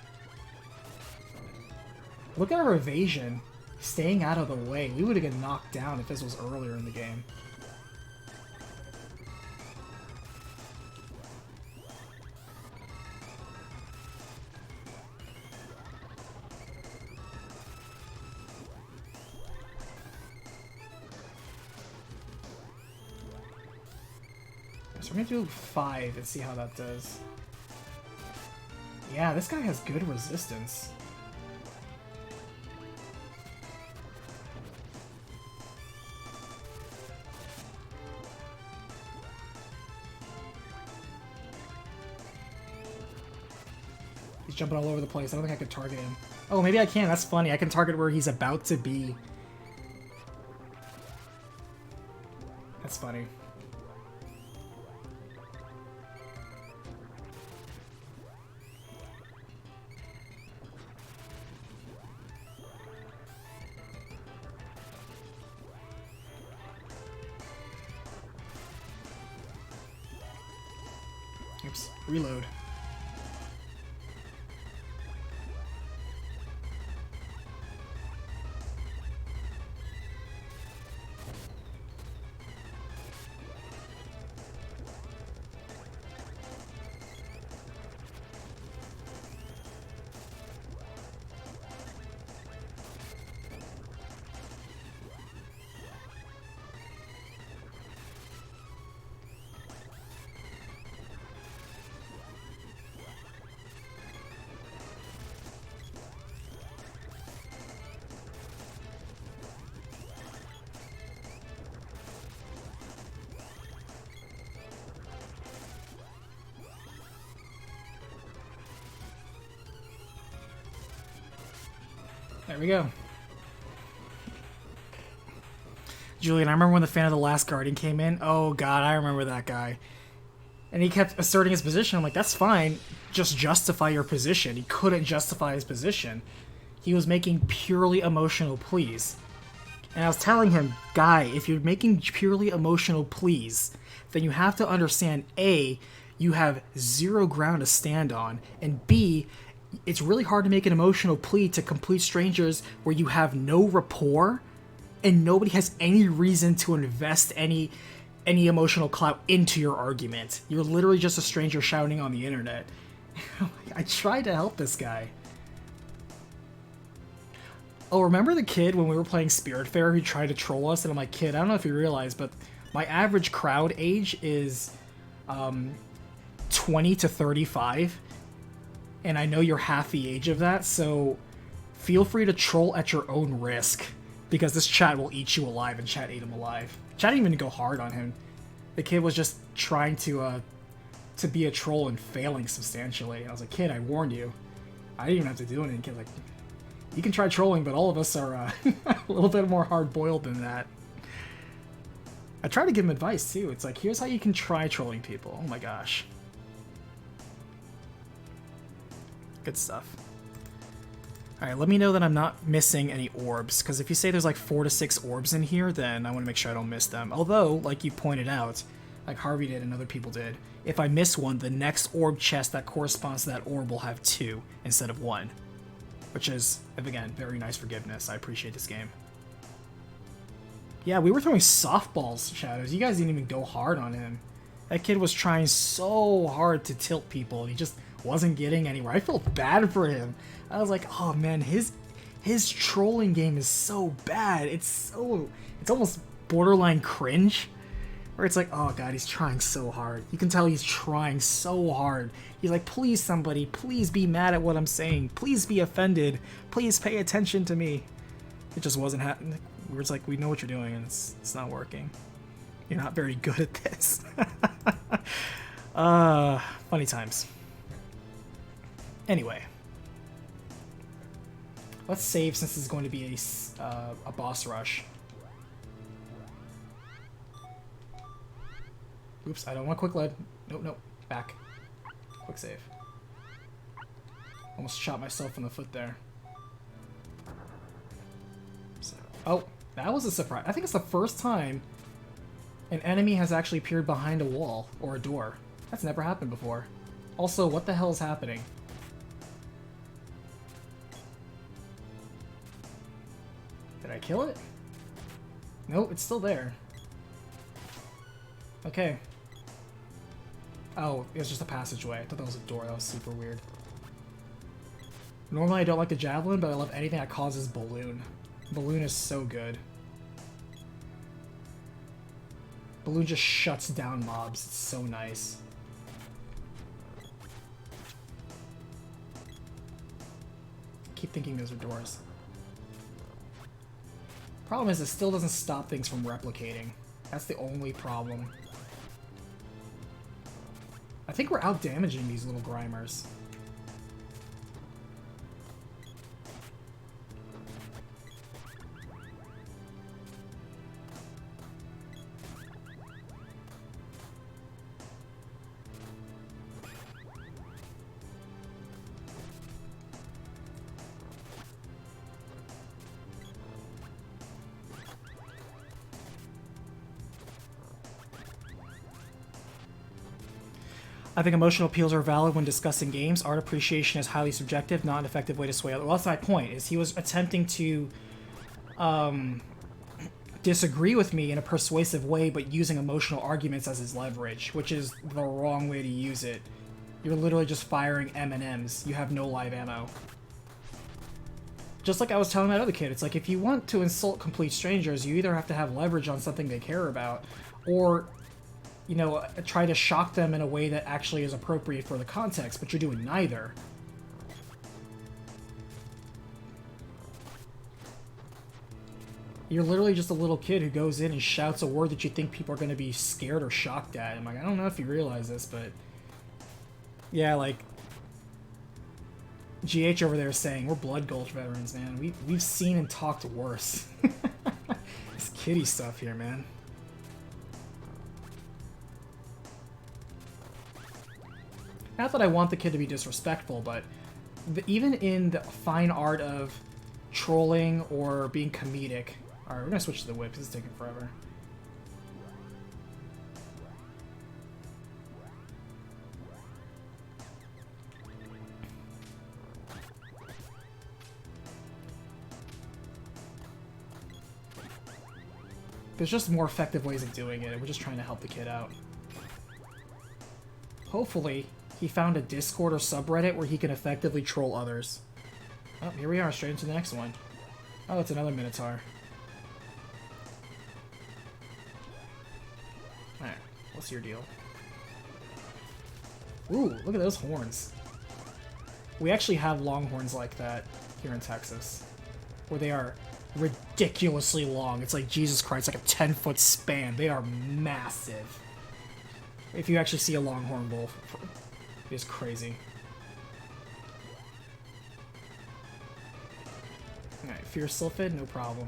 S1: Look at our evasion. Staying out of the way. We would have gotten knocked down if this was earlier in the game. So we're gonna do 5 and see how that does. Yeah, this guy has good resistance. He's jumping all over the place. I don't think I could target him. Oh, maybe I can. That's funny. I can target where he's about to be. That's funny. Oops. Reload. There we go. Julian, I remember when the fan of the Last Guardian came in. Oh god, I remember that guy. And he kept asserting his position. I'm like, that's fine. Just justify your position. He couldn't justify his position. He was making purely emotional pleas. And I was telling him, guy, if you're making purely emotional pleas, then you have to understand, A, you have 0 ground to stand on, and B, it's really hard to make an emotional plea to complete strangers where you have no rapport and nobody has any reason to invest any emotional clout into your argument. You're literally just a stranger shouting on the internet. I tried to help this guy. Oh, remember the kid when we were playing Spiritfarer who tried to troll us? And I'm like, kid, I don't know if you realize, but my average crowd age is 20 to 35. And I know you're half the age of that, so feel free to troll at your own risk, because this chat will eat you alive, and chat ate him alive. Chat didn't even go hard on him. The kid was just trying to be a troll and failing substantially. I was like, kid, I warned you. I didn't even have to do anything. Kid, like, you can try trolling, but all of us are a little bit more hard-boiled than that. I try to give him advice, too. It's like, here's how you can try trolling people. Oh my gosh. Good stuff. Alright, let me know that I'm not missing any orbs, because if you say there's like 4 to 6 orbs in here, then I want to make sure I don't miss them. Although, like you pointed out, like Harvey did and other people did. If I miss one, the next orb chest that corresponds to that orb will have 2 instead of 1. Which is, again, very nice forgiveness. I appreciate this game. Yeah, we were throwing softballs, Shadows. You guys didn't even go hard on him. That kid was trying so hard to tilt people, and he just wasn't getting anywhere. I felt bad for him. I was like, oh man, his trolling game is so bad. It's almost borderline cringe. Where it's like, oh god, he's trying so hard. You can tell he's trying so hard. He's like, please somebody, please be mad at what I'm saying. Please be offended. Please pay attention to me. It just wasn't happening. We're just like, we know what you're doing and it's not working. You're not very good at this. Funny times. Anyway. Let's save since this is going to be a boss rush. Oops, I don't want quick load. Nope. Back. Quick save. Almost shot myself in the foot there. So, oh, that was a surprise. I think it's the first time an enemy has actually appeared behind a wall or a door. That's never happened before. Also, what the hell is happening? Did I kill it? Nope, it's still there. Okay. Oh, it was just a passageway. I thought that was a door. That was super weird. Normally I don't like the javelin, but I love anything that causes balloon. Balloon is so good. Balloon just shuts down mobs. It's so nice. Keep thinking those are doors. Problem is, it still doesn't stop things from replicating. That's the only problem. I think we're out damaging these little Grimers. I think emotional appeals are valid when discussing games. Art appreciation is highly subjective, not an effective way to sway others. Well, that's my point, is he was attempting to disagree with me in a persuasive way, but using emotional arguments as his leverage, which is the wrong way to use it. You're literally just firing M&Ms. You have no live ammo. Just like I was telling that other kid, it's like if you want to insult complete strangers, you either have to have leverage on something they care about, or you know, try to shock them in a way that actually is appropriate for the context, but you're doing neither. You're literally just a little kid who goes in and shouts a word that you think people are going to be scared or shocked at. I'm like, I don't know if you realize this, but yeah, like GH over there is saying, we're Blood Gulch veterans, man. We've seen and talked worse. This kiddie stuff here, man. Not that I want the kid to be disrespectful, but even in the fine art of trolling or being comedic... Alright, we're gonna switch to the whip, because it's taking forever. There's just more effective ways of doing it, and we're just trying to help the kid out. Hopefully, he found a Discord or subreddit where he can effectively troll others. Oh, here we are, straight into the next one. Oh, it's another Minotaur. Alright, what's your deal? Ooh, look at those horns. We actually have longhorns like that here in Texas, where they are ridiculously long. It's like, Jesus Christ, like a 10-foot span. They are massive. If you actually see a longhorn bull, it's crazy. Alright, Fierce Sylphid, no problem.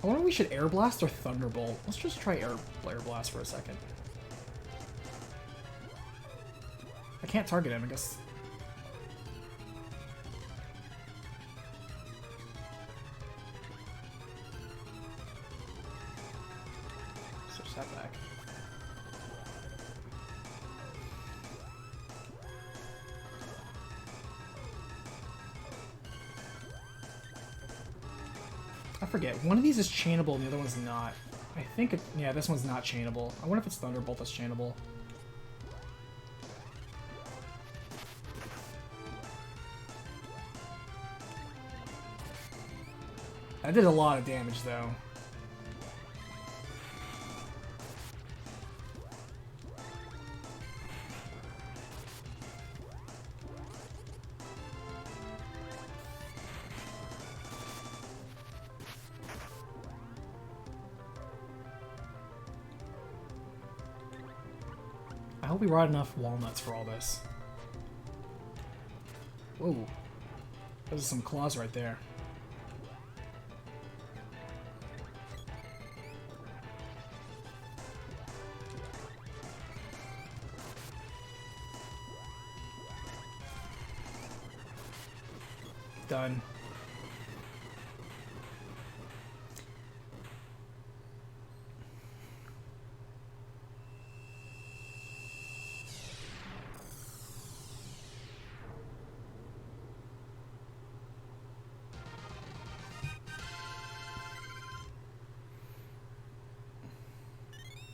S1: I wonder if we should Air Blast or Thunderbolt. Let's just try Air Blast for a second. I can't target him, I guess. forget. One of these is chainable and the other one's not. I think it, yeah, this one's not chainable. I wonder if it's Thunderbolt that's chainable. That did a lot of damage though. I hope we brought enough walnuts for all this. Whoa. Those are some claws right there. Done.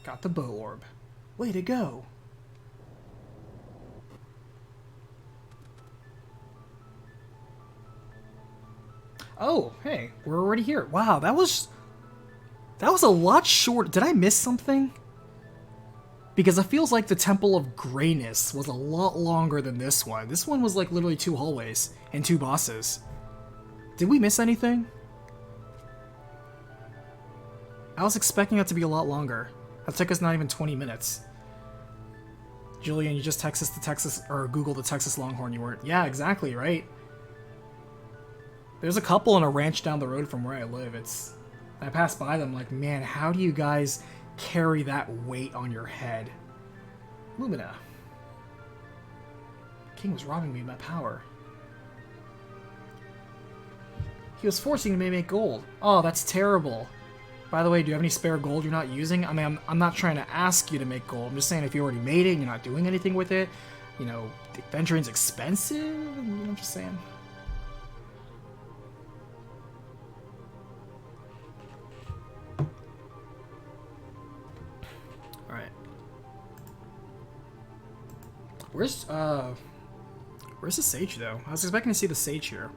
S1: Got the bow orb. Way to go. Oh, hey, we're already here. Wow, that was a lot short. Did I miss something? Because it feels like the Temple of Grayness was a lot longer than this one. This one was like literally 2 hallways and 2 bosses. Did we miss anything? I was expecting that to be a lot longer. That took us not even 20 minutes. Julian, you just texted the Texas, or Google the Texas Longhorn you weren't. Yeah, exactly, right? There's a couple on a ranch down the road from where I live. I pass by them like, man, how do you guys carry that weight on your head? Lumina. King was robbing me of my power. He was forcing me to make gold. Oh, that's terrible. By the way, do you have any spare gold you're not using? I mean, I'm not trying to ask you to make gold. I'm just saying if you already made it and you're not doing anything with it, you know, the adventuring's expensive. You know, I'm just saying. Alright. Where's the sage, though? I was expecting to see the sage here.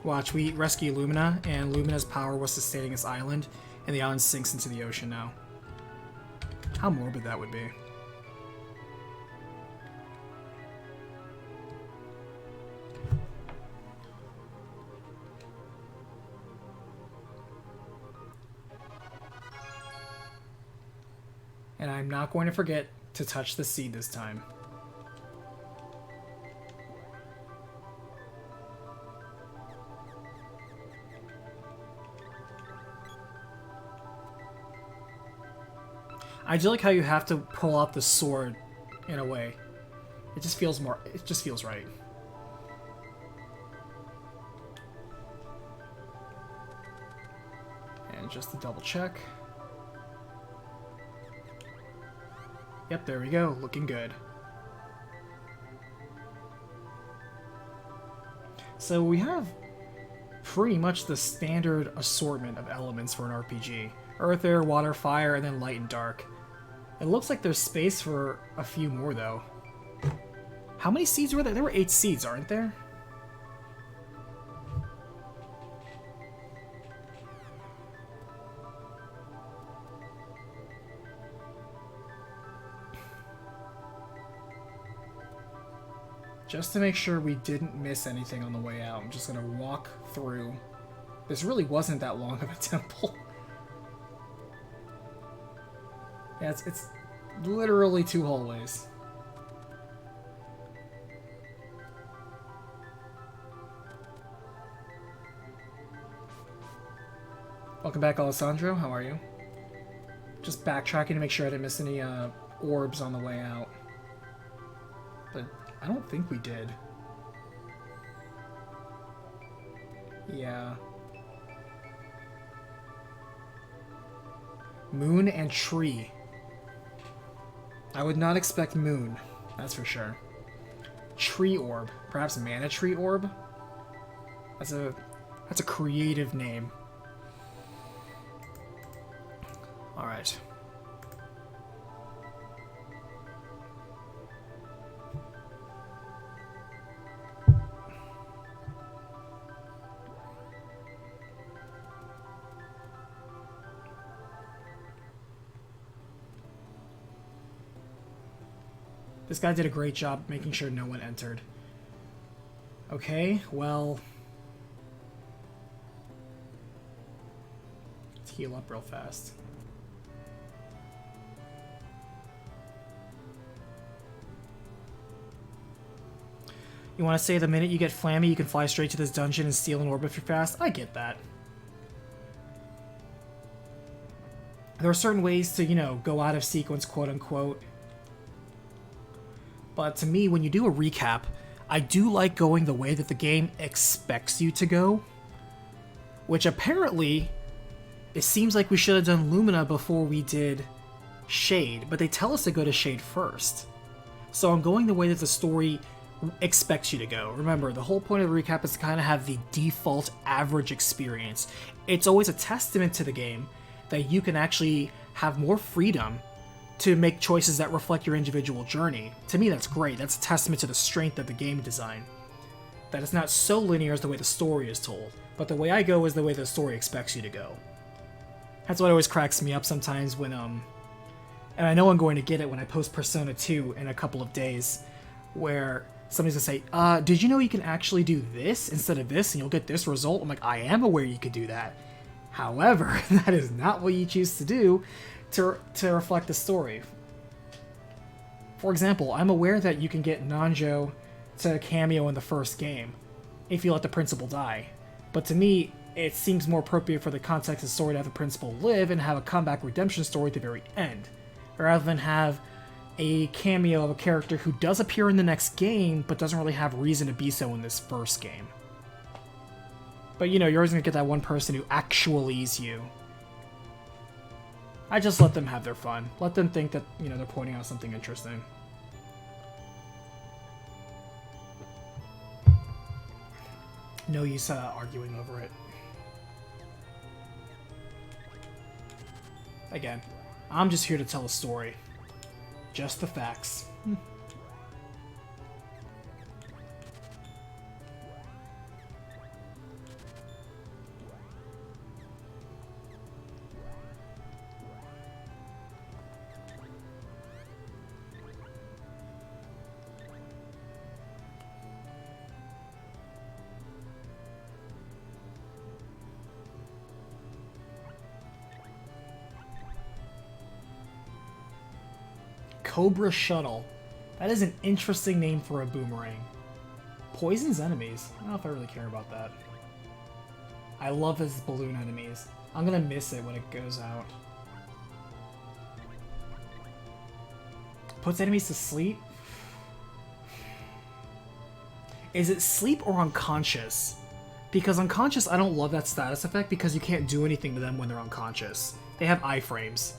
S1: Watch, we rescue Lumina, and Lumina's power was sustaining this island, and the island sinks into the ocean now. How morbid that would be. And I'm not going to forget to touch the seed this time. I do like how you have to pull out the sword in a way. It just feels right. And just to double check. Yep, there we go. Looking good. So we have pretty much the standard assortment of elements for an RPG. Earth, air, water, fire, and then light and dark. It looks like there's space for a few more, though. How many seeds were there? There were 8 seeds, aren't there? Just to make sure we didn't miss anything on the way out, I'm just gonna walk through. This really wasn't that long of a temple. Yeah, it's literally 2 hallways. Welcome back, Alessandro. How are you? Just backtracking to make sure I didn't miss any orbs on the way out. But I don't think we did. Yeah. Moon and tree. I would not expect moon, that's for sure. Tree orb. Perhaps mana tree orb? That's a creative name. Alright. This guy did a great job making sure no one entered. Okay, well... let's heal up real fast. You want to say the minute you get Flammy, you can fly straight to this dungeon and steal an orb if you're fast? I get that. There are certain ways to, you know, go out of sequence, quote-unquote. But to me, when you do a recap, I do like going the way that the game expects you to go. Which apparently, it seems like we should have done Lumina before we did Shade, but they tell us to go to Shade first. So I'm going the way that the story expects you to go. Remember, the whole point of the recap is to kind of have the default average experience. It's always a testament to the game that you can actually have more freedom to make choices that reflect your individual journey. To me, that's great. That's a testament to the strength of the game design. That it's not so linear as the way the story is told, but the way I go is the way the story expects you to go. That's what always cracks me up sometimes when, and I know I'm going to get it when I post Persona 2 in a couple of days, where somebody's gonna say, did you know you can actually do this instead of this and you'll get this result? I'm like, I am aware you could do that. However, that is not what you choose to do to reflect the story. For example, I'm aware that you can get Nanjo to cameo in the first game if you let the principal die. But to me, it seems more appropriate for the context of the story to have the principal live and have a comeback redemption story at the very end, rather than have a cameo of a character who does appear in the next game, but doesn't really have reason to be so in this first game. But you know, you're always gonna get that one person who actuallys you. I just let them have their fun. Let them think that, you know, they're pointing out something interesting. No use arguing over it. Again, I'm just here to tell a story. Just the facts. Cobra Shuttle. That is an interesting name for a boomerang. Poisons enemies. I don't know if I really care about that. I love his balloon enemies. I'm gonna miss it when it goes out. Puts enemies to sleep? Is it sleep or unconscious? Because unconscious, I don't love that status effect because you can't do anything to them when they're unconscious. They have iframes.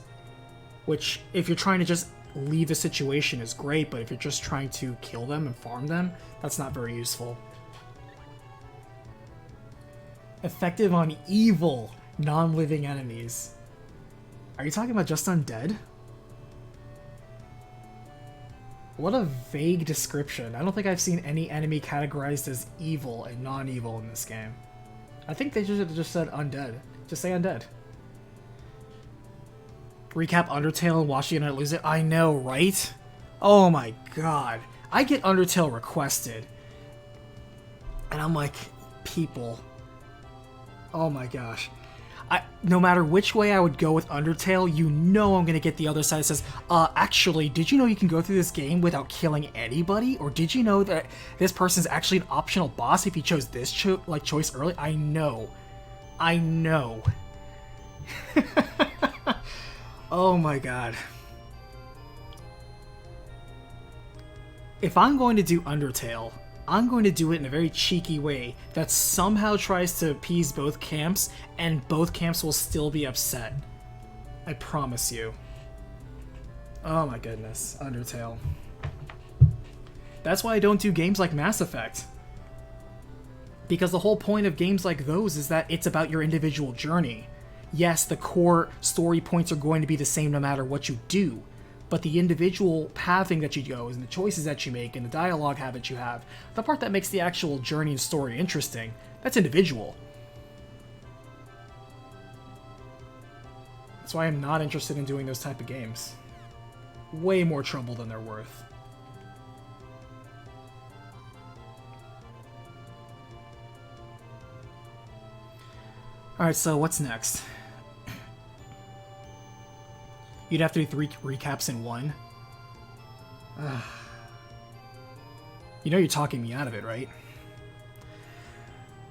S1: Which, if you're trying to just leave a situation is great, but if you're just trying to kill them and farm them, that's not very useful. Effective on evil, non-living enemies. Are you talking about just undead? What a vague description. I don't think I've seen any enemy categorized as evil and non-evil in this game. I think they should have just said undead. Just say undead. Recap Undertale and watch the internet lose it? I know, right? Oh my god. I get Undertale requested. And I'm like, people. Oh my gosh. No matter which way I would go with Undertale, you know I'm gonna get the other side that says, actually, did you know you can go through this game without killing anybody? Or did you know that this person's actually an optional boss if you chose this choice early? I know. I know. Oh my god. If I'm going to do Undertale, I'm going to do it in a very cheeky way that somehow tries to appease both camps, and both camps will still be upset. I promise you. Oh my goodness, Undertale. That's why I don't do games like Mass Effect. Because the whole point of games like those is that it's about your individual journey. Yes, the core story points are going to be the same no matter what you do, but the individual pathing that you go and the choices that you make and the dialogue habits you have, the part that makes the actual journey and story interesting, that's individual. That's why I'm not interested in doing those type of games. Way more trouble than they're worth. Alright, so what's next? You'd have to do 3 recaps in one. You know you're talking me out of it, right?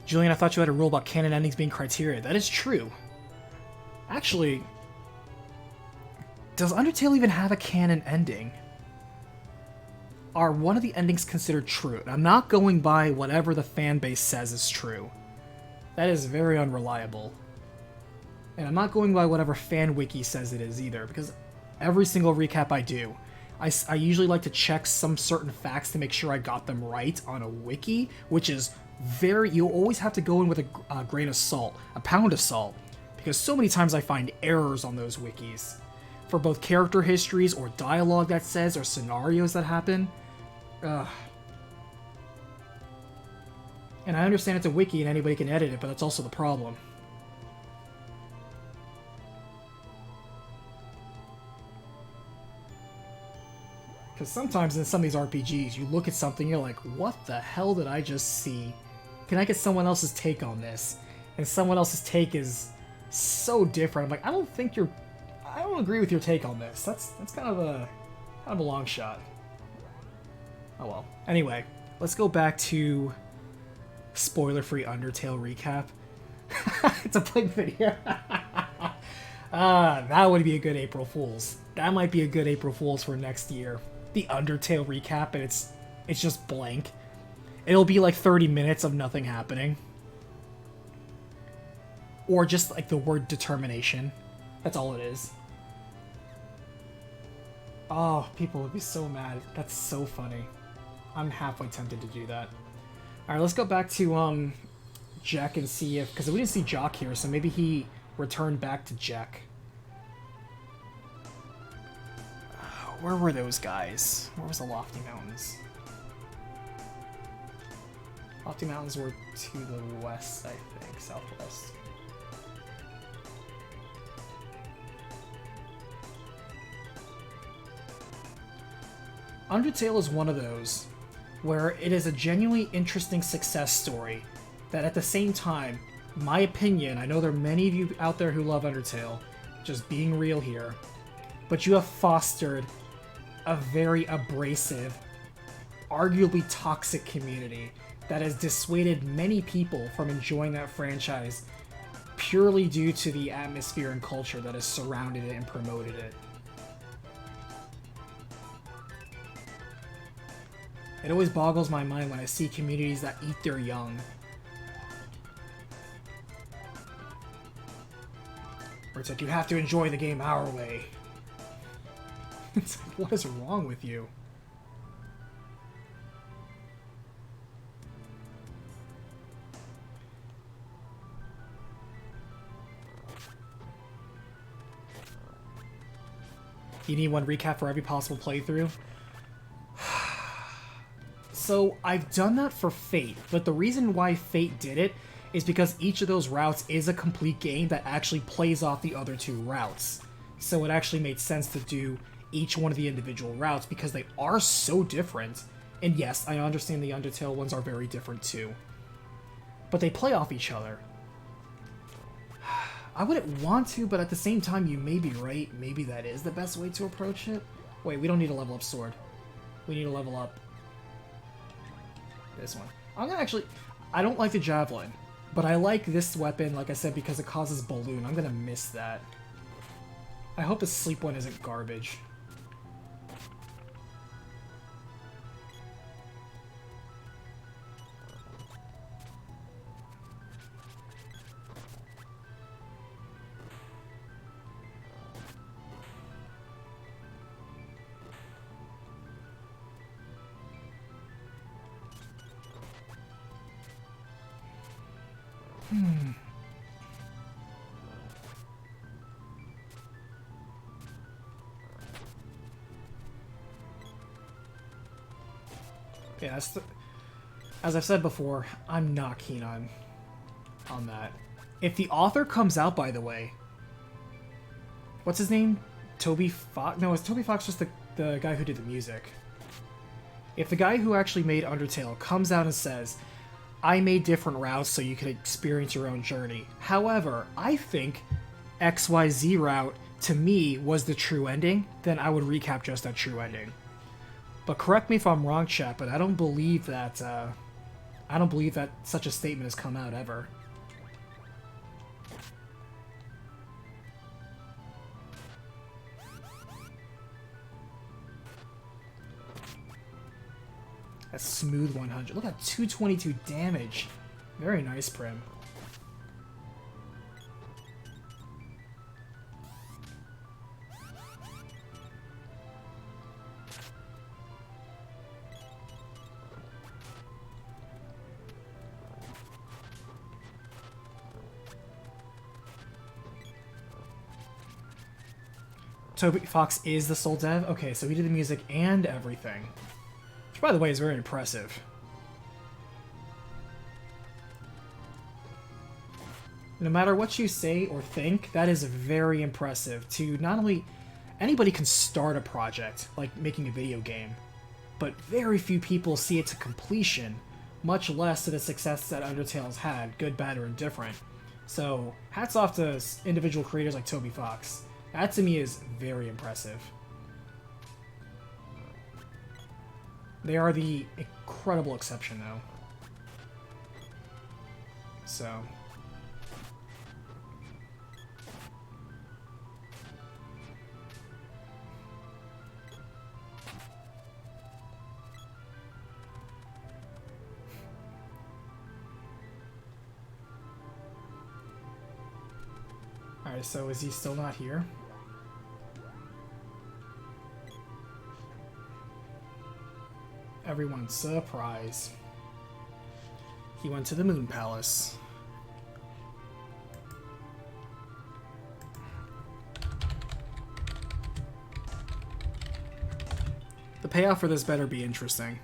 S1: Julian, I thought you had a rule about canon endings being criteria. That is true. Actually, does Undertale even have a canon ending? Are one of the endings considered true? I'm not going by whatever the fan base says is true. That is very unreliable. And I'm not going by whatever fan wiki says it is either, because every single recap I do, I usually like to check some certain facts to make sure I got them right on a wiki, which is very... You always have to go in with a grain of salt, a pound of salt, because so many times I find errors on those wikis. For both character histories or dialogue that says, or scenarios that happen. Ugh. And I understand it's a wiki and anybody can edit it, but that's also the problem. Because sometimes in some of these RPGs, you look at something, you're like, what the hell did I just see? Can I get someone else's take on this? And someone else's take is so different. I'm like, I don't agree with your take on this. That's kind of a long shot. Oh well. Anyway, let's go back to spoiler-free Undertale recap. It's a Blink video. That would be a good April Fool's. That might be a good April Fool's for next year. The Undertale recap, and it's just blank. It'll be like 30 minutes of nothing happening. Or just like the word determination. That's all it is. Oh, people would be so mad. That's so funny. I'm halfway tempted to do that. Alright, let's go back to Jack and see if... Because we didn't see Jock here, so maybe he returned back to Jack. Where were those guys? Where was the Lofty Mountains? Lofty Mountains were to the west, I think. Southwest. Undertale is one of those where it is a genuinely interesting success story that at the same time, my opinion, I know there are many of you out there who love Undertale, just being real here, but you have fostered a very abrasive, arguably toxic community that has dissuaded many people from enjoying that franchise purely due to the atmosphere and culture that has surrounded it and promoted it. It always boggles my mind when I see communities that eat their young. Where it's like, you have to enjoy the game our way. It's like, what is wrong with you? You need one recap for every possible playthrough? So, I've done that for Fate, but the reason why Fate did it is because each of those routes is a complete game that actually plays off the other two routes. So it actually made sense to do each one of the individual routes because they are so different. And yes, I understand the Undertale ones are very different too. But they play off each other. I wouldn't want to, but at the same time, you may be right. Maybe that is the best way to approach it. Wait, we don't need a level up sword. We need to level up this one. I'm gonna actually... I don't like the javelin, but I like this weapon, like I said, because it causes balloon. I'm gonna miss that. I hope the sleep one isn't garbage. Yeah, as I've said before, I'm not keen on that. If the author comes out, by the way, what's his name? Toby Fox? No, is Toby Fox just the guy who did the music? If the guy who actually made Undertale comes out and says, I made different routes so you could experience your own journey. However, I think XYZ route, to me, was the true ending, then I would recap just that true ending. But correct me if I'm wrong, chat, but I don't believe that, such a statement has come out ever. A smooth 100. Look at 222 damage. Very nice, Prim. Toby Fox is the sole dev? Okay, so he did the music and everything. Which, by the way, is very impressive. No matter what you say or think, that is very impressive to not only... Anybody can start a project, like making a video game, but very few people see it to completion, much less to the success that Undertale's had, good, bad, or indifferent. So, hats off to individual creators like Toby Fox. That to me is very impressive. They are the incredible exception, though. So... Alright, so is he still not here? Everyone's surprise. He went to the Moon Palace. The payoff for this better be interesting.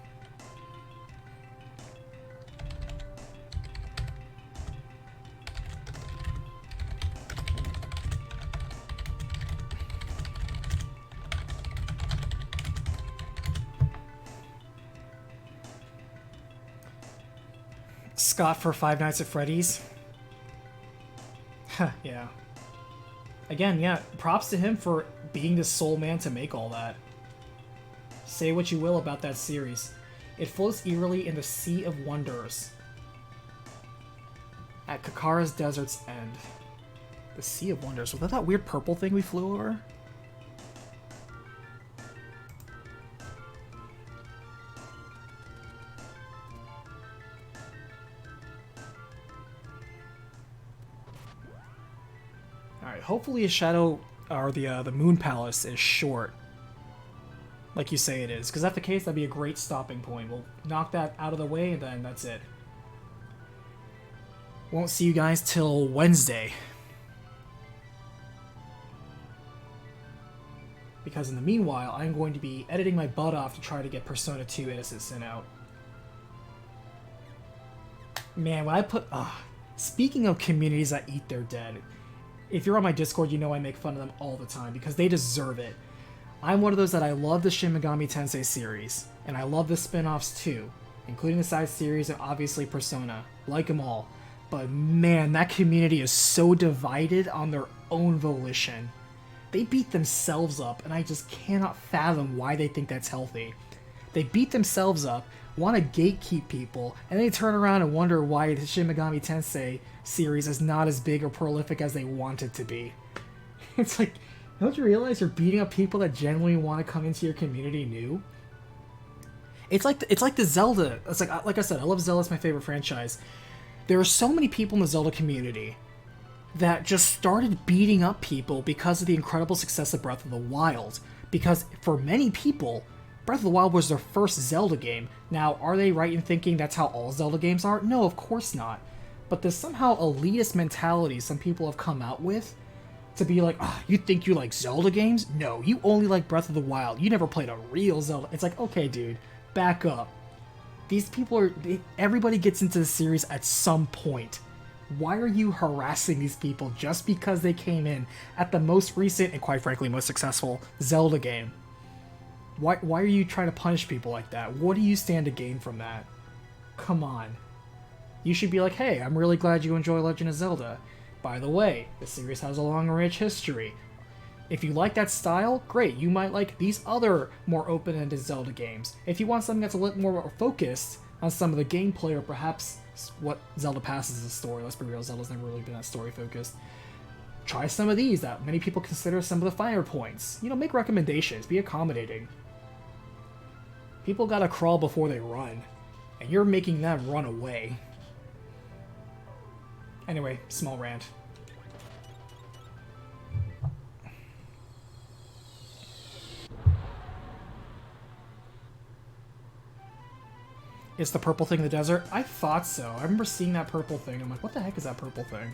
S1: Scott for Five Nights at Freddy's. Yeah. Again, yeah, props to him for being the sole man to make all that. Say what you will about that series. It floats eerily in the Sea of Wonders. At Kakara's Desert's End. The Sea of Wonders. Was that weird purple thing we flew over? Hopefully a shadow, or the Moon Palace is short. Like you say it is. Because if that's the case, that'd be a great stopping point. We'll knock that out of the way, and then that's it. Won't see you guys till Wednesday. Because in the meanwhile, I'm going to be editing my butt off to try to get Persona 2 Innocent Sin out. Man, when I put... speaking of communities that eat their dead... If you're on my Discord, you know I make fun of them all the time because they deserve it. I'm one of those that I love the Shin Megami Tensei series, and I love the spin-offs too, including the side series and obviously Persona. Like them all. But man, that community is so divided on their own volition. They beat themselves up, and I just cannot fathom why they think that's healthy. They beat themselves up, want to gatekeep people, and they turn around and wonder why the Shin Megami Tensei series is not as big or prolific as they want it to be. It's like, don't you realize you're beating up people that genuinely want to come into your community new? It's like the Zelda. It's like I said, I love Zelda. It's my favorite franchise. There are so many people in the Zelda community that just started beating up people because of the incredible success of Breath of the Wild. Because for many people, Breath of the Wild was their first Zelda game. Now, are they right in thinking that's how all Zelda games are? No, of course not. but there's somehow elitist mentality some people have come out with to be like, ah, you think you like Zelda games? No, you only like Breath of the Wild. You never played a real Zelda. It's like, okay, dude, back up. These people are... everybody gets into the series at some point. Why are you harassing these people just because they came in at the most recent and, quite frankly, most successful Zelda game? Why are you trying to punish people like that? What do you stand to gain from that? Come on. You should be like, hey, I'm really glad you enjoy Legend of Zelda. By the way, the series has a long and rich history. If you like that style, great, you might like these other more open-ended Zelda games. If you want something that's a little more focused on some of the gameplay or perhaps what Zelda passes as a story, let's be real, Zelda's never really been that story-focused, try some of these that many people consider some of the finer points. You know, make recommendations, be accommodating. People gotta crawl before they run, and you're making them run away. Anyway, small rant. It's the purple thing in the desert? I thought so. I remember seeing that purple thing. I'm like, what the heck is that purple thing?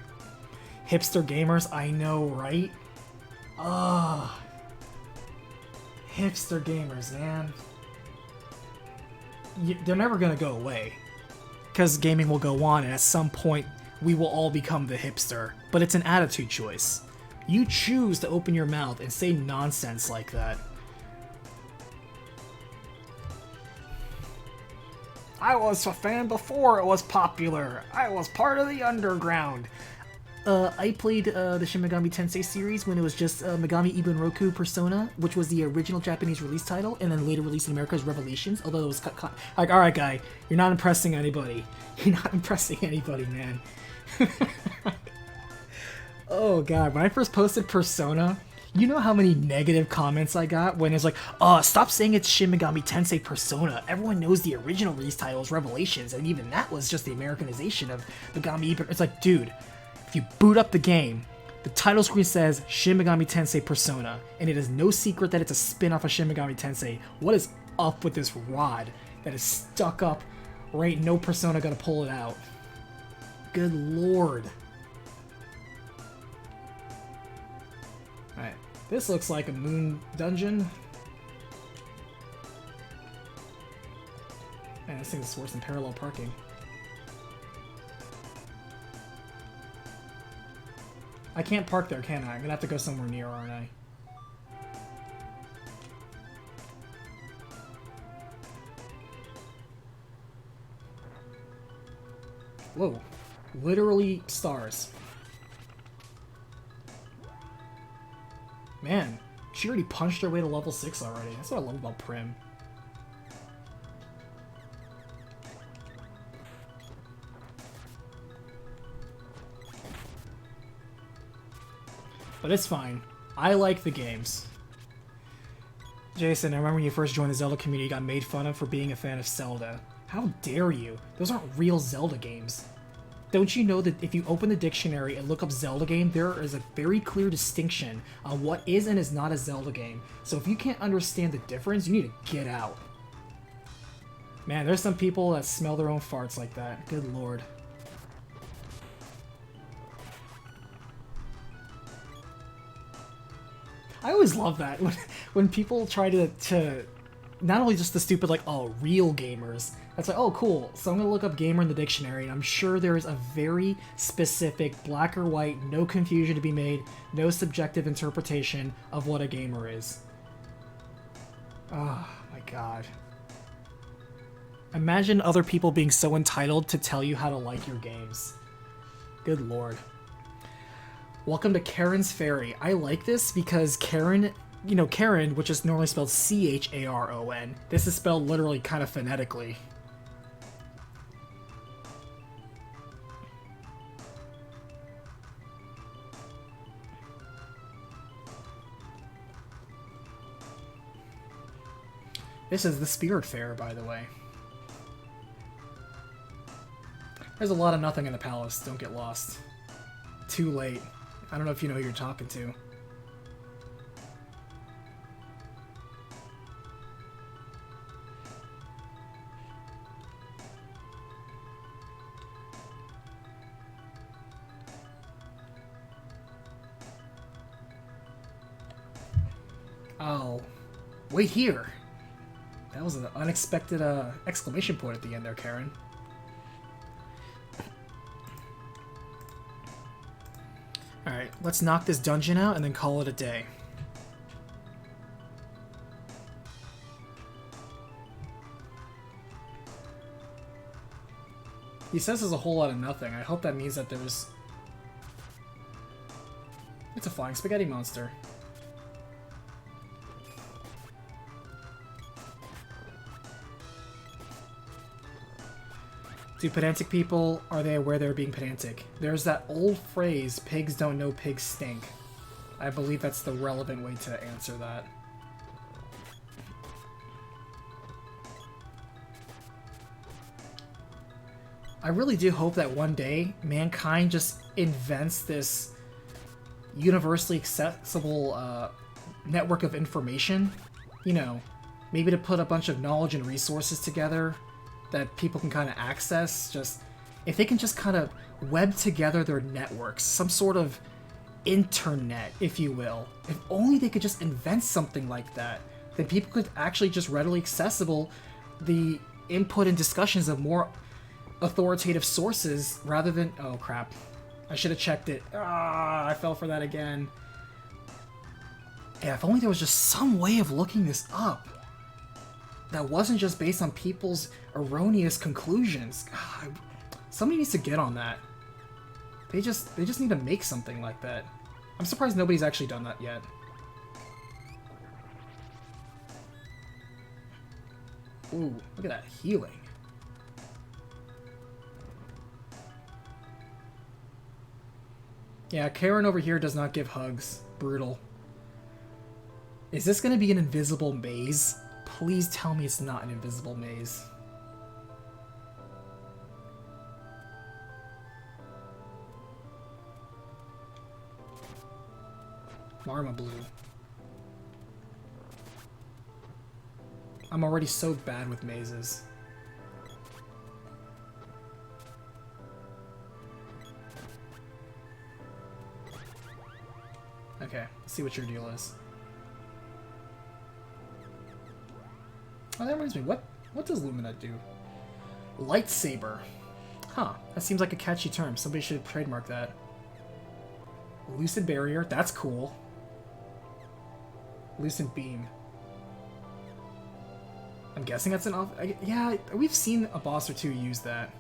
S1: Hipster gamers? I know, right? Ugh. Hipster gamers, man. They're never gonna go away. Because gaming will go on, and at some point, we will all become the hipster. But it's an attitude choice. You choose to open your mouth and say nonsense like that. I was a fan before it was popular. I was part of the underground. I played the Shin Megami Tensei series when it was just Megami Ibn Roku Persona, which was the original Japanese release title, and then later released in America as Revelations, although it was cut. Like, alright guy, you're not impressing anybody. You're not impressing anybody, man. Oh god, when I first posted Persona, you know how many negative comments I got when it's like, stop saying it's Shin Megami Tensei Persona. Everyone knows the original release title is Revelations, and even that was just the Americanization of Megami Ibn. It's like, dude, if you boot up the game, the title screen says Shin Megami Tensei Persona, and it is no secret that it's a spin-off of Shin Megami Tensei. What is up with this rod that is stuck up right? No Persona gonna pull it out. Good lord. Alright, this looks like a moon dungeon. Man, this thing is worse than parallel parking. I can't park there, can I? I'm gonna have to go somewhere near, aren't I? Whoa. Literally stars. Man, she already punched her way to level 6 already. That's what I love about Prim. But it's fine. I like the games. Jason, I remember when you first joined the Zelda community, you got made fun of for being a fan of Zelda. How dare you? Those aren't real Zelda games. Don't you know that if you open the dictionary and look up Zelda game, there is a very clear distinction on what is and is not a Zelda game. So if you can't understand the difference, you need to get out. Man, there's some people that smell their own farts like that. Good lord. I always love that when people try to not only just the stupid like, oh, real gamers. That's like, oh, cool. So I'm gonna look up gamer in the dictionary, and I'm sure there is a very specific black or white, no confusion to be made, no subjective interpretation of what a gamer is. Oh my god. Imagine other people being so entitled to tell you how to like your games. Good lord. Welcome to Karen's Ferry. I like this because Karen, you know, Karen, which is normally spelled C-H-A-R-O-N, this is spelled literally kind of phonetically. This is the Spirit Fair, by the way. There's a lot of nothing in the palace, don't get lost. Too late. I don't know if you know who you're talking to. Oh, wait here. That was an unexpected exclamation point at the end there, Karen. Alright, let's knock this dungeon out and then call it a day. He says there's a whole lot of nothing. I hope that means that there's... It's a flying spaghetti monster. Do pedantic people, are they aware they're being pedantic? There's that old phrase, pigs don't know pigs stink. I believe that's the relevant way to answer that. I really do hope that one day mankind just invents this universally accessible network of information. You know, maybe to put a bunch of knowledge and resources together that people can kind of access. Just if they can just kind of web together their networks, some sort of internet, if you will. If only they could just invent something like that, then people could actually just readily accessible the input and discussions of more authoritative sources rather than... Oh crap, I should have checked it. Ah, I fell for that again. Yeah, if only there was just some way of looking this up that wasn't just based on people's erroneous conclusions. God, somebody needs to get on that. They just need to make something like that. I'm surprised nobody's actually done that yet. Ooh, look at that healing. Yeah, Karen over here does not give hugs. Brutal. Is this going to be an invisible maze? Please tell me it's not an invisible maze. Marma Blue. I'm already so bad with mazes. Okay, let's see what your deal is. Oh, that reminds me, what does Lumina do? Lightsaber. Huh, that seems like a catchy term. Somebody should trademark that. Lucid Barrier, that's cool. Lucid Beam. I'm guessing that's an off... Yeah, we've seen a boss or two use that.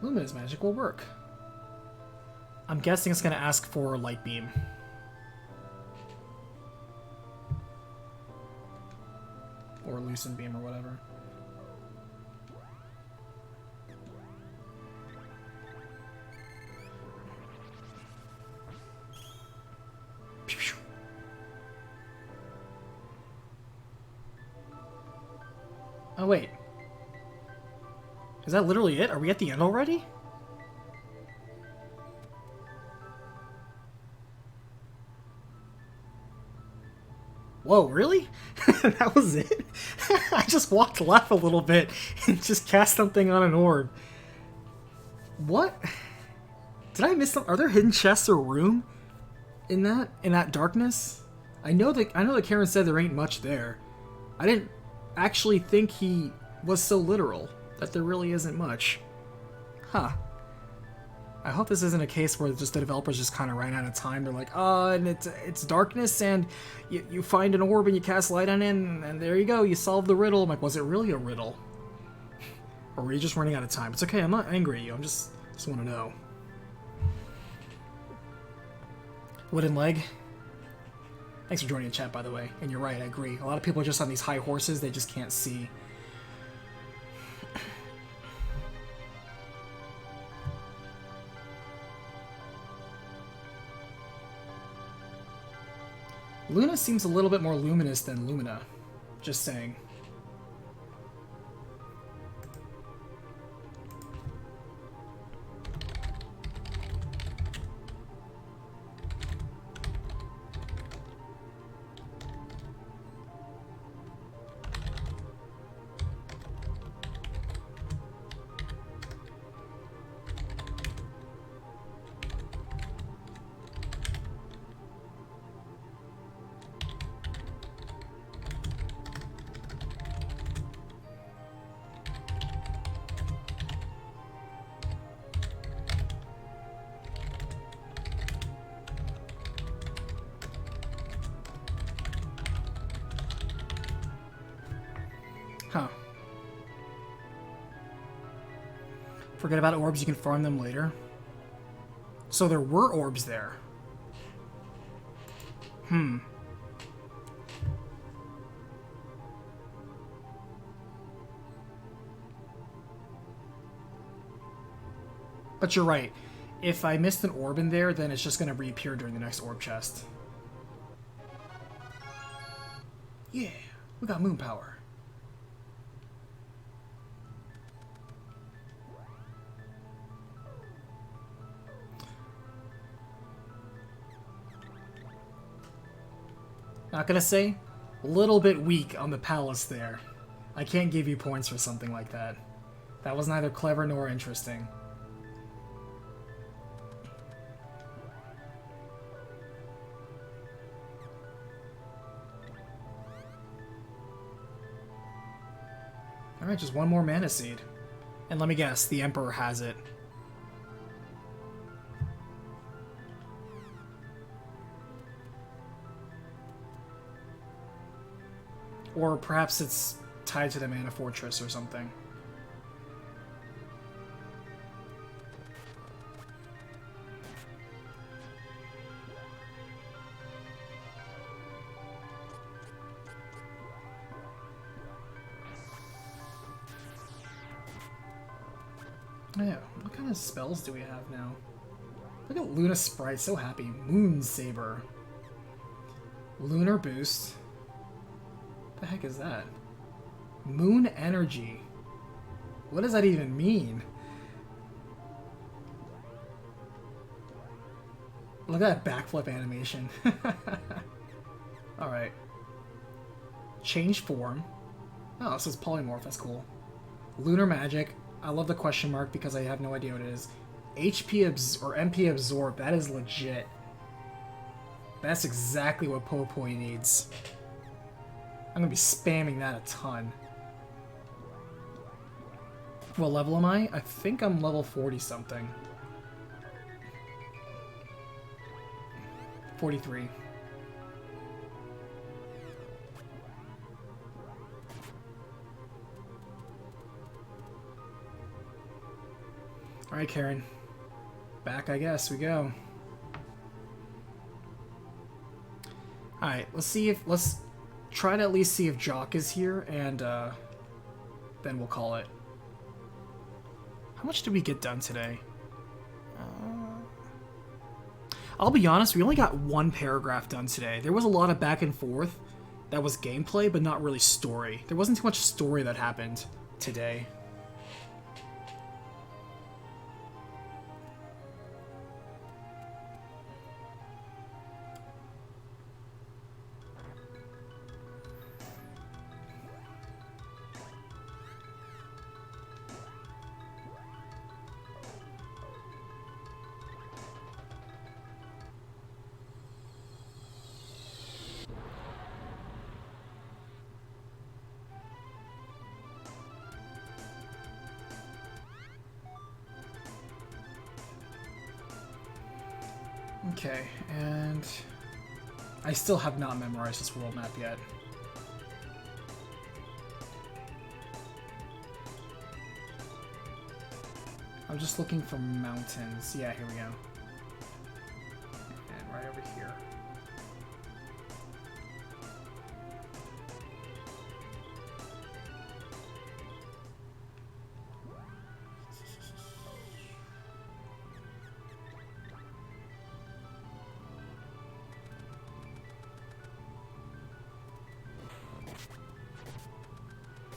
S1: Lumina's magic will work. I'm guessing it's going to ask for Light Beam. Or Lucid Beam or whatever. Oh wait. Is that literally it? Are we at the end already? Whoa, really? That was it? I just walked left a little bit and just cast something on an orb. What? Did I miss some? Are there hidden chests or room in that darkness? I know that Karen said there ain't much there. I didn't actually think he was so literal that there really isn't much. Huh. I hope this isn't a case where just the developers just kind of ran out of time. They're like, and it's darkness, and you find an orb and you cast light on it, and there you go, you solve the riddle. I'm like, was it really a riddle? Or were you just running out of time? It's okay, I'm not angry at you, I'm just want to know. Wooden leg. Thanks for joining the chat, by the way. And you're right, I agree. A lot of people are just on these high horses, they just can't see. Luna seems a little bit more luminous than Lumina. Just saying. Forget about orbs, you can farm them later. So there were orbs there. But you're right. If I missed an orb in there, then it's just going to reappear during the next orb chest. Yeah, we got moon power. Not gonna say, a little bit weak on the palace there. I can't give you points for something like that. That was neither clever nor interesting. Alright, just one more mana seed. And let me guess, the Emperor has it. Or perhaps it's tied to the Mana Fortress or something. Yeah, what kind of spells do we have now? Look at Luna Sprite, so happy. Moon Saber. Lunar Boost. What the heck is that? Moon Energy. What does that even mean? Look at that backflip animation. Alright. Change form. Oh, this is polymorph, that's cool. Lunar Magic. I love the question mark because I have no idea what it is. HP or MP Absorb, that is legit. That's exactly what Popoi needs. I'm gonna be spamming that a ton. What level am I? I think I'm level 40 something. 43. Alright, Karen. Back, I guess, we go. Alright, let's try to at least see if Jock is here, and then we'll call it. How much did we get done today? I'll be honest, we only got one paragraph done today. There was a lot of back and forth that was gameplay, but not really story. There wasn't too much story that happened today. Okay, and I still have not memorized this world map yet. I'm just looking for mountains. Yeah, here we go. And right over here.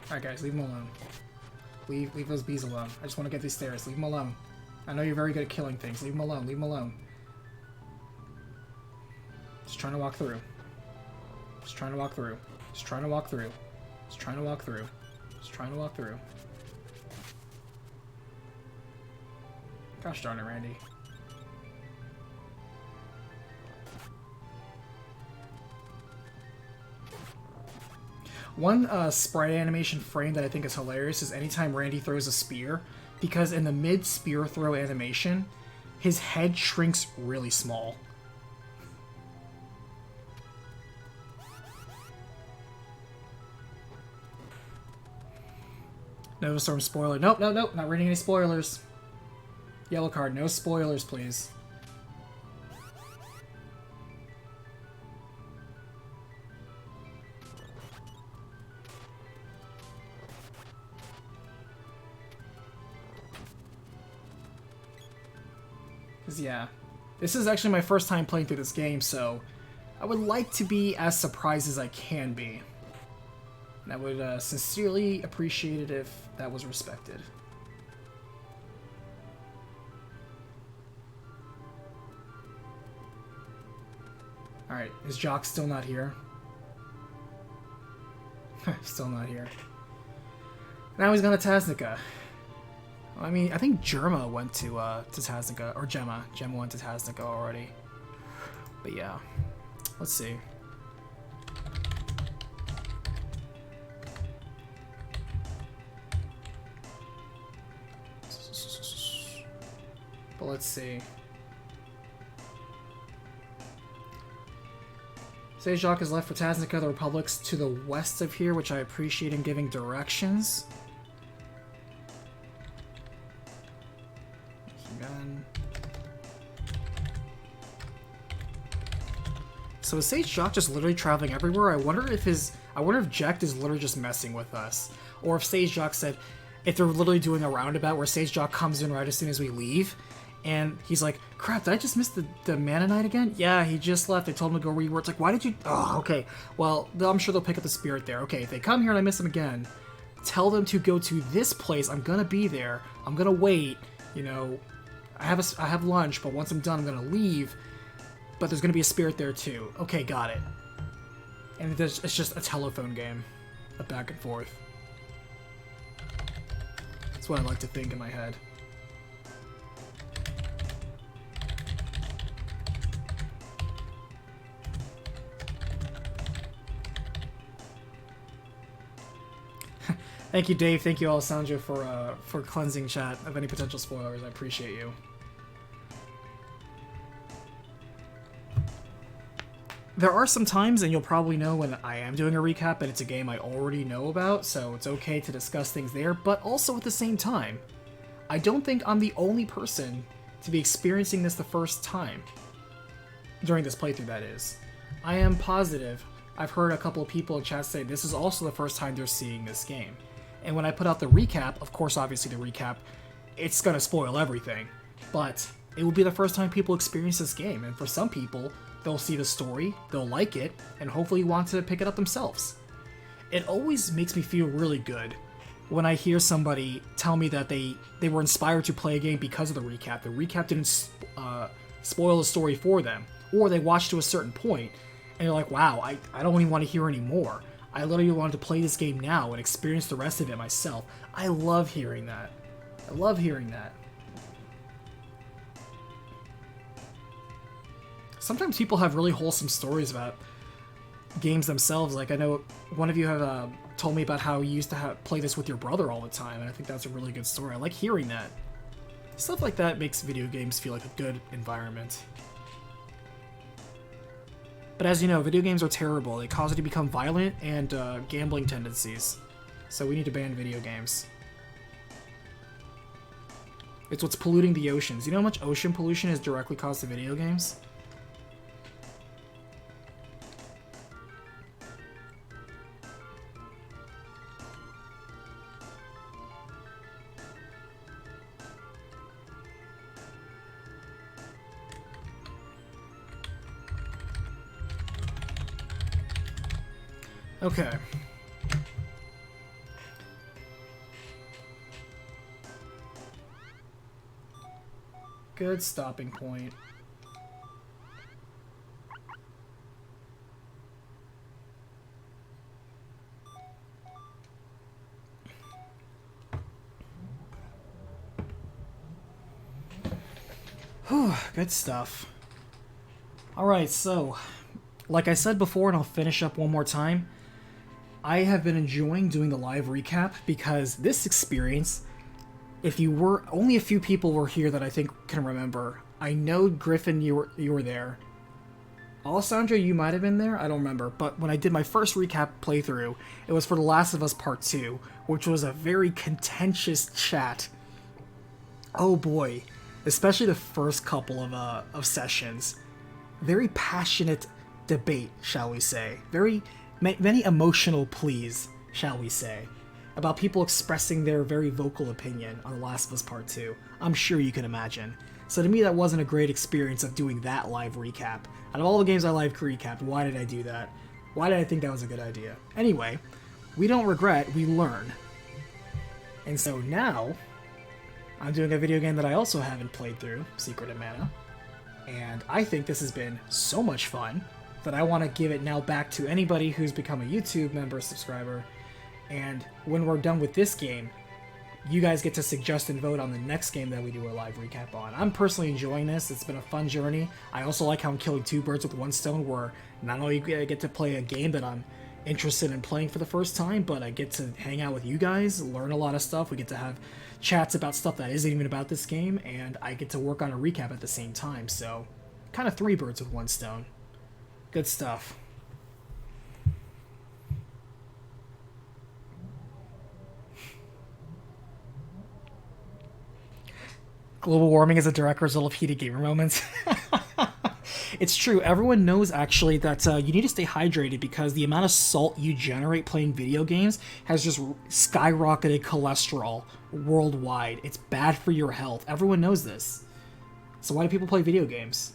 S1: Alright guys, leave them alone. Leave those bees alone. I just want to get these stairs. Leave them alone. I know you're very good at killing things. Leave them alone. Leave them alone. Just trying to walk through. Just trying to walk through. Just trying to walk through. Just trying to walk through. Just trying to walk through. Gosh darn it, Randy. One sprite animation frame that I think is hilarious is anytime Randy throws a spear, because in the mid-spear throw animation, his head shrinks really small. Nova Storm spoiler. Nope, nope, nope, not reading any spoilers. Yellow card, no spoilers, please. Because, yeah, this is actually my first time playing through this game, so I would like to be as surprised as I can be. And I would sincerely appreciate it if that was respected. Alright, is Jock still not here? Still not here. Now he's gone to Taznica. I mean, I think Germa went to Taznica, or Gemma. Gemma went to Taznica already. But yeah, let's see. But let's see. Sage Jacques is left for Taznica. The Republic's to the west of here, which I appreciate in giving directions. Again. So is Sage Jacques just literally traveling everywhere? I wonder if Jecht is literally just messing with us, or if Sage Jacques said, if they're literally doing a roundabout where Sage Jacques comes in right as soon as we leave. And he's like, crap, did I just miss the Mana Knight again? Yeah, he just left. I told him to go where you were. It's like, why did you... Oh, okay. Well, I'm sure they'll pick up the spirit there. Okay, if they come here and I miss them again, tell them to go to this place. I'm going to be there. I'm going to wait. You know, I have lunch, but once I'm done, I'm going to leave. But there's going to be a spirit there too. Okay, got it. And it's just a telephone game. A back and forth. That's what I like to think in my head. Thank you, Dave. Thank you, Alessandro, for cleansing chat of any potential spoilers. I appreciate you. There are some times, and you'll probably know when I am doing a recap, and it's a game I already know about, so it's okay to discuss things there, but also at the same time, I don't think I'm the only person to be experiencing this the first time. During this playthrough, that is. I am positive. I've heard a couple of people in chat say this is also the first time they're seeing this game. And when I put out the recap, of course, obviously the recap, it's gonna spoil everything. But it will be the first time people experience this game. And for some people, they'll see the story, they'll like it, and hopefully want to pick it up themselves. It always makes me feel really good when I hear somebody tell me that they were inspired to play a game because of the recap. The recap didn't spoil the story for them. Or they watched to a certain point, and you're like, wow, I don't even want to hear any more. I literally wanted to play this game now and experience the rest of it myself. I love hearing that. I love hearing that. Sometimes people have really wholesome stories about games themselves. Like, I know one of you have told me about how you used to play this with your brother all the time, and I think that's a really good story. I like hearing that. Stuff like that makes video games feel like a good environment. But as you know, video games are terrible. They cause you to become violent and gambling tendencies. So we need to ban video games. It's what's polluting the oceans. You know how much ocean pollution is directly caused to video games? Okay. Good stopping point. Whew, good stuff. Alright, so, like I said before, and I'll finish up one more time, I have been enjoying doing the live recap because this experience, if you were, only a few people were here that I think can remember. I know, Griffin, you were there. Alessandro, you might have been there, I don't remember, but when I did my first recap playthrough, it was for The Last of Us Part 2, which was a very contentious chat. Oh boy, especially the first couple of sessions. Very passionate debate, shall we say. Many emotional pleas, shall we say, about people expressing their very vocal opinion on The Last of Us Part 2. I'm sure you can imagine. So to me, that wasn't a great experience of doing that live recap. Out of all the games I live recapped, why did I do that? Why did I think that was a good idea? Anyway, we don't regret, we learn. And so now, I'm doing a video game that I also haven't played through, Secret of Mana. And I think this has been so much fun that I want to give it now back to anybody who's become a YouTube member, subscriber. And when we're done with this game, you guys get to suggest and vote on the next game that we do a live recap on. I'm personally enjoying this. It's been a fun journey. I also like how I'm killing two birds with one stone, where not only do I get to play a game that I'm interested in playing for the first time, but I get to hang out with you guys, learn a lot of stuff. We get to have chats about stuff that isn't even about this game, and I get to work on a recap at the same time. So, kind of three birds with one stone. Good stuff. Global warming is a direct result of heated gamer moments. It's true. Everyone knows, actually, that you need to stay hydrated because the amount of salt you generate playing video games has just skyrocketed cholesterol worldwide. It's bad for your health. Everyone knows this. So why do people play video games?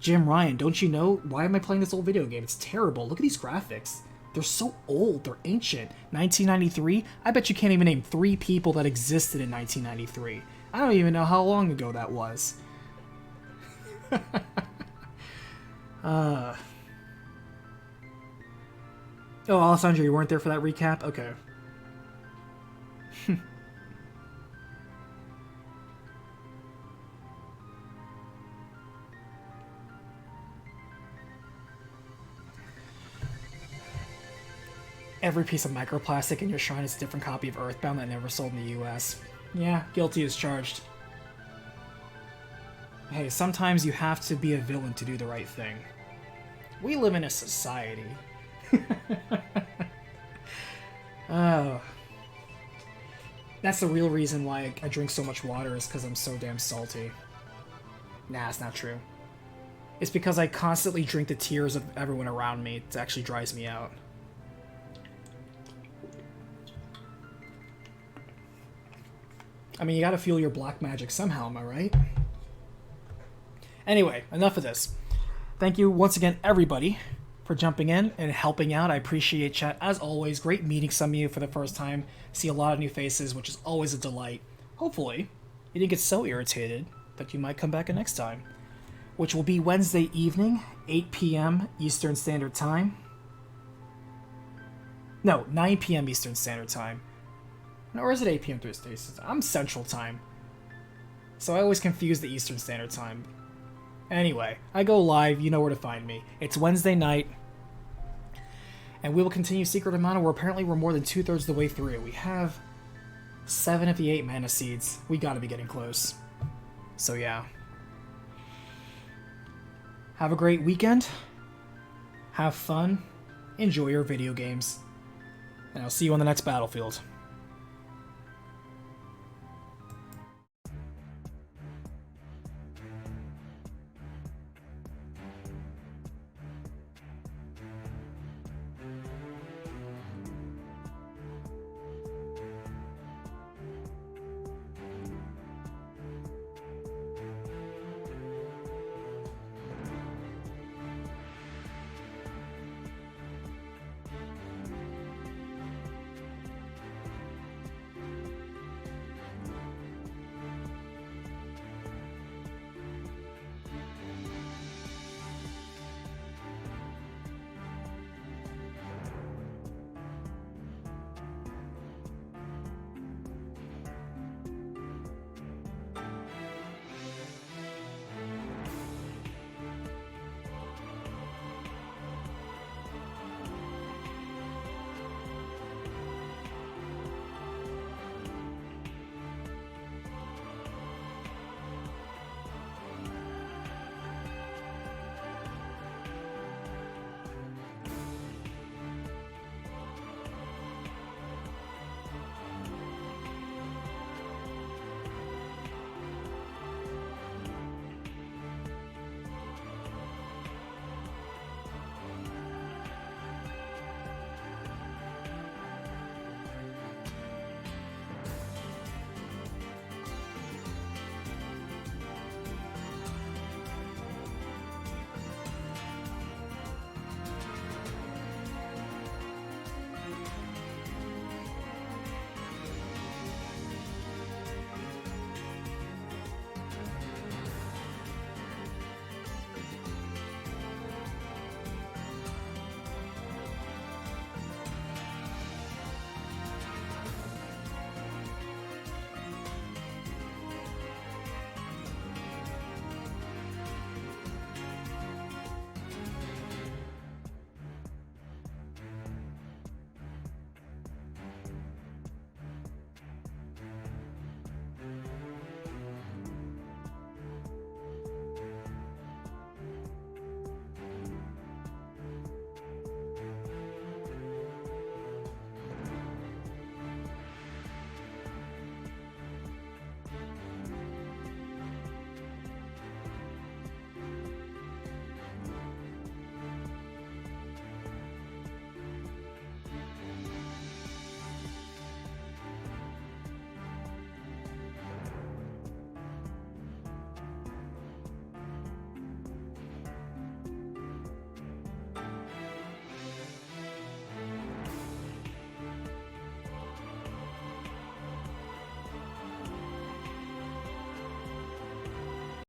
S1: Jim Ryan, don't you know? Why am I playing this old video game? It's terrible. Look at these graphics. They're so old. They're ancient. 1993? I bet you can't even name 3 people that existed in 1993. I don't even know how long ago that was. Oh, Alessandro, you weren't there for that recap? Okay. Every piece of microplastic in your shrine is a different copy of Earthbound that never sold in the US. Yeah, guilty as charged. Hey, sometimes you have to be a villain to do the right thing. We live in a society. Oh. That's the real reason why I drink so much water, is because I'm so damn salty. Nah, it's not true. It's because I constantly drink the tears of everyone around me. It actually dries me out. I mean, you gotta fuel your black magic somehow, am I right? Anyway, enough of this. Thank you once again, everybody, for jumping in and helping out. I appreciate chat. As always, great meeting some of you for the first time. See a lot of new faces, which is always a delight. Hopefully, you didn't get so irritated that you might come back next time, which will be Wednesday evening, 8 p.m. Eastern Standard Time. No, 9 p.m. Eastern Standard Time. No, or is it 8 p.m. Thursday? I'm Central Time, so I always confuse the Eastern Standard Time. Anyway, I go live, you know where to find me. It's Wednesday night, and we will continue Secret of Mana, where apparently we're more than 2/3 of the way through. We have 7 of the 8 mana seeds. We gotta be getting close. So yeah. Have a great weekend. Have fun. Enjoy your video games. And I'll see you on the next battlefield.